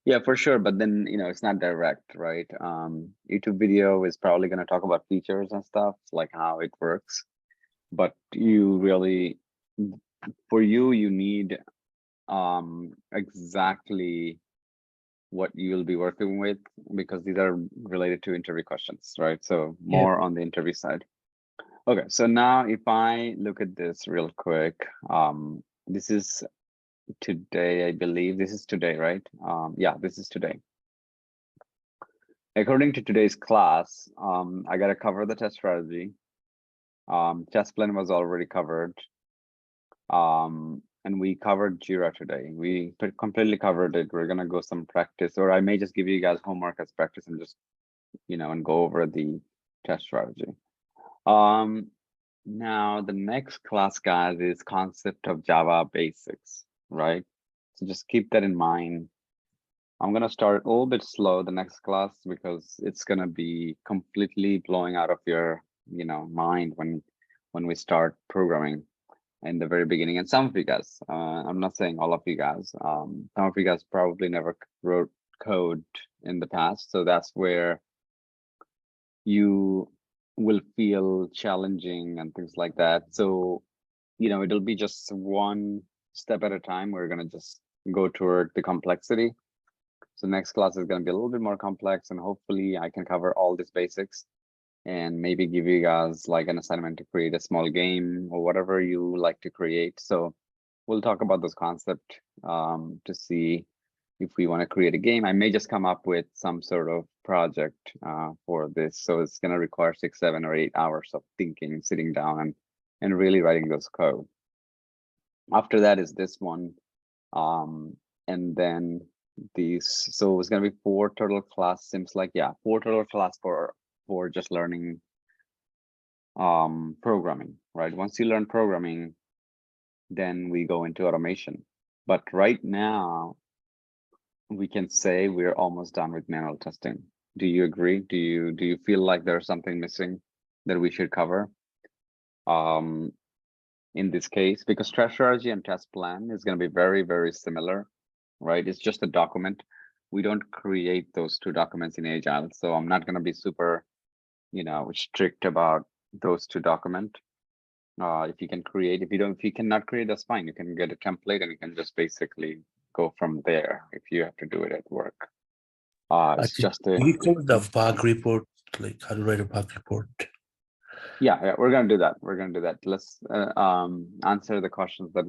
Yeah, for sure. But then, it's not direct, right? YouTube video is probably going to talk about features and stuff, like how it works. But you really, for you need exactly what you'll be working with, because these are related to interview questions, right? So more on the interview side. Okay, so now if I look at this real quick, this is today, I believe. This is today, right? Yeah, this is today. According to today's class, I got to cover the test strategy. Test plan was already covered. And we covered Jira today. We completely covered it. We're gonna go some practice, or I may just give you guys homework as practice and just, and go over the test strategy. Now the next class, guys, is concept of Java basics, right? So just keep that in mind. I'm gonna start a little bit slow the next class because it's gonna be completely blowing out of your, mind when we start programming in the very beginning. And some of you guys, I'm not saying all of you guys, some of you guys probably never wrote code in the past. So that's where you will feel challenging and things like that. So, it'll be just one step at a time. We're gonna just go toward the complexity. So next class is gonna be a little bit more complex, and hopefully I can cover all these basics and maybe give you guys like an assignment to create a small game or whatever you like to create. So we'll talk about this concept to see if we want to create a game. I may just come up with some sort of project for this. So it's going to require 6, 7, or 8 hours of thinking, sitting down and really writing those code. After that is this one. And then these, so it's going to be 4 total class. Seems like, yeah, 4 total class for just learning programming, right? Once you learn programming, then we go into automation. But right now, we can say we're almost done with manual testing. Do you agree? Do you feel like there's something missing that we should cover in this case? Because test strategy and test plan is going to be very, very similar, right? It's just a document. We don't create those 2 documents in Agile, so I'm not going to be super strict about those 2 documents. If you can create, if you cannot create, that's fine. You can get a template and you can just basically go from there if you have to do it at work. It's just a, we cover the bug report, like how to write a bug report. Yeah, we're gonna do that. We're gonna do that. Let's answer the questions that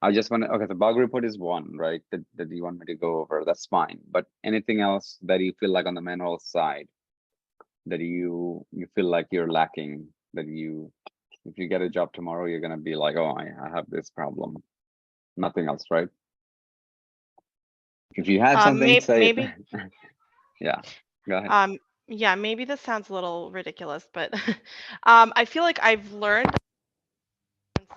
I just want to. Okay, the bug report is one, right? That you want me to go over. That's fine. But anything else that you feel like on the manual side that you feel like you're lacking, that if you get a job tomorrow, you're gonna be like, oh, I have this problem. Nothing else, right? If you had something, say maybe. Yeah, go ahead. Yeah, maybe this sounds a little ridiculous, but I feel like I've learned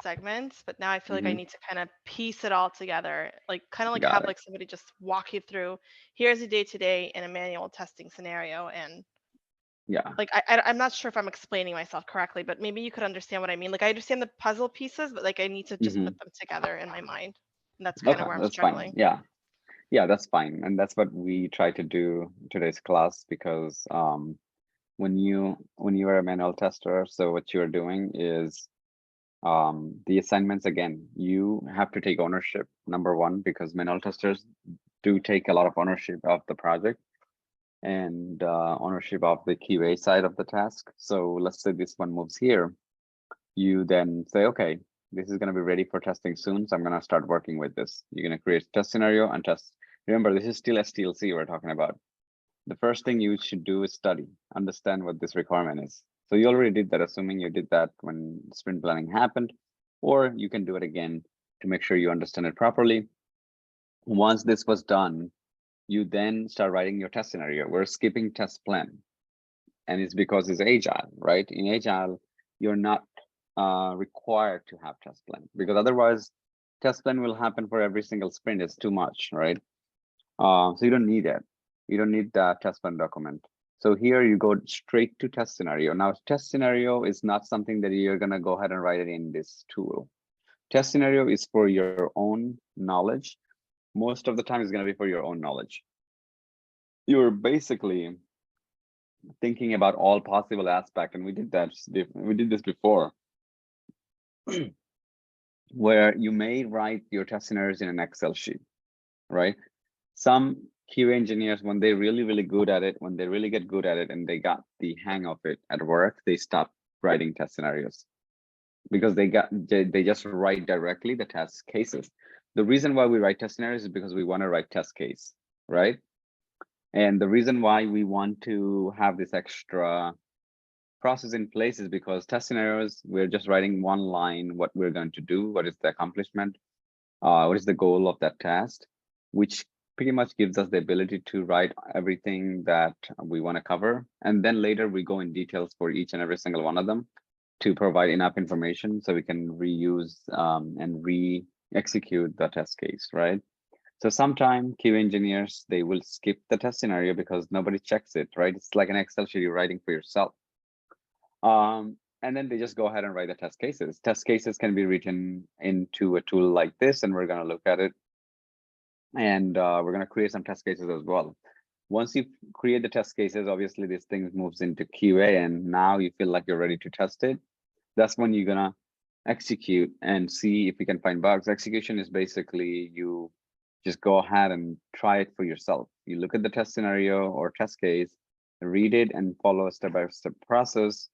segments, but now I feel like I need to kind of piece it all together, like kind of like have like somebody just walk you through, here's a day-to-day in a manual testing scenario. And yeah, like I'm not sure if I'm explaining myself correctly, but maybe you could understand what I mean. Like I understand the puzzle pieces, but like I need to just put them together in my mind. And that's kind of where I'm struggling. Fine. Yeah, that's fine. And that's what we try to do today's class, because when you are a manual tester, so what you're doing is the assignments, again, you have to take ownership, number one, because manual testers do take a lot of ownership of the project and ownership of the QA side of the task. So let's say this one moves here. You then say, okay, this is going to be ready for testing soon, so I'm going to start working with this. You're going to create a test scenario and test. Remember, this is still SDLC we're talking about. The first thing you should do is study, understand what this requirement is. So you already did that, assuming you did that when sprint planning happened, or you can do it again to make sure you understand it properly. Once this was done, you then start writing your test scenario. We're skipping test plan, and it's because it's Agile, right? In Agile, you're not required to have test plan, because otherwise test plan will happen for every single sprint. It's too much, right? So you don't need it. You don't need the test plan document. So here you go straight to test scenario. Now, test scenario is not something that you're gonna go ahead and write it in this tool. Test scenario is for your own knowledge. Most of the time it's gonna be for your own knowledge. You're basically thinking about all possible aspects, and we did this before, where you may write your test scenarios in an Excel sheet, right? Some QA engineers, when they're really, really good at it, when they really get good at it and they got the hang of it at work, they stop writing test scenarios because they just write directly the test cases. The reason why we write test scenarios is because we want to write test case, right? And the reason why we want to have this extra process in place is because test scenarios, we're just writing one line, what we're going to do, what is the accomplishment, what is the goal of that task, which pretty much gives us the ability to write everything that we want to cover. And then later we go in details for each and every single one of them to provide enough information so we can reuse and re-execute the test case, right? So sometimes QA engineers, they will skip the test scenario because nobody checks it, right? It's like an Excel sheet you're writing for yourself. And then they just go ahead and write the test cases. Test cases can be written into a tool like this, and we're going to look at it. And we're going to create some test cases as well. Once you create the test cases, obviously this thing moves into QA, and now you feel like you're ready to test it. That's when you're going to execute and see if you can find bugs. Execution is basically you just go ahead and try it for yourself. You look at the test scenario or test case, read it, and follow a step-by-step process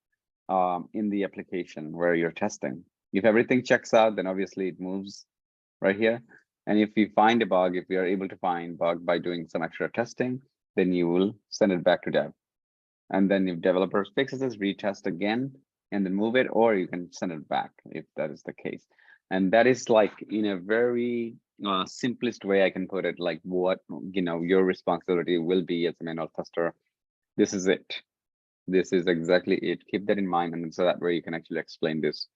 in the application where you're testing. If everything checks out, then obviously it moves right here. And if you find a bug, if we are able to find bug by doing some extra testing, then you will send it back to dev. And then if developers fixes this, retest again, and then move it, or you can send it back if that is the case. And that is like in a very simplest way I can put it, like what your responsibility will be as a manual tester. This is it. This is exactly it. Keep that in mind, and so that way you can actually explain this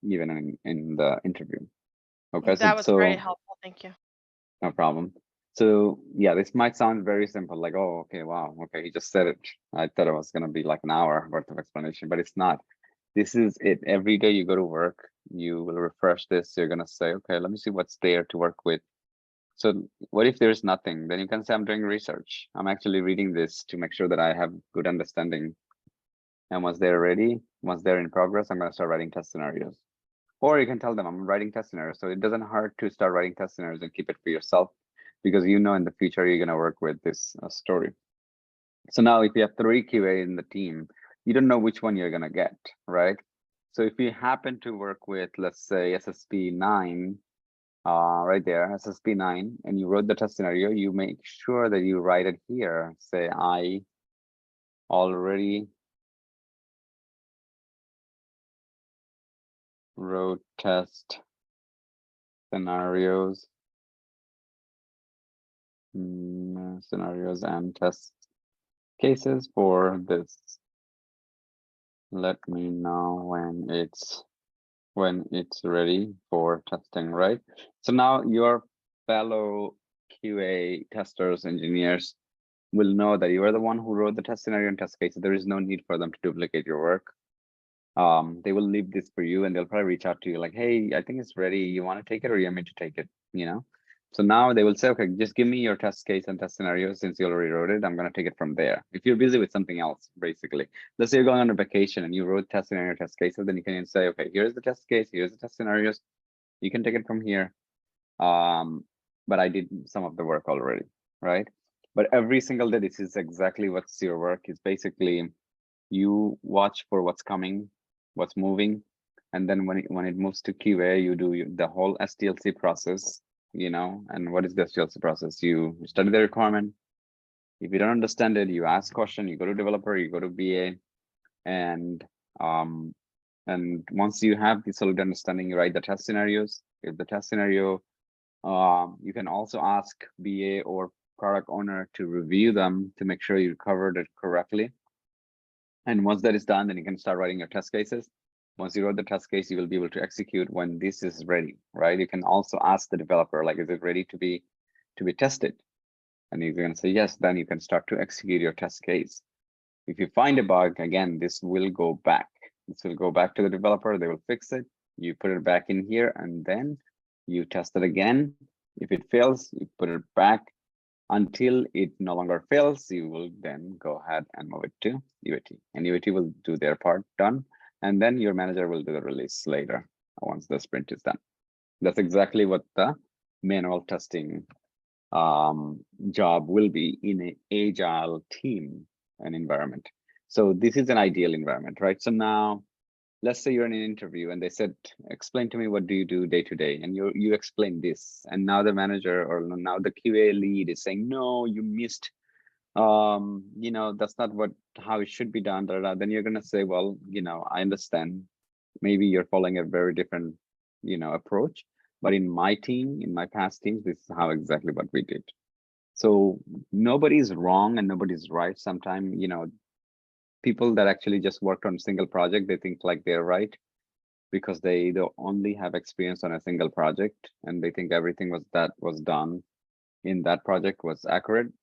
even in the interview. Okay, that was very helpful. Thank you. No problem. So yeah, this might sound very simple, like, oh, okay, wow, okay, he just said it. I thought it was gonna be like an hour worth of explanation, but it's not. This is it. Every day you go to work, you will refresh this. You're gonna say, okay, let me see what's there to work with. So what if there's nothing? Then you can say, I'm doing research. I'm actually reading this to make sure that I have good understanding. And once they're ready, once they're in progress, I'm gonna start writing test scenarios. Or you can tell them I'm writing test scenarios. So it doesn't hurt to start writing test scenarios and keep it for yourself, because in the future you're gonna work with this story. So now if you have 3 QA in the team, you don't know which one you're gonna get, right? So if you happen to work with, let's say, SSP 9, right there, SSP 9, and you wrote the test scenario, you make sure that you write it here. Say, I already wrote test scenarios, and test cases for this. Let me know when it's ready for testing, right? So now your fellow QA testers, engineers will know that you are the one who wrote the test scenario and test cases. There is no need for them to duplicate your work. They will leave this for you, and they'll probably reach out to you like, hey, I think it's ready. You want to take it, or you want me to take it? So now they will say, okay, just give me your test case and test scenario. Since you already wrote it, I'm going to take it from there. If you're busy with something else, basically, let's say you're going on a vacation and you wrote test scenario, test cases, then you can say, okay, here's the test case, here's the test scenarios. You can take it from here. But I did some of the work already, right? But every single day, this is exactly what's your work. Is basically you watch for what's coming, what's moving, and then when it moves to QA, you do the whole SDLC process. And what is the SDLC process? You study the requirement. If you don't understand it, you ask question, you go to developer, you go to BA, and once you have the solid understanding, you write the test scenarios. If the test scenario, you can also ask BA or product owner to review them to make sure you covered it correctly. And once that is done, then you can start writing your test cases. Once you wrote the test case, you will be able to execute when this is ready, right? You can also ask the developer, like, is it ready to be tested? And if you're going to say yes, then you can start to execute your test case. If you find a bug, again, this will go back. This will go back to the developer. They will fix it. You put it back in here, and then you test it again. If it fails, you put it back until it no longer fails. You will then go ahead and move it to UAT, and UAT will do their part done. And then your manager will do the release later once the sprint is done. That's exactly what the manual testing job will be in an agile team and environment. So this is an ideal environment, right? So now let's say you're in an interview and they said, explain to me what do you do day to day, and you explain this, and now the manager or now the QA lead is saying, no, you missed, that's not how it should be done, then you're gonna say, well, I understand, maybe you're following a very different approach, but in my team, in my past teams, this is how exactly what we did. So nobody's wrong and nobody's right. Sometimes people that actually just worked on a single project, they think like they're right because they only have experience on a single project, and they think everything that was done in that project was accurate.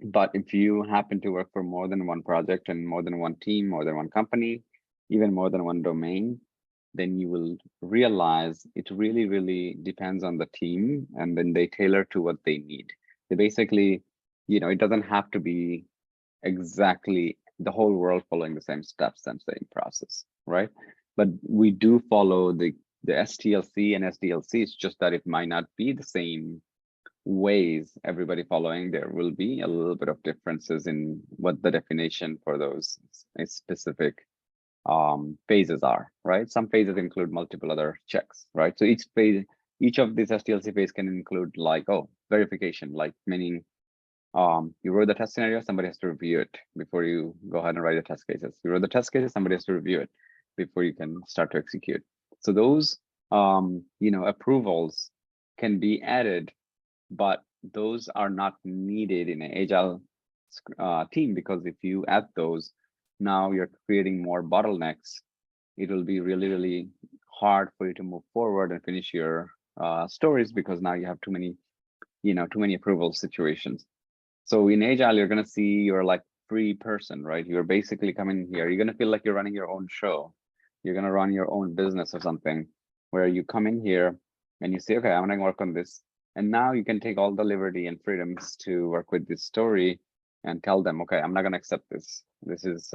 But if you happen to work for more than one project and more than one team, more than one company, even more than one domain, then you will realize it really, really depends on the team, and then they tailor to what they need. They basically, it doesn't have to be exactly the whole world following the same steps and same process, right? But we do follow the STLC and SDLC. It's just that it might not be the same ways everybody following. There will be a little bit of differences in what the definition for those specific phases are, right? Some phases include multiple other checks, right? So each phase, each of these SDLC phase can include like, verification, like meaning you wrote the test scenario, somebody has to review it before you go ahead and write the test cases. You wrote the test cases, somebody has to review it before you can start to execute. So those approvals can be added, but those are not needed in an agile team, because if you add those, now you're creating more bottlenecks. It will be really, really hard for you to move forward and finish your stories, because now you have too many approval situations. So in agile, you're going to see you're like free person, right? You're basically coming here. You're going to feel like you're running your own show. You're going to run your own business or something, where you come in here and you say, okay, I'm going to work on this. And now you can take all the liberty and freedoms to work with this story and tell them, okay, I'm not going to accept this. This has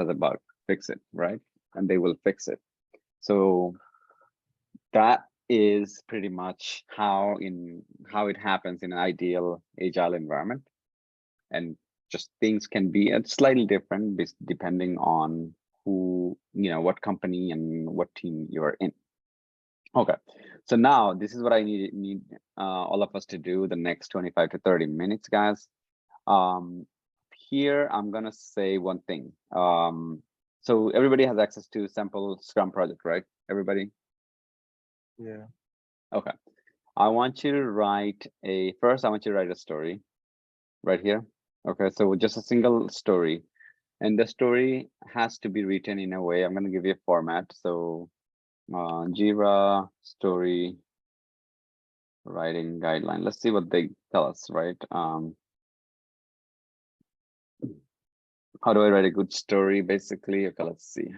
a bug, fix it, right? And they will fix it. So that is pretty much how it happens in an ideal agile environment. And just things can be slightly different depending on who, what company and what team you're in. Okay, so now this is what I need all of us to do the next 25 to 30 minutes, guys. Here I'm gonna say one thing. So everybody has access to sample Scrum project, right? Everybody? Yeah. Okay. I want you to write a story right here. Okay, so just a single story, and the story has to be written in a way. I'm going to give you a format. So Jira story writing guideline. Let's see what they tell us, right? How do I write a good story, basically? Okay, let's see.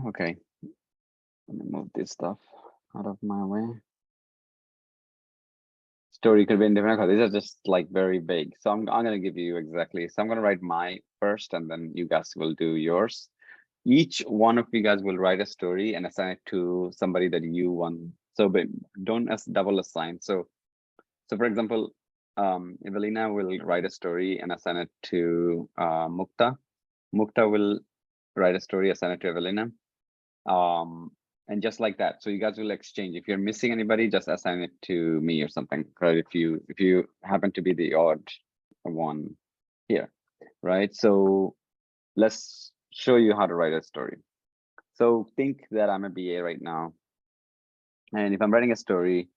Okay, let me move this stuff out of my way. Story could be in different. Okay, these are just like very vague. So I'm gonna give you exactly. So I'm gonna write my first, and then you guys will do yours. Each one of you guys will write a story and assign it to somebody that you want. So but don't double assign. So for example, Evelina will write a story and assign it to Mukta. Mukta will write a story, assign it to Evelina. And just like that. So you guys will exchange. If you're missing anybody, just assign it to me or something, right? If you happen to be the odd one here, right? So let's show you how to write a story. So think that I'm a BA right now. And if I'm writing a story,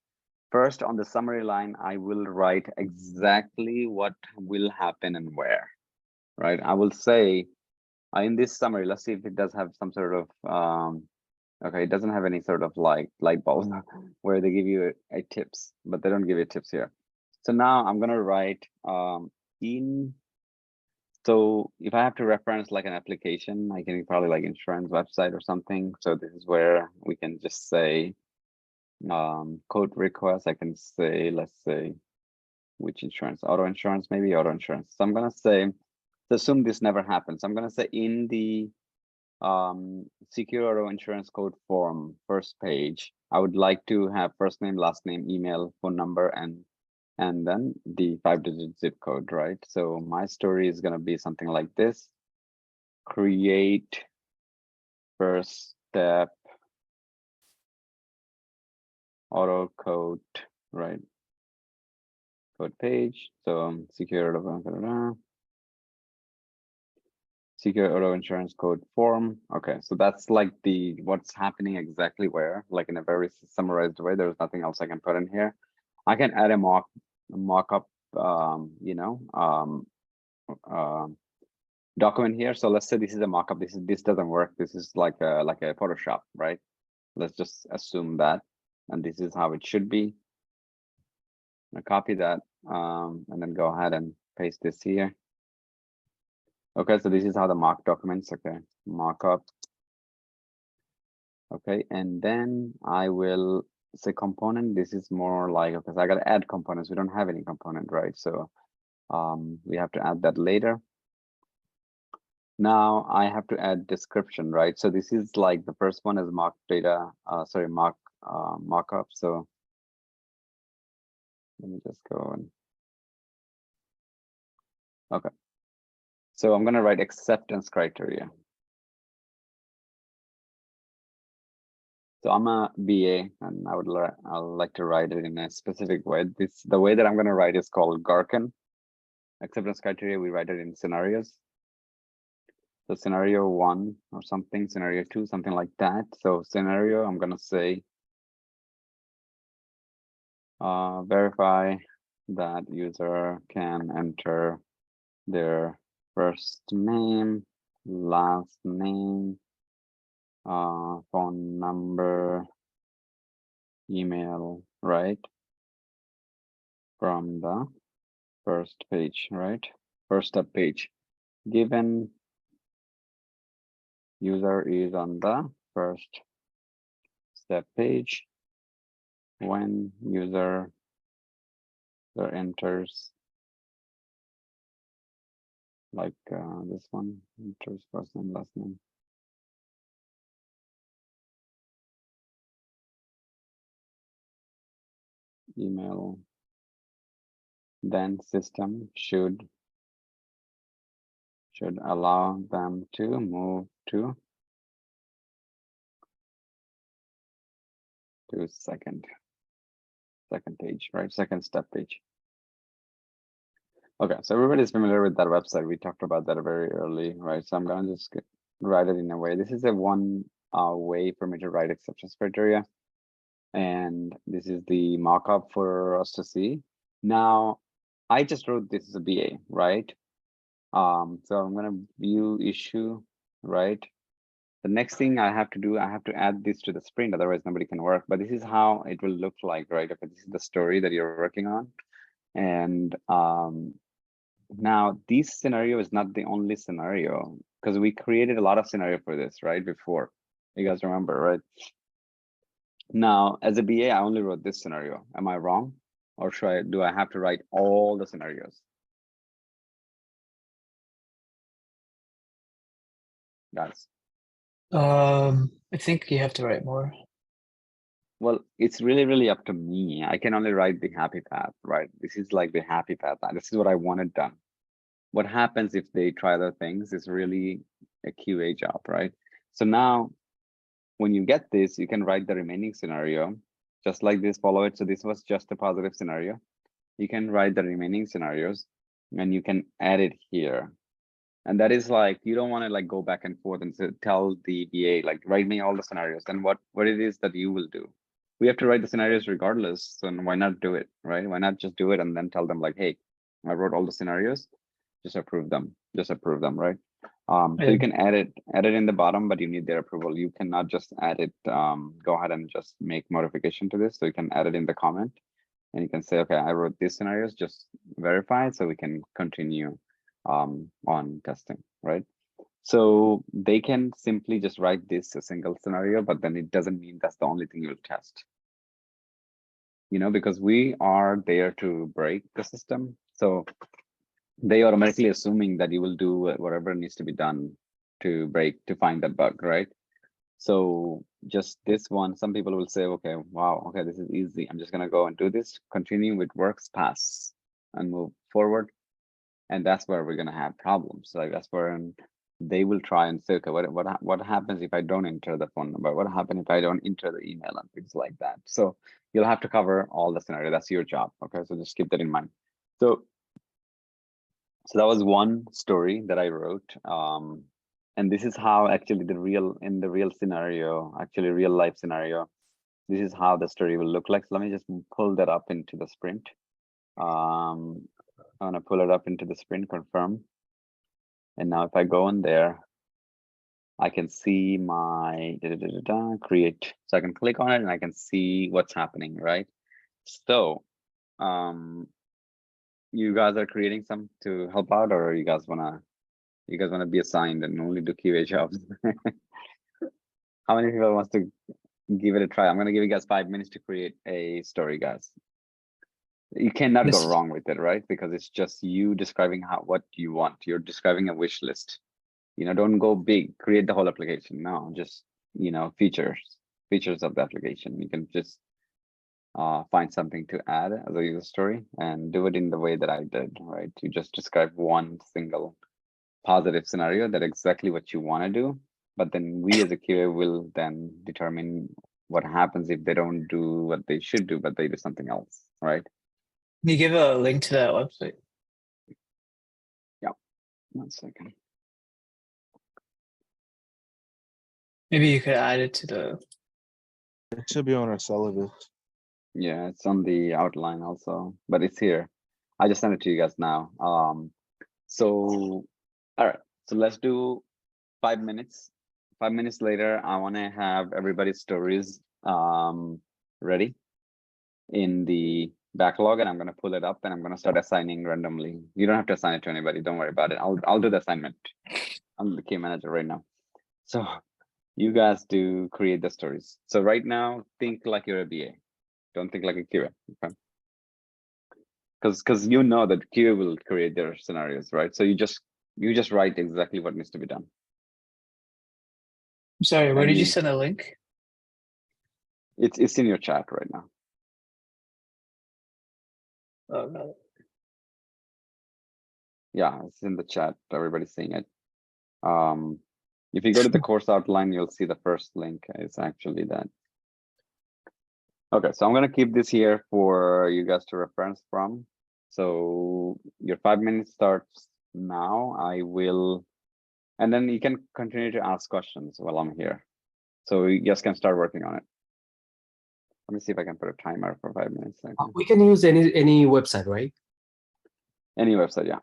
first on the summary line, I will write exactly what will happen and where, right? I will say in this summary, let's see if it does have some sort of, okay, it doesn't have any sort of like light bulb where they give you a tips, but they don't give you tips here. So now I'm gonna write so if I have to reference like an application, I can probably like insurance website or something. So this is where we can just say code request. I can say, let's say, which insurance, auto insurance, maybe auto insurance. So I'm gonna say, to assume this never happens, I'm gonna say in the secure auto insurance code form first page, I would like to have first name, last name, email, phone number, and and then the 5-digit zip code, right? So my story is gonna be something like this. Create first step auto code, right? Code page. So secure auto insurance code form. Okay, so that's like the what's happening exactly where, like in a very summarized way. There's nothing else I can put in here. I can add a mock-up, document here. So let's say this is a mock-up. This doesn't work. This is like a Photoshop, right? Let's just assume that, and this is how it should be. I copy that, and then go ahead and paste this here. Okay, so this is how the mock documents. Okay, mock-up. Okay, and then I will say component. This is more like, because I gotta add components. We don't have any component, right? So we have to add that later. Now I have to add description, right? So this is like the first one is mock data, mock-up. So let me just go and okay. So I'm gonna write acceptance criteria. So I'm a BA, and I'd like to write it in a specific way. The way that I'm gonna write is called Gherkin. Acceptance criteria, we write it in scenarios. So scenario 1 or something, scenario 2, something like that. So scenario, I'm gonna say verify that user can enter their first name, last name, phone number, email, right? From the first page, right? First step page. Given user is on the first step page, when user enters like this one, enters first name, last name. Email, then system should allow them to move to second page, right? Second step page. Okay, so everybody's familiar with that website. We talked about that very early, right? So I'm gonna just write it in a way. This is a one way for me to write acceptance criteria. And this is the mock-up for us to see. Now, I just wrote this as a BA, right? So I'm gonna view issue, right? The next thing I have to do, I have to add this to the sprint, otherwise nobody can work. But this is how it will look like, right? Okay, this is the story that you're working on. And now this scenario is not the only scenario, because we created a lot of scenario for this, right? Before, you guys remember, right? Now, as a BA, I only wrote this scenario. Am I wrong? Or do I have to write all the scenarios? Guys. I think you have to write more. Well, it's really up to me. I can only write the happy path, right? This is like the happy path. This is what I wanted done. What happens if they try other things is really a QA job, right? So now, when you get this, you can write the remaining scenario, just like this, follow it. So this was just a positive scenario. You can write the remaining scenarios and you can add it here. And that is like, you don't want to like go back and forth and tell the BA, like write me all the scenarios and what it is that you will do. We have to write the scenarios regardless. So why not do it, right? Why not just do it and then tell them like, hey, I wrote all the scenarios, just approve them, right? So you can add it in the bottom, but you need their approval. You cannot just add it, go ahead and just make modification to this. So you can add it in the comment and you can say, okay, I wrote these scenarios, just verify it so we can continue on testing, right? So they can simply just write this a single scenario, but then it doesn't mean that's the only thing you'll test. You know, because we are there to break the system. So they automatically assuming that you will do whatever needs to be done to find that bug, right? So just this one, some people will say, okay, wow, okay, this is easy. I'm just gonna go and do this, continue with works, pass, and move forward. And that's where we're gonna have problems. Like that's where they will try and say, okay, what happens if I don't enter the phone number? What happens if I don't enter the email and things like that? So you'll have to cover all the scenario. That's your job. Okay, so just keep that in mind. So that was one story that I wrote. And this is how actually in the real scenario, actually real life scenario, this is how the story will look like. So let me just pull that up into the sprint. I'm gonna pull it up into the sprint, confirm. And now if I go in there, I can see my create. So I can click on it and I can see what's happening, right? So you guys are creating some to help out, or you guys wanna be assigned and only do QA jobs? How many people wants to give it a try? I'm gonna give you guys 5 minutes to create a story, guys. You cannot go Yes. wrong with it, right? Because it's just you describing what you want. You're describing a wish list. Don't go big, create the whole application. No, just features of the application. You can just find something to add as a user story and do it in the way that I did, right? You just describe one single positive scenario that exactly what you want to do, but then we as a QA will then determine what happens if they don't do what they should do, but they do something else, right? Can you give a link to that website? Yeah, 1 second. Maybe you could add it to the. It should be on our syllabus. Yeah, it's on the outline also, but it's here. I just sent it to you guys now. So, all right, so let's do 5 minutes. 5 minutes later, I want to have everybody's stories ready in the backlog, and I'm going to pull it up and I'm going to start assigning randomly. You don't have to assign it to anybody. Don't worry about it. I'll do the assignment. I'm the key manager right now. So you guys do create the stories. So right now, think like you're a BA. Don't think like a QA. Okay. Because you know that QA will create their scenarios, right? So you just write exactly what needs to be done. I'm sorry, where And did you send the link? It's in your chat right now. Oh, no. Yeah, it's in the chat. Everybody's seeing it. If you go to the course outline, you'll see the first link. It's actually that. Okay, so I'm gonna keep this here for you guys to reference from. So your 5 minutes starts now. And then you can continue to ask questions while I'm here. So you guys can start working on it. Let me see if I can put a timer for 5 minutes. We can use any website, right? Any website, yeah.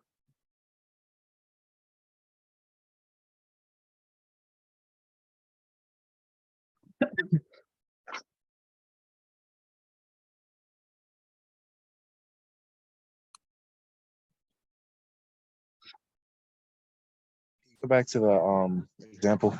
Go back to the example.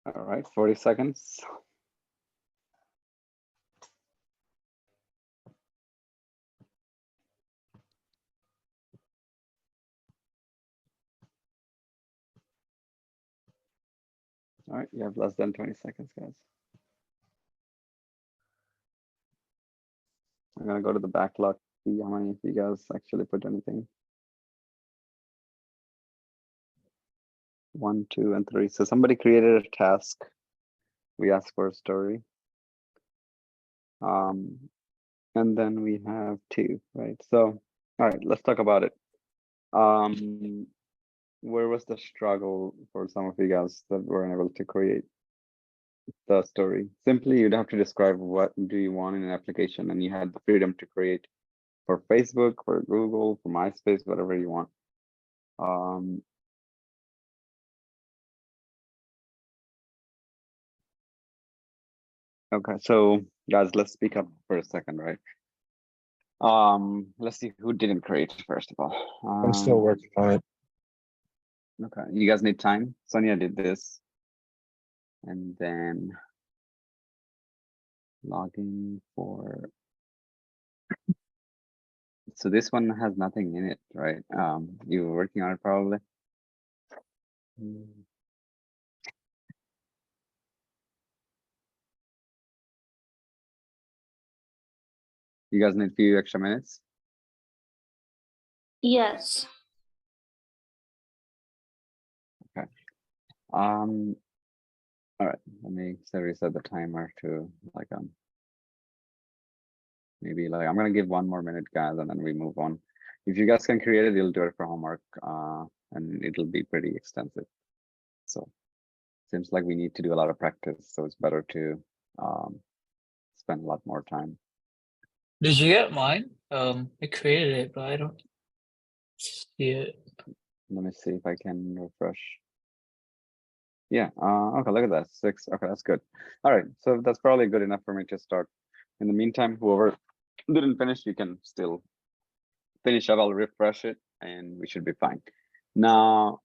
All right, 40 seconds. All right, you have less than 20 seconds, guys. I'm gonna go to the backlog, see how many of you guys actually put anything. 1, 2, and 3. So somebody created a task. We asked for a story. And then we have 2, right? So, all right, let's talk about it. Where was the struggle for some of you guys that weren't able to create the story? Simply, you'd have to describe what do you want in an application, and you had the freedom to create for Facebook, for Google, for MySpace, whatever you want. Okay, so guys, let's speak up for a second, right? Let's see who didn't create first of all. I'm still working on it. Okay, you guys need time. Sonia did this, and then logging for. So this one has nothing in it, right? You were working on it probably. You guys need a few extra minutes. Yes. Okay. All right. Let me reset the timer to like maybe like I'm gonna give 1 more minute, guys, and then we move on. If you guys can create it, you'll do it for homework, and it'll be pretty extensive. So seems like we need to do a lot of practice, so it's better to spend a lot more time. Did you get mine? I created it, but I don't see it. Let me see if I can refresh. Yeah, okay, look at that, 6. Okay, that's good. All right, so that's probably good enough for me to start. In the meantime, whoever didn't finish, you can still finish up. I'll refresh it and we should be fine. Now,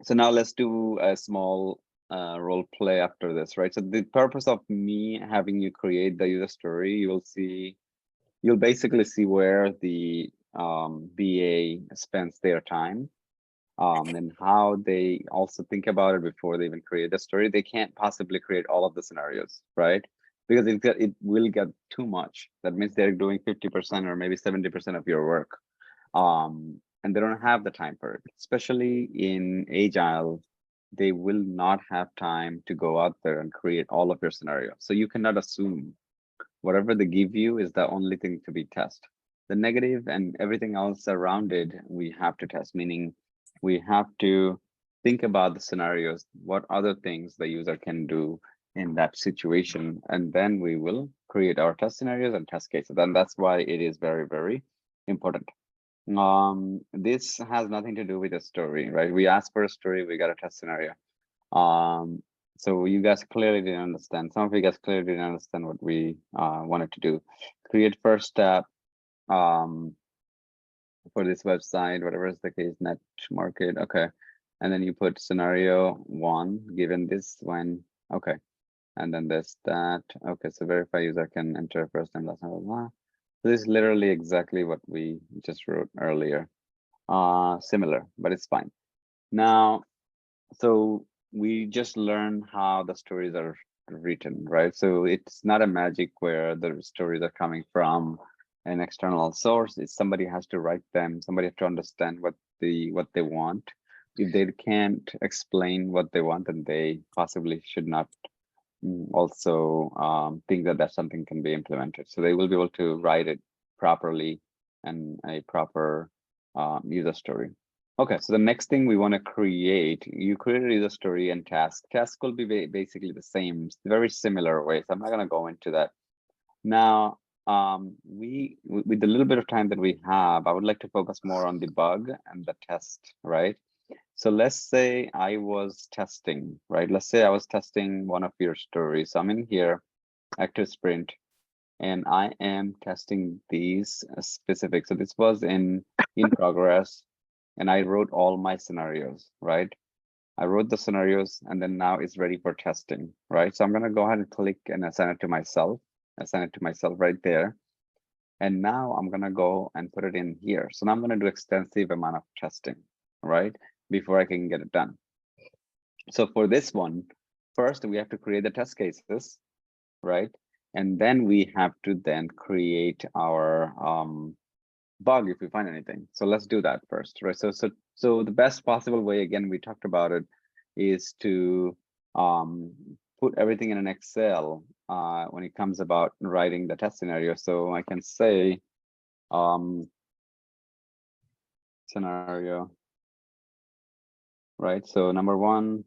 so now let's do a small role play after this, right? So the purpose of me having you create the user story, you'll basically see where the BA spends their time, and how they also think about it before they even create the story. They can't possibly create all of the scenarios, right? Because it will get too much. That means they're doing 50% or maybe 70% of your work. And they don't have the time for it, especially in Agile. They will not have time to go out there and create all of your scenarios. So you cannot assume whatever they give you is the only thing to be tested. The negative and everything else around it, we have to test, meaning we have to think about the scenarios, what other things the user can do in that situation, and then we will create our test scenarios and test cases. And that's why it is very, very important. This has nothing to do with a story, right? We asked for a story, we got a test scenario. So you guys clearly didn't understand. Some of you guys clearly didn't understand what we wanted to do. Create first step for this website, whatever is the case, net market. Okay. And then you put scenario 1, given this when, okay. And then this, that, okay. So verify user can enter first name, last name, blah, blah. So this is literally exactly what we just wrote earlier. Similar, but it's fine. Now, so we just learn how the stories are written, right? So it's not a magic where the stories are coming from an external source. It's somebody has to write them. Somebody has to understand what they want. If they can't explain what they want, then they possibly should not also think that that's something can be implemented. So they will be able to write it properly and a proper user story. Okay, so the next thing we want to create, you create a user story and task. Task will be basically the same, very similar ways. I'm not going to go into that. Now, with the little bit of time that we have, I would like to focus more on the bug and the test, right? So let's say I was testing, right? Let's say I was testing one of your stories. So I'm in here, active sprint, and I am testing these specific. So this was in progress, and I wrote all my scenarios, right? I wrote the scenarios, and then now it's ready for testing, right? So I'm gonna go ahead and click and assign it to myself, right there. And now I'm gonna go and put it in here. So now I'm gonna do extensive amount of testing, right? Before I can get it done. So for this one, first we have to create the test cases, right? And then we have to then create our bug if we find anything. So let's do that first, right? So the best possible way, again, we talked about it, is to put everything in an Excel when it comes about writing the test scenario. So I can say scenario, right? So number one,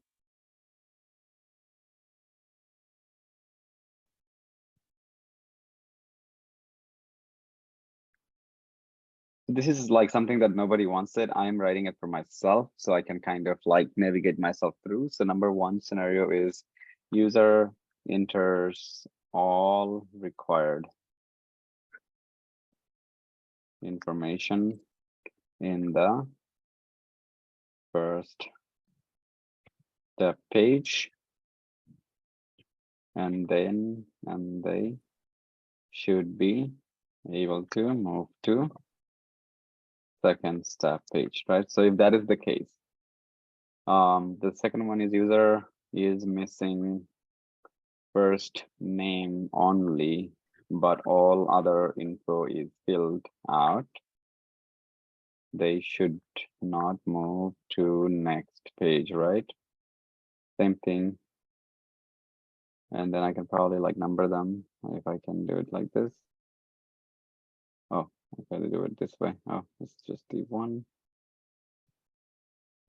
this is like something that nobody wants it. I'm writing it for myself, so I can kind of like navigate myself through. So number one scenario is user enters all required information in the first step page, and they should be able to move to second step page, right? So if that is the case, the second one is user is missing first name only, but all other info is filled out. They should not move to next page, right? Same thing. And then I can probably like number them if I can do it like this. Oh, I gotta do it this way. Oh, it's just the one.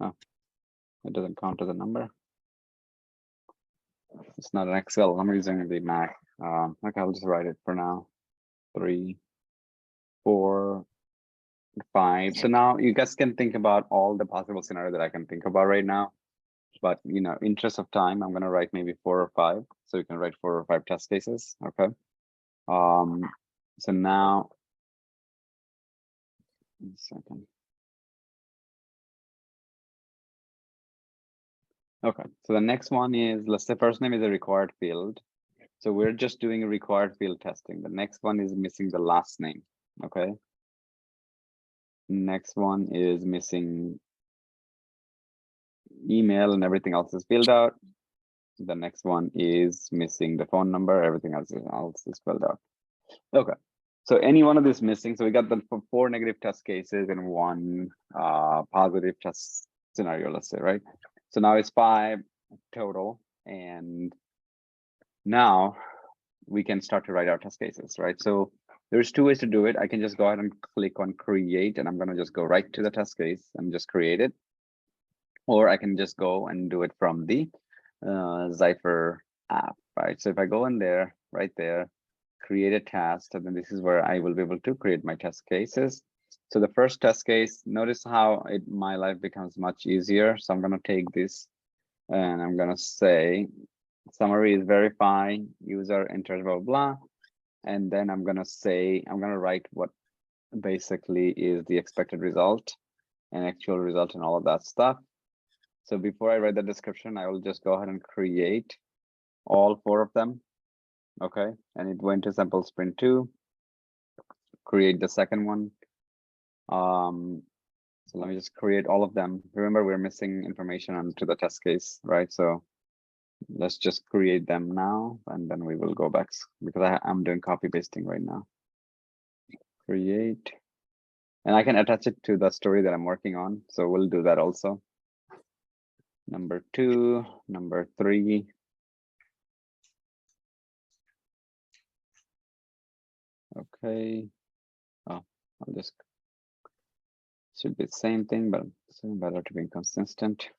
Oh, it doesn't count as a number. It's not an Excel. I'm using the Mac. Okay, I'll just write it for now. 3, 4, 5. So now you guys can think about all the possible scenarios that I can think about right now. But you know, interest of time, I'm gonna write maybe 4 or 5. So you can write 4 or 5 test cases. Okay. So now, 1 second. Okay, so the next one is, let's say first name is a required field. So we're just doing a required field testing. The next one is missing the last name. Okay. Next one is missing email and everything else is filled out. The next one is missing the phone number, everything else is filled out. Okay. So any one of these missing, so we got the 4 negative test cases and 1 positive test scenario, let's say, right? So now it's 5 total, and now we can start to write our test cases, right? So there's 2 ways to do it. I can just go ahead and click on create, and I'm gonna just go right to the test case and just create it. Or I can just go and do it from the Zypher app, right? So if I go in there, right there, create a task, and then this is where I will be able to create my test cases. So the first test case, notice how my life becomes much easier. So I'm gonna take this and I'm gonna say, summary is verify, user enters blah, blah. And then I'm gonna say, I'm gonna write what basically is the expected result and actual result and all of that stuff. So before I write the description, I will just go ahead and create all 4 of them. Okay, and it went to sample sprint 2, create the second one. So let me just create all of them. Remember, we're missing information onto the test case, right? So let's just create them now, and then we will go back because I'm doing copy pasting right now. Create, and I can attach it to the story that I'm working on. So we'll do that also. Number 2, number 3. Okay. Oh, I'll just, should be the same thing, but it's better to be consistent.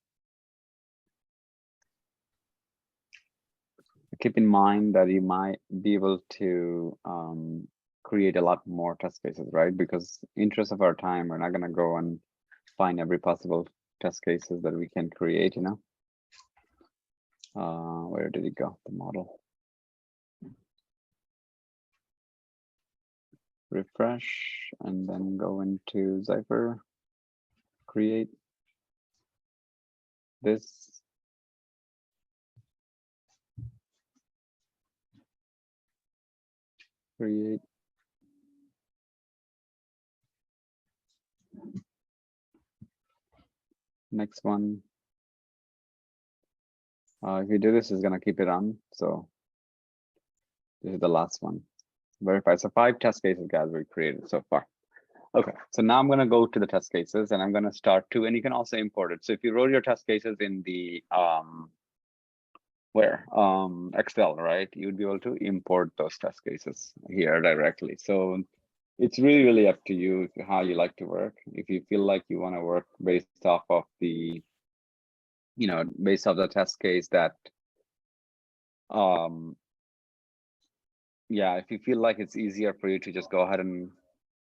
Keep in mind that you might be able to create a lot more test cases, right? Because interest of our time, we're not gonna go and find every possible test cases that we can create, you know. Where did it go, the model? Refresh, and then go into Zypher, create this. Create. Next one. If you do this, it's gonna keep it on. So this is the last one. Verify. So 5 test cases, guys, we created so far. Okay, so now I'm gonna go to the test cases and I'm gonna start 2, and you can also import it. So if you wrote your test cases in the Excel, right, you'd be able to import those test cases here directly. So it's really up to you how you like to work. If you feel like you want to work based off of the, based off the test case that, yeah, if you feel like it's easier for you to just go ahead and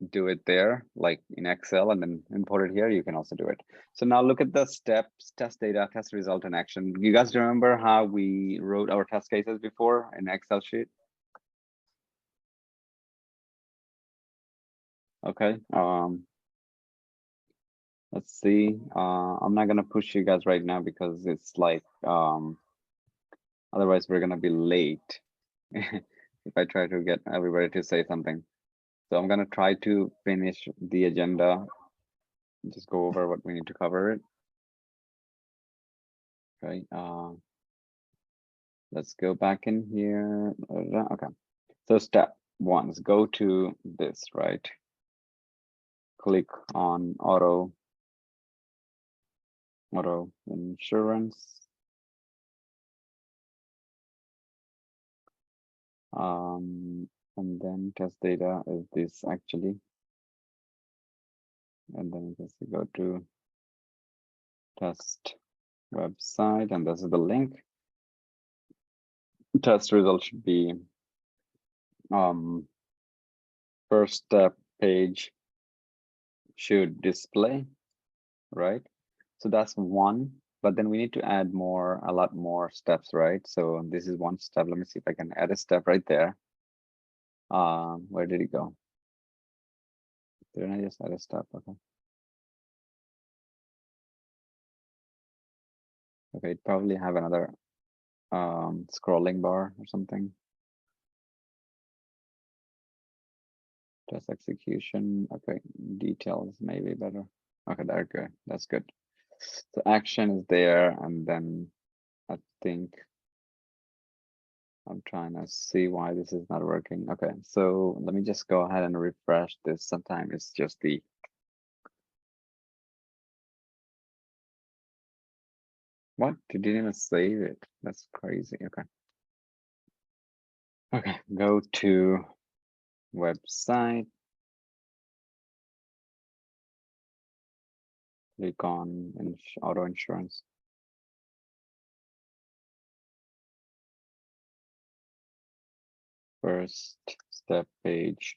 do it there, like in Excel, and then import it here, you can also do it. So now look at the steps: test data, test result, and action. You guys remember how we wrote our test cases before in Excel sheet? Okay, let's see. I'm not gonna push you guys right now because it's like, otherwise we're gonna be late if I try to get everybody to say something. So I'm gonna try to finish the agenda, just go over what we need to cover it. Okay, let's go back in here. Okay, so step 1 is go to this, right? Click on auto insurance. And then test data is this actually. And then just go to test website, and this is the link. Test result should be first step page should display, right? So that's 1, but then we need to add a lot more steps, right? So this is 1 step. Let me see if I can add a step right there. Where did it go? Didn't I just add a step? Okay. Okay, it probably have another scrolling bar or something. Test execution. Okay, details maybe better. Okay, there, good. That's good. So action is there, and then I think I'm trying to see why this is not working. Okay, so let me just go ahead and refresh this. Sometimes it's just the what? You didn't even save it. That's crazy. Okay. Okay, go to website. Click on auto insurance. First step page.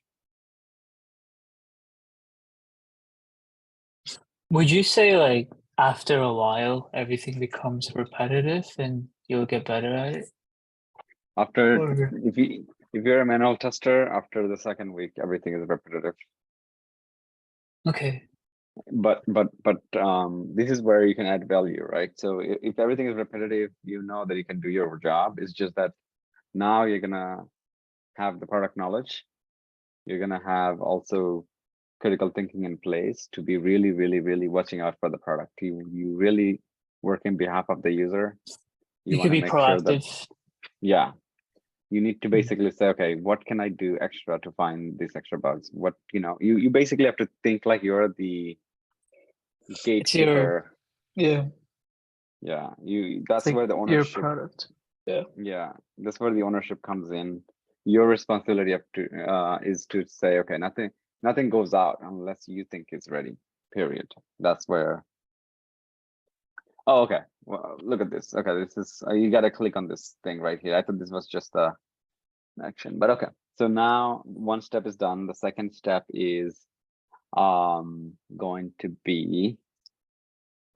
Would you say like after a while everything becomes repetitive and you'll get better at it? After, Or- if you're a manual tester, after the 2nd week, everything is repetitive. Okay. But this is where you can add value, right? So if everything is repetitive, you know that you can do your job. It's just that now you're gonna have the product knowledge. You're gonna have also critical thinking in place to be really watching out for the product. You really work in behalf of the user. You want could to be make sure that, proactive. yeah, you need to basically say, okay, what can I do extra to find these extra bugs? What, you basically have to think like you're the It's your gatekeeper. yeah. Yeah, that's It's where like the your ownership, product. Yeah. yeah, that's where the ownership comes in. Your responsibility is to say, okay, nothing goes out unless you think it's ready, period. That's where, oh, okay, well, look at this. Okay, this is, you got to click on this thing right here. I thought this was just a action, but okay. So now 1 step is done. The 2nd step is going to be,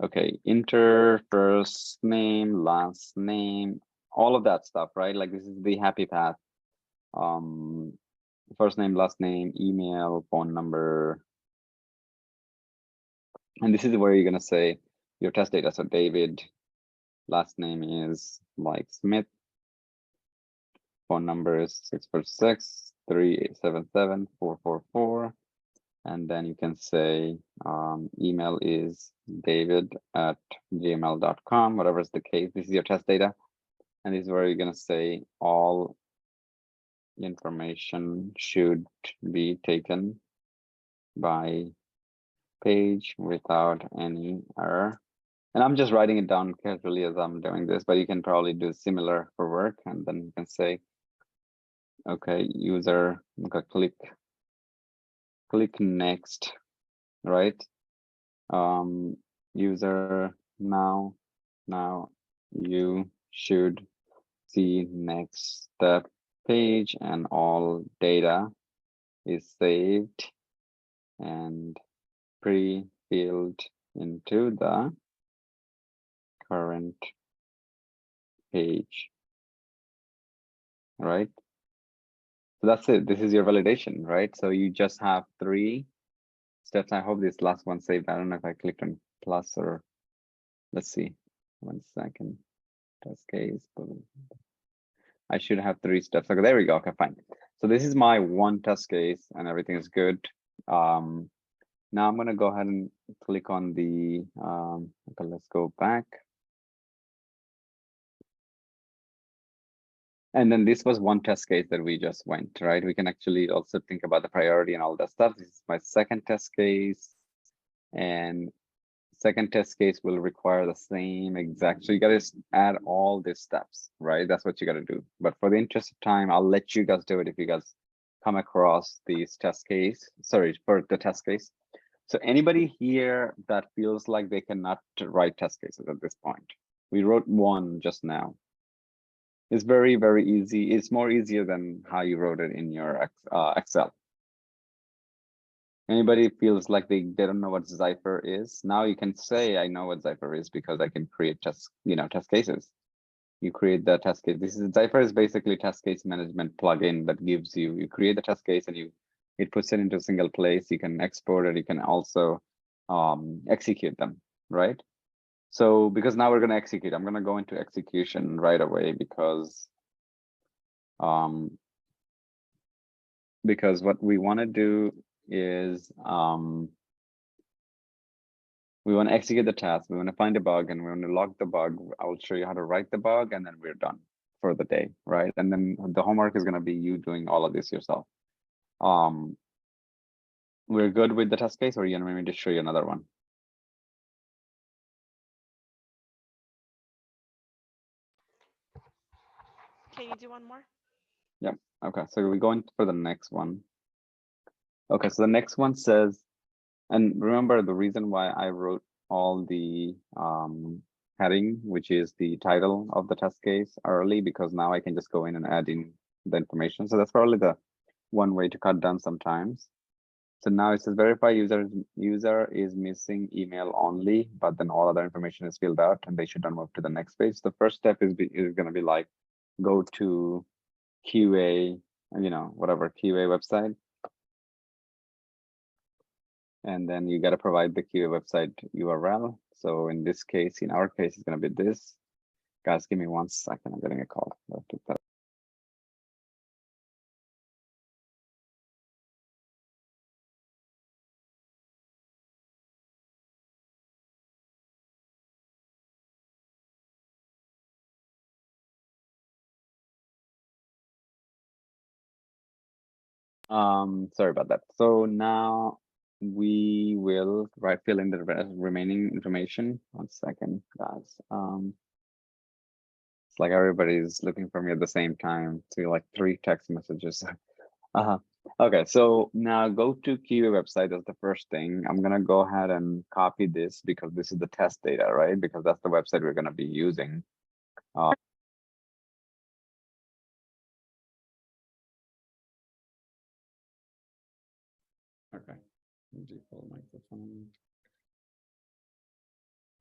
okay, enter first name, last name, all of that stuff, right? Like this is the happy path. First name, last name, email, phone number. And this is where you're gonna say your test data. So David, last name is like Smith. Phone number is 646 377-444. And then you can say email is david@gmail.com, whatever is the case. This is your test data. And this is where you're going to say all information should be taken by page without any error. And I'm just writing it down casually as I'm doing this, but you can probably do similar for work. And then you can say, okay, user, okay, click next, right? User, now you should see next step page, and all data is saved and pre-filled into the current page, right? So that's it. This is your validation, right? So you just have 3 steps. I hope this last one saved. I don't know if I clicked on plus or let's see. 1 second. Test case. Boom. I should have 3 steps. Okay, there we go. Okay, fine. So this is my 1 test case and everything is good. Now I'm going to go ahead and click on the, okay, let's go back. And then this was 1 test case that we just went, right? We can actually also think about the priority and all that stuff. This is my 2nd test case. And 2nd test case will require the same exact, so you got to add all these steps, right? That's what you got to do. But for the interest of time, I'll let you guys do it if you guys come across these test case, sorry, for the test case. So anybody here that feels like they cannot write test cases at this point? We wrote 1 just now. It's very, very easy. It's more easier than how you wrote it in your Excel. Anybody feels like they don't know what Zypher is? Now you can say, I know what Zypher is because I can create test cases. You create the test case. Zypher is basically test case management plugin that gives you create the test case and it puts it into a single place. You can export it. You can also execute them, right? So because now we're going to execute, I'm going to go into execution right away because what we want to do is we want to execute the task. We want to find a bug and we want to log the bug. I will show you how to write the bug and then we're done for the day, right? And then the homework is going to be you doing all of this yourself. We're good with the test case, or you want me to show you another one? Can you do one more? Yeah. Okay. So we're going for the next one. Okay. So the next one says, and remember the reason why I wrote all the heading, which is the title of the test case early, because now I can just go in and add in the information. So that's probably the one way to cut down sometimes. So now it says verify user is missing email only, but then all other information is filled out and they should not move to the next page. The first step is going to be like, go to QA, whatever QA website. And then you got to provide the QA website URL. So in this case, in our case, it's going to be this. Guys, give me 1 second. I'm getting a call. Sorry about that. So now we will fill in the remaining information. 1 second, guys. It's like everybody's looking for me at the same time. So like 3 text messages. Okay, so now go to QA website. That's the first thing. I'm gonna go ahead and copy this because this is the test data, right? Because that's the website we're gonna be using. Okay. Default microphone.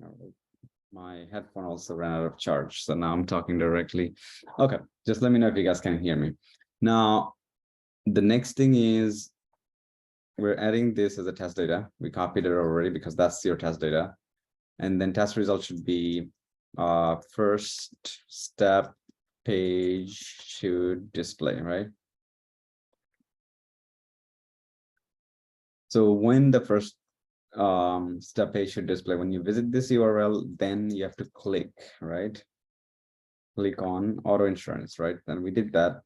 All right. My headphone also ran out of charge, so now I'm talking directly. Okay, just let me know if you guys can hear me. Now, the next thing is we're adding this as a test data. We copied it already because that's your test data. And then test result should be first step page should display, right? So when the first step page should display, when you visit this URL, then you have to click, right? Click on auto insurance, right? And we did that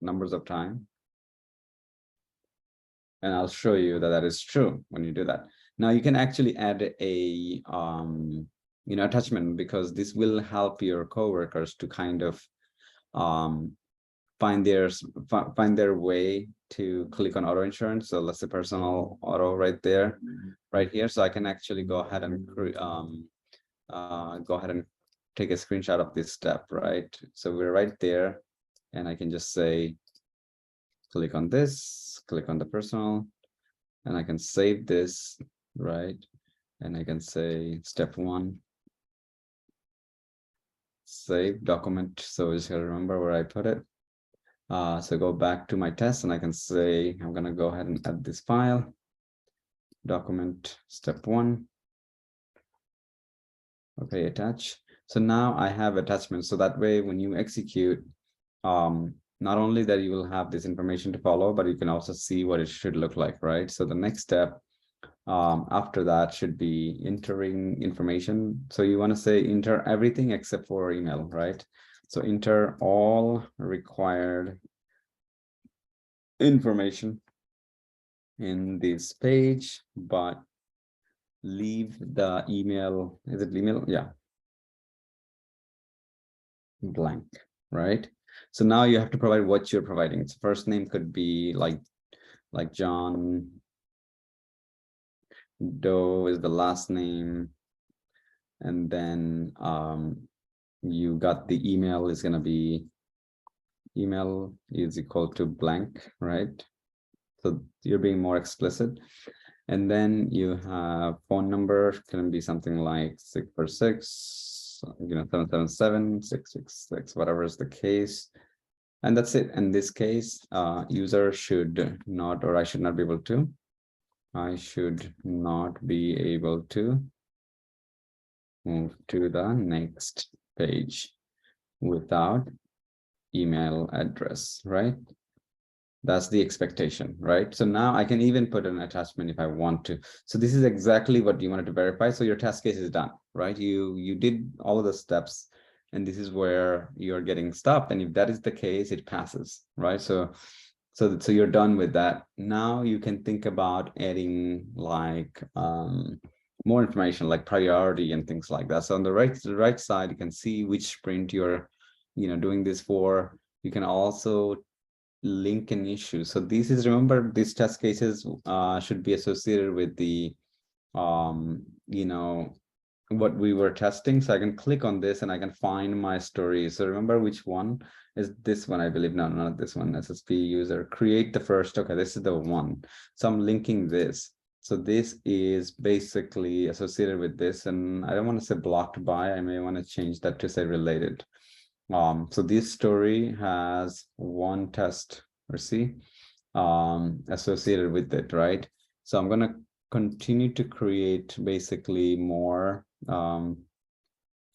numbers of time. And I'll show you that that is true when you do that. Now you can actually add a attachment, because this will help your coworkers to kind of find their way to click on auto insurance. So let's say personal auto right there, right here. So I can actually go ahead and take a screenshot of this step, right? So we're right there, and I can just say, click on this, click on the personal, and I can save this, right? And I can say step 1, save document. So I just gotta remember where I put it. So go back to my test, and I can say, I'm gonna go ahead and add this file, document, step 1. Okay, attach. So now I have attachments. So that way, when you execute, not only that you will have this information to follow, but you can also see what it should look like, right? So the next step after that should be entering information. So you want to say enter everything except for email, right? So enter all required information in this page, but leave the email. Is it email? Yeah. Blank, right? So now you have to provide what you're providing. Its first name could be like John Doe is the last name, and then you got the email is going to be email is equal to blank, right? So you're being more explicit. And then you have phone number, can be something like 646, 777 666, whatever is the case. And that's it. In this case, user should not, or I should not be able to. I should not be able to move to the next page without email address, right? That's the expectation, right? So now I can even put an attachment if I want to. So this is exactly what you wanted to verify. So your test case is done, right? You did all of the steps, and this is where you're getting stopped. And if that is the case, it passes, right? So you're done with that. Now you can think about adding like more information, like priority and things like that. So on the right side, you can see which sprint you're doing this for. You can also link an issue. So this is, remember, these test cases should be associated with the what we were testing. So I can click on this and I can find my story. So remember which one is this one, I believe. No, not this one. SSP user, create the first. Okay, this is the one. So I'm linking this. So this is basically associated with this, and I don't want to say blocked by, I may want to change that to say related. So this story has one test or see associated with it, right? So I'm going to continue to create basically more. I'm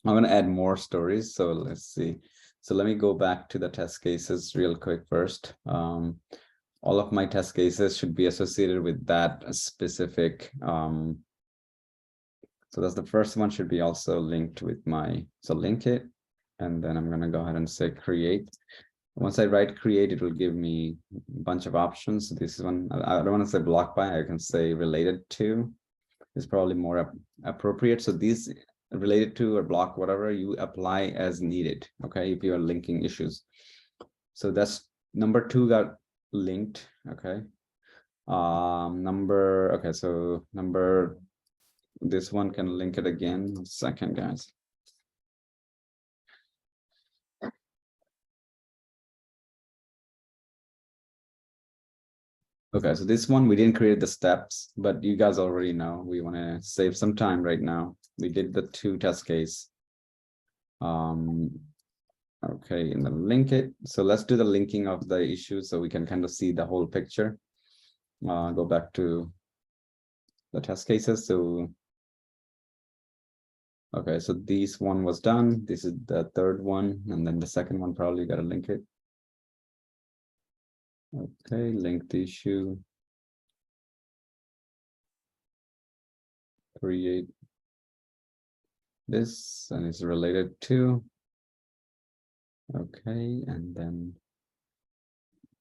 going to add more stories. So let's see. So let me go back to the test cases real quick first. All of my test cases should be associated with that specific. So that's the first one, should be also linked with my, so link it. And then I'm going to go ahead and say create. Once I write create, it will give me a bunch of options. So this is one, I don't want to say blocked by, I can say related to is probably more appropriate. So these related to or block, whatever, you apply as needed. Okay, if you are linking issues. So that's number 2 got linked. Okay. Okay, so this one can link it again. 1 second, guys. Okay, so this one, we didn't create the steps, but you guys already know we want to save some time right now. We did the 2 test case. Okay, and then link it. So let's do the linking of the issue so we can kind of see the whole picture. Go back to the test cases. So, okay, so this one was done. This is the 3rd one, and then the 2nd one probably got to link it. Okay, link the issue. create this, and it's related to. Okay, and then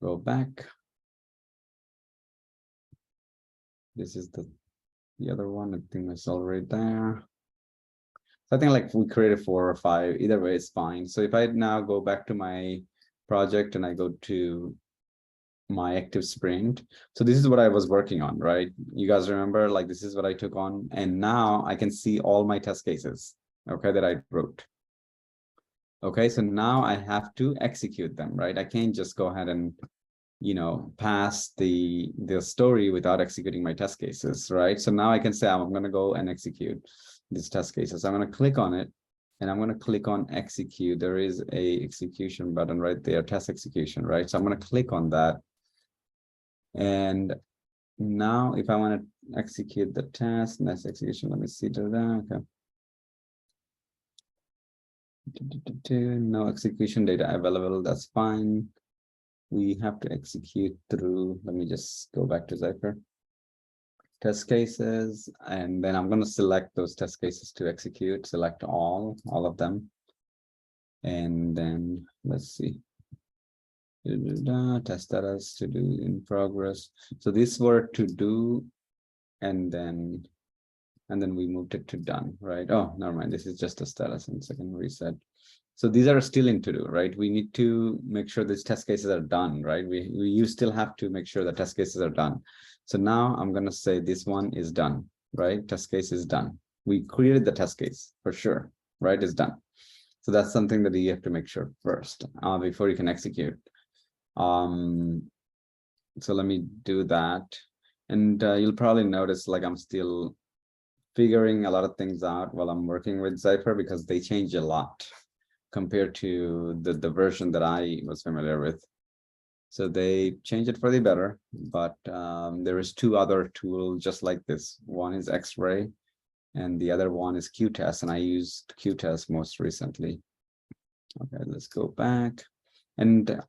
go back. This is the other one. I think it's already there. So I think like we created 4 or 5. Either way is fine. So if I now go back to my project and I go to my active sprint, so this is what I was working on, right? You guys remember, like this is what I took on, and now I can see all my test cases, okay, that I wrote. Okay, so now I have to execute them, right? I can't just go ahead and, you know, pass the story without executing my test cases, right? So now I can say I'm going to go and execute these test cases. I'm going to click on it, and I'm going to click on execute. There is a execution button right there, test execution, right? So I'm going to click on that. And now if I want to execute the test, next execution, let me see. Okay. No execution data available. That's fine. We have to execute through, let me just go back to Zypher. Test cases, and then I'm going to select those test cases to execute, select all of them. And then let's see. Test status to do in progress. So these were to do, and then we moved it to done, right? Oh, never mind. This is just a status and second reset. So these are still in to do, right? We need to make sure these test cases are done, right? You still have to make sure the test cases are done. So now I'm going to say this one is done, right? Test case is done. We created the test case for sure, right? It's done. So that's something that you have to make sure first before you can execute. So let me do that. And you'll probably notice like I'm still figuring a lot of things out while I'm working with Zypher, because they change a lot compared to the version that I was familiar with. So they changed it for the better, but there is 2 other tools just like this. One is X-Ray and the other one is Qtest, and I used Qtest most recently. Okay, let's go back. And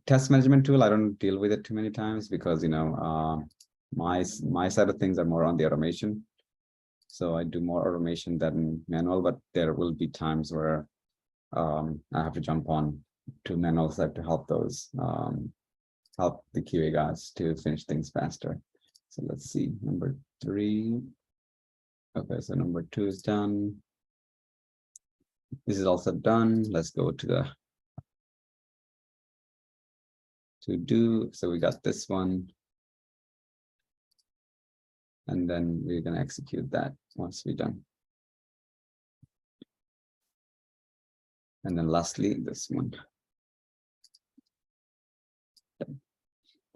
test management tool, I don't deal with it too many times because, you know, my side of things are more on the automation. So I do more automation than manual, but there will be times where I have to jump on to manual side to help those, help the QA guys to finish things faster. So let's see, number 3. Okay, so number 2 is done. This is also done. Let's go to the to do. So we got this one. And then we're going to execute that once we're done. And then lastly, this one.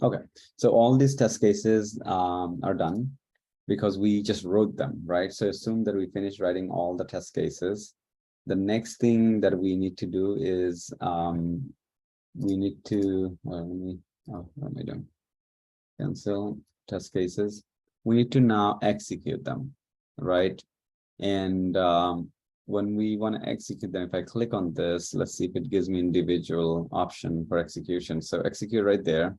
Okay, so all these test cases are done because we just wrote them, right? So assume that we finished writing all the test cases. The next thing that we need to do is we need to, what am I doing? Cancel test cases. We need to now execute them, right? And when we want to execute them, if I click on this, let's see if it gives me individual option for execution. So execute right there.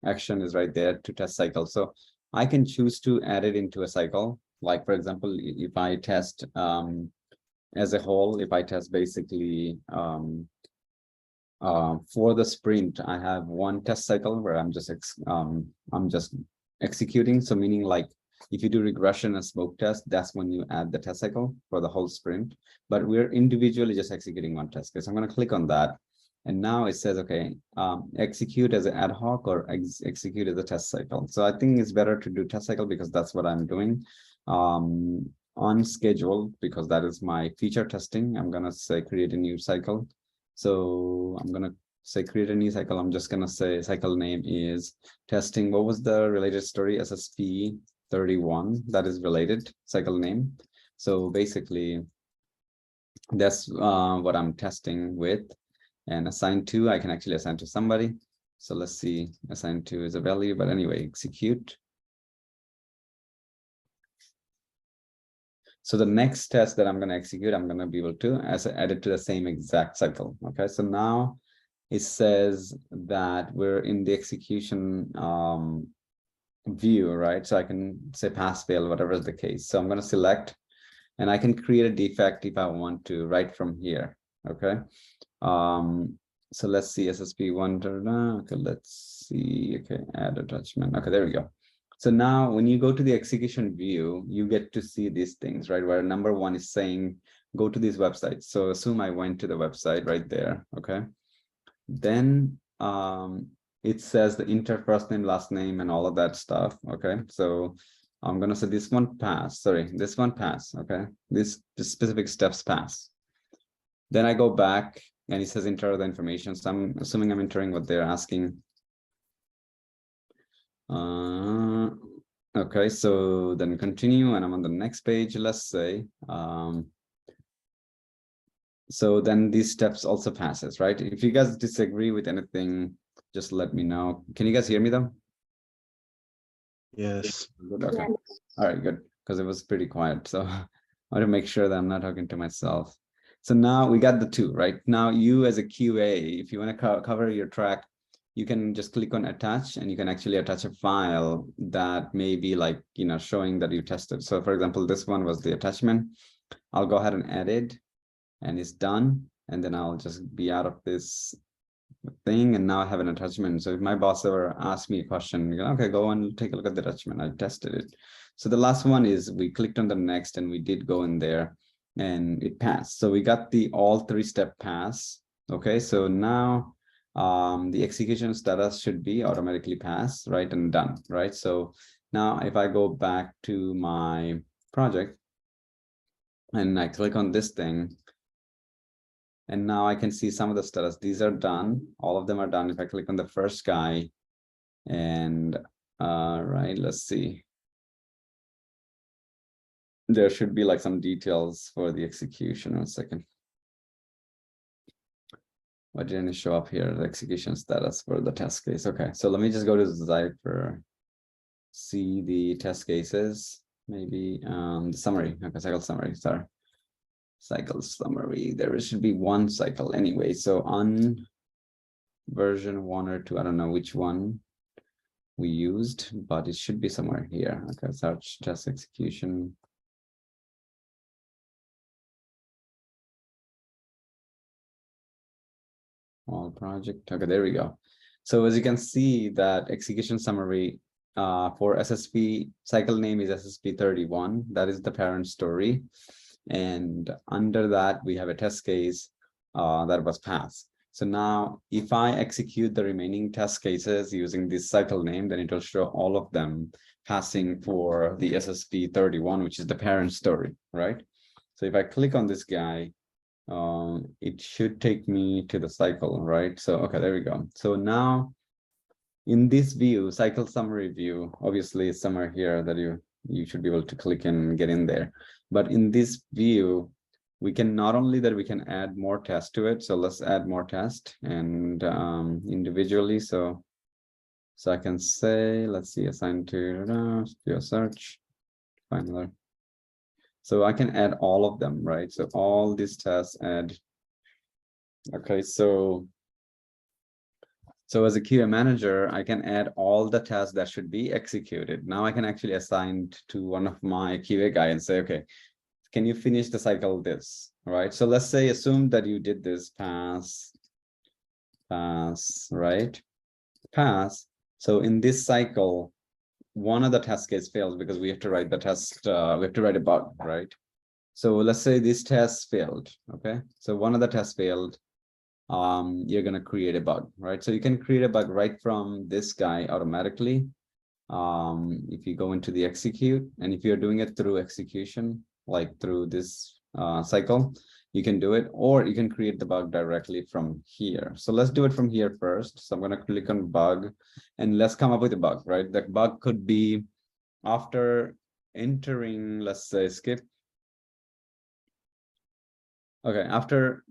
Action is right there to test cycle. So I can choose to add it into a cycle. Like, for example, if I test as a whole, if I test basically for the sprint, I have one test cycle where I'm just executing. So meaning like if you do regression and smoke test, that's when you add the test cycle for the whole sprint. But we're individually just executing one test case. I'm going to click on that. And now it says, okay, execute as an ad hoc or execute as a test cycle. So I think it's better to do test cycle because that's what I'm doing on schedule, because that is my feature testing. I'm going to say create a new cycle. So I'm going to say create a new cycle. I'm just going to say cycle name is testing. What was the related story? SSP 31. That is related cycle name. So basically, that's what I'm testing with. And assign to, I can actually assign to somebody. So let's see, assign to is a value, but anyway, execute. So the next test that I'm going to execute, I'm going to be able to add it to the same exact cycle. Okay, so now it says that we're in the execution view, right? So I can say pass fail, whatever is the case. So I'm going to select, and I can create a defect if I want to right from here. Okay. So let's see SSP1. Okay, let's see. Okay, add attachment. Okay, there we go. So now when you go to the execution view, you get to see these things, right? Where number one is saying, go to these websites. So assume I went to the website right there. Okay. Then it says the enter first name, last name, and all of that stuff. Okay. So I'm going to say this one pass. Sorry, this one pass. Okay. This specific steps pass. Then I go back and it says enter the information. So I'm assuming I'm entering what they're asking. Okay, so then continue, and I'm on the next page, let's say. So then these steps also passes, right? If you guys disagree with anything, just let me know. Can you guys hear me though? Yes. Good, okay. All right, good, because it was pretty quiet. So I want to make sure that I'm not talking to myself. So now we got the two, right? Now you as a QA, if you want to cover your track, you can just click on attach, and you can actually attach a file that may be like, you know, showing that you tested. So for example, this one was the attachment. I'll go ahead and edit, and it's done. And then I'll just be out of this thing. And now I have an attachment. So if my boss ever asks me a question, okay, go and take a look at the attachment. I tested it. So the last one is we clicked on the next, and we did go in there, and it passed. So we got the all 3-step pass. Okay, so now the execution status should be automatically passed, right, and done, right? So now if I go back to my project and I click on this thing, and now I can see some of the status. These are done. All of them are done. If I click on the first guy, and right, let's see. There should be like some details for the execution. 1 second. Why didn't it show up here? The execution status for the test case. Okay, so let me just go to Zyper, see the test cases, maybe the summary. Okay, cycle summary. Sorry, cycle summary. There should be one cycle anyway. So on version 1 or 2, I don't know which one we used, but it should be somewhere here. Okay, search test execution. All project. Okay, there we go. So as you can see, that execution summary for SSP cycle name is SSP31. That is the parent story. And under that, we have a test case that was passed. So now if I execute the remaining test cases using this cycle name, then it will show all of them passing for the SSP31, which is the parent story, right? So if I click on this guy, it should take me to the cycle, right? So, okay, there we go. So now in this view, cycle summary view, obviously it's somewhere here that you should be able to click and get in there. But in this view, we can not only that we can add more tests to it. So let's add more tests and individually. So I can say, let's see, assign to do a search, find another. So I can add all of them, right? So all these tests add. Okay, so as a QA manager, I can add all the tests that should be executed. Now I can actually assign to one of my QA guy and say, okay, can you finish the cycle this, right? So let's say, assume that you did this pass, right? Pass. So in this cycle, one of the test case fails because we have to write the test, we have to write a bug, right? So let's say this test failed, okay? So one of the tests failed, you're gonna create a bug, right? So you can create a bug right from this guy automatically. If you go into the execute, and if you're doing it through execution, like through this cycle, you can do it, or you can create the bug directly from here. So let's do it from here first. So I'm going to click on bug, and let's come up with a bug, right? The bug could be after entering, let's say, skip. Okay, after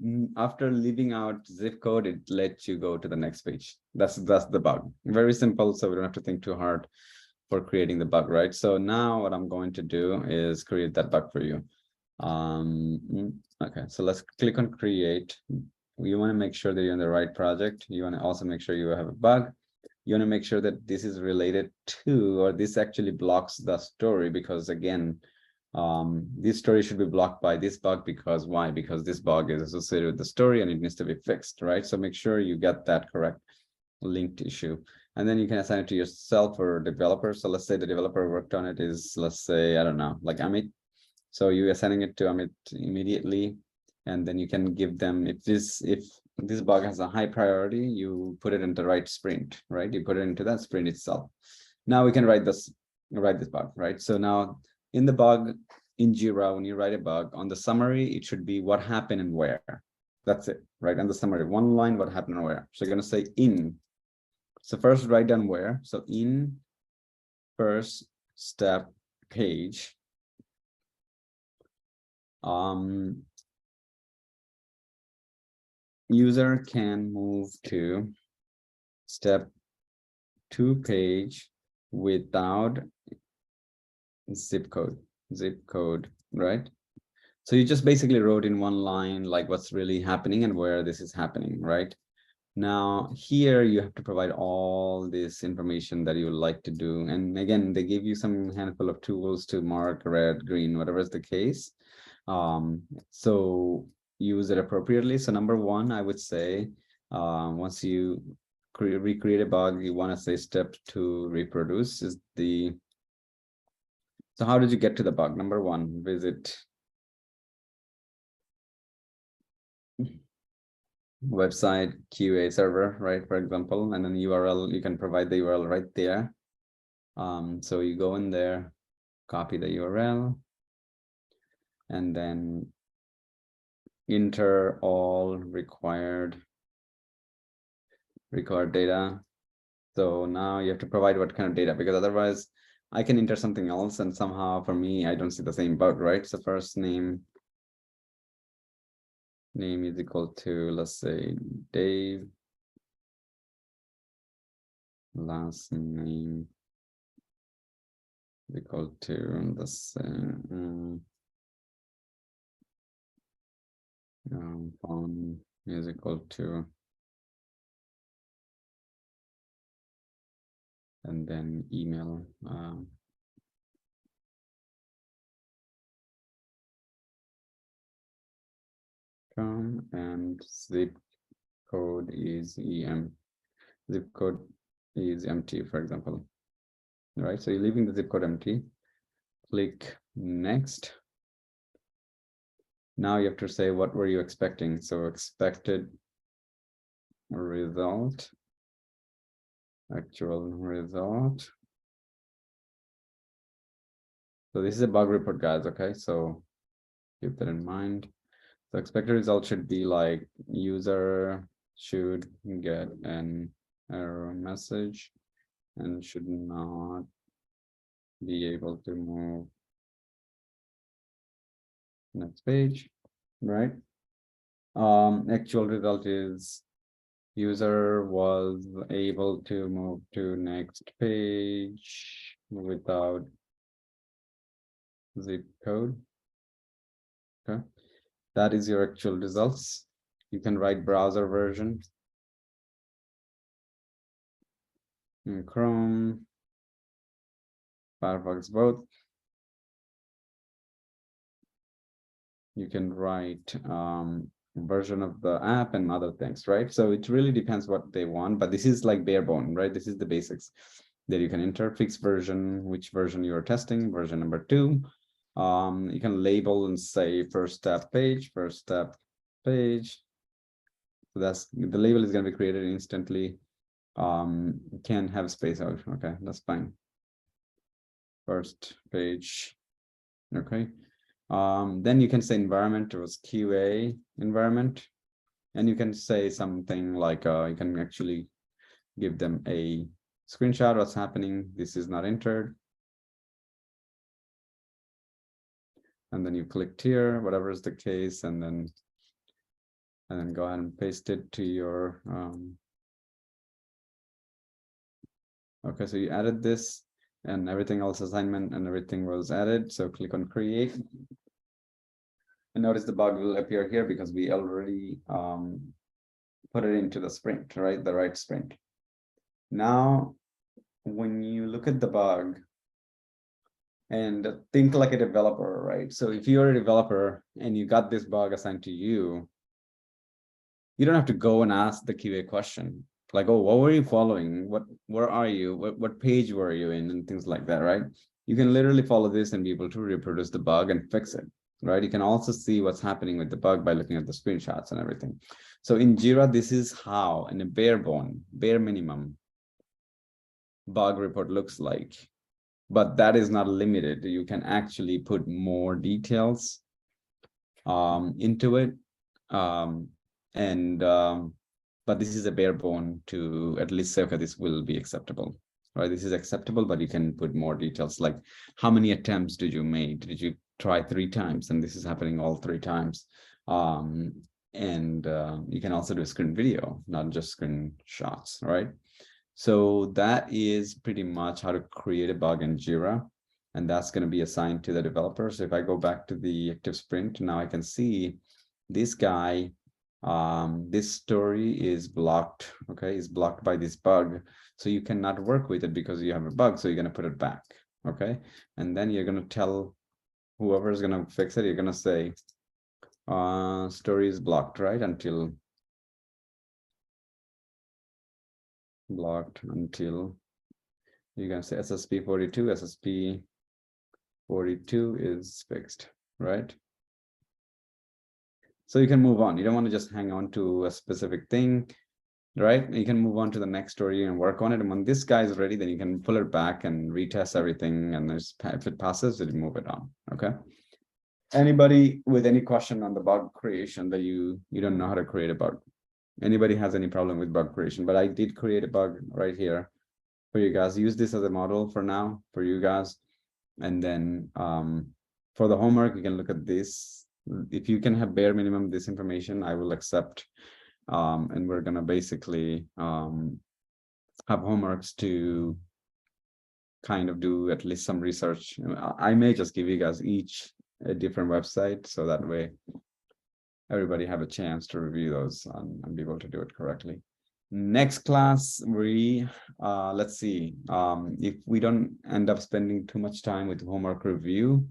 leaving out zip code, it lets you go to the next page. That's the bug. Very simple, so we don't have to think too hard for creating the bug, right? So now what I'm going to do is create that bug for you. Okay, so let's click on create. You want to make sure that you're in the right project. You want to also make sure you have a bug. you want to make sure that this is related to, or this actually blocks the story, because again, this story should be blocked by this bug, because why? Because this bug is associated with the story and it needs to be fixed, right? So make sure you get that correct linked issue. And then you can assign it to yourself or developer. So let's say the developer worked on it is, let's say, I don't know, like Amit. So you assigning it to Amit immediately, and then you can give them, if this bug has a high priority, you put it into the right sprint, right? You put it into that sprint itself. Now we can write this bug, right? So now in the bug in Jira, when you write a bug, on the summary, it should be what happened and where. That's it, right? And the summary, one line, what happened and where. So you're going to say in. So first write down where. So in first step page. User can move to step 2 page without zip code, right? So you just basically wrote in one line like what's really happening and where this is happening, right? Now here you have to provide all this information that you would like to do. And again, they give you some handful of tools to mark red, green, whatever is the case. So use it appropriately. So number one, I would say, once you recreate a bug, you want to say step 2 reproduce is the. So how did you get to the bug? Number one, visit website QA server, right? For example, and then URL, you can provide the URL right there. So you go in there, copy the URL, and then enter all required data. So now you have to provide what kind of data, because otherwise I can enter something else and somehow for me, I don't see the same bug, right? So first name is equal to, let's say, Dave. Last name is equal to, let's say, phone is equal to, and then email. And zip code is empty, for example. All right, so you're leaving the zip code empty. Click next. Now you have to say what were you expecting. So expected result, actual result. So this is a bug report, guys. Okay, so keep that in mind. So expected result should be like user should get an error message and should not be able to move next page, right? Actual result is user was able to move to next page without zip code. Okay, that is your actual results. You can write browser version in Chrome, Firefox, both. You can write version of the app and other things, right? So it really depends what they want, but this is like bare bone, right? This is the basics that you can enter. Fixed version, which version you are testing, version number 2. You can label and say first step page. So that's the label is going to be created instantly. Can have space out. Okay, that's fine. First page. Okay. Then you can say environment was QA environment, and you can say something like you can actually give them a screenshot what's happening. This is not entered. And then you clicked here, whatever is the case, and then go ahead and paste it to your okay, so you added this and everything else assignment and everything was added. So click on create. And notice the bug will appear here because we already put it into the sprint, right? The right sprint. Now, when you look at the bug and think like a developer, right? So if you're a developer and you got this bug assigned to you, you don't have to go and ask the QA question. Like, oh, what were you following? Where are you? What page were you in? And things like that, right? You can literally follow this and be able to reproduce the bug and fix it, right? You can also see what's happening with the bug by looking at the screenshots and everything. So in Jira, this is how, in a bare minimum bug report looks like. But that is not limited. You can actually put more details into it. But this is a bare bone to at least say, okay, this will be acceptable, right? This is acceptable, but you can put more details, like how many attempts did you make? Did you try 3 times? And this is happening all 3 times. You can also do a screen video, not just screenshots, right? So that is pretty much how to create a bug in Jira. And that's going to be assigned to the developer. So if I go back to the active sprint, now I can see this guy, this story is blocked. Okay, is blocked by this bug. So you cannot work with it because you have a bug. So you're going to put it back. Okay. And then you're going to tell whoever is going to fix it, you're going to say, story is blocked, right? Until blocked until you're going to say SSP 42, SSP 42 is fixed, right? So you can move on. You don't want to just hang on to a specific thing, right? You can move on to the next story and work on it. And when this guy is ready, then you can pull it back and retest everything. And if it passes, then you move it on. Okay. Anybody with any question on the bug creation that you don't know how to create a bug? Anybody has any problem with bug creation? But I did create a bug right here for you guys. Use this as a model for now for you guys. And then for the homework, you can look at this. If you can have bare minimum this information, I will accept. And we're gonna basically have homeworks to kind of do at least some research. I may just give you guys each a different website, so that way everybody have a chance to review those and be able to do it correctly. Next class, let's see, if we don't end up spending too much time with homework review,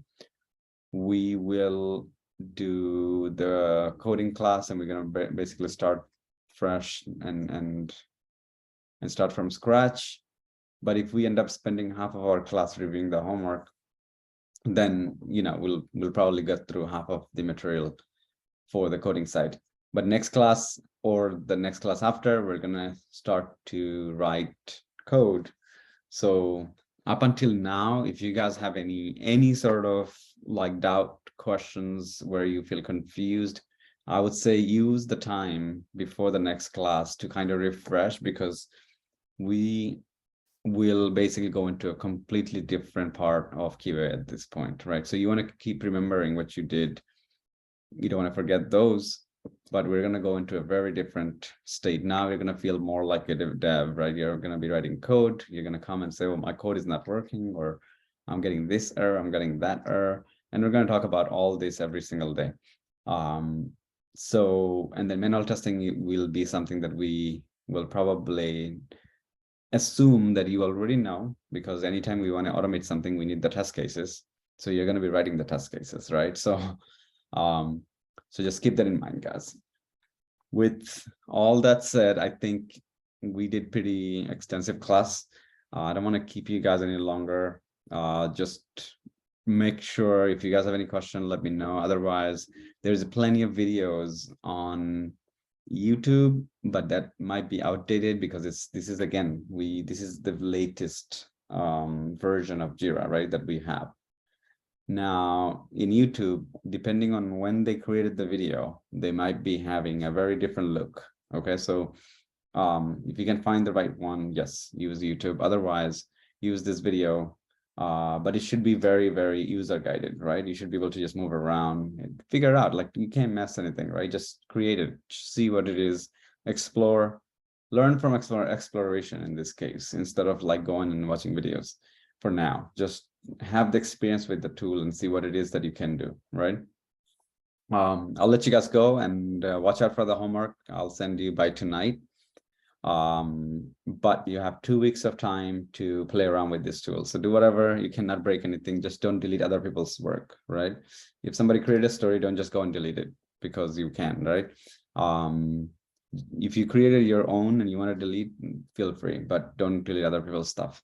we will do the coding class, and we're going to basically start fresh and start from scratch. But if we end up spending half of our class reviewing the homework, then we'll probably get through half of the material for the coding side. But next class or the next class after, we're gonna start to write code. So up until now, if you guys have any sort of like doubt, questions, where you feel confused, I would say use the time before the next class to kind of refresh, because we will basically go into a completely different part of QA at this point, right? So you want to keep remembering what you did. You don't want to forget those, but we're going to go into a very different state. Now you're going to feel more like a dev, right? You're going to be writing code. You're going to come and say, well, my code is not working, or I'm getting this error, I'm getting that error. And we're going to talk about all this every single day. And then manual testing will be something that we will probably assume that you already know, because anytime we want to automate something, we need the test cases. So you're going to be writing the test cases, right? So just keep that in mind, guys. With all that said, I think we did pretty extensive class. I don't want to keep you guys any longer. Just make sure if you guys have any question, let me know. Otherwise, there's plenty of videos on YouTube, but that might be outdated because this is the latest version of Jira, right, that we have. Now in YouTube, depending on when they created the video, they might be having a very different look. Okay, so if you can find the right one, yes, use YouTube. Otherwise, use this video. But it should be very, very user guided, right? You should be able to just move around and figure out, like, you can't mess anything, right? Just create it, see what it is, explore, learn from exploration in this case, instead of like going and watching videos. For now, just have the experience with the tool and see what it is that you can do, right? I'll let you guys go and watch out for the homework. I'll send you by tonight. But you have 2 weeks of time to play around with this tool. So do whatever, you cannot break anything, just don't delete other people's work, right? If somebody created a story, don't just go and delete it because you can, right? If you created your own and you want to delete, feel free, but don't delete other people's stuff.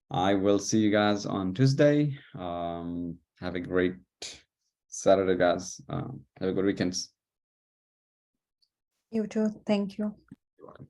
I will see you guys on Tuesday. Have a great Saturday, guys. Have a good weekend. You too. Thank you. You're welcome.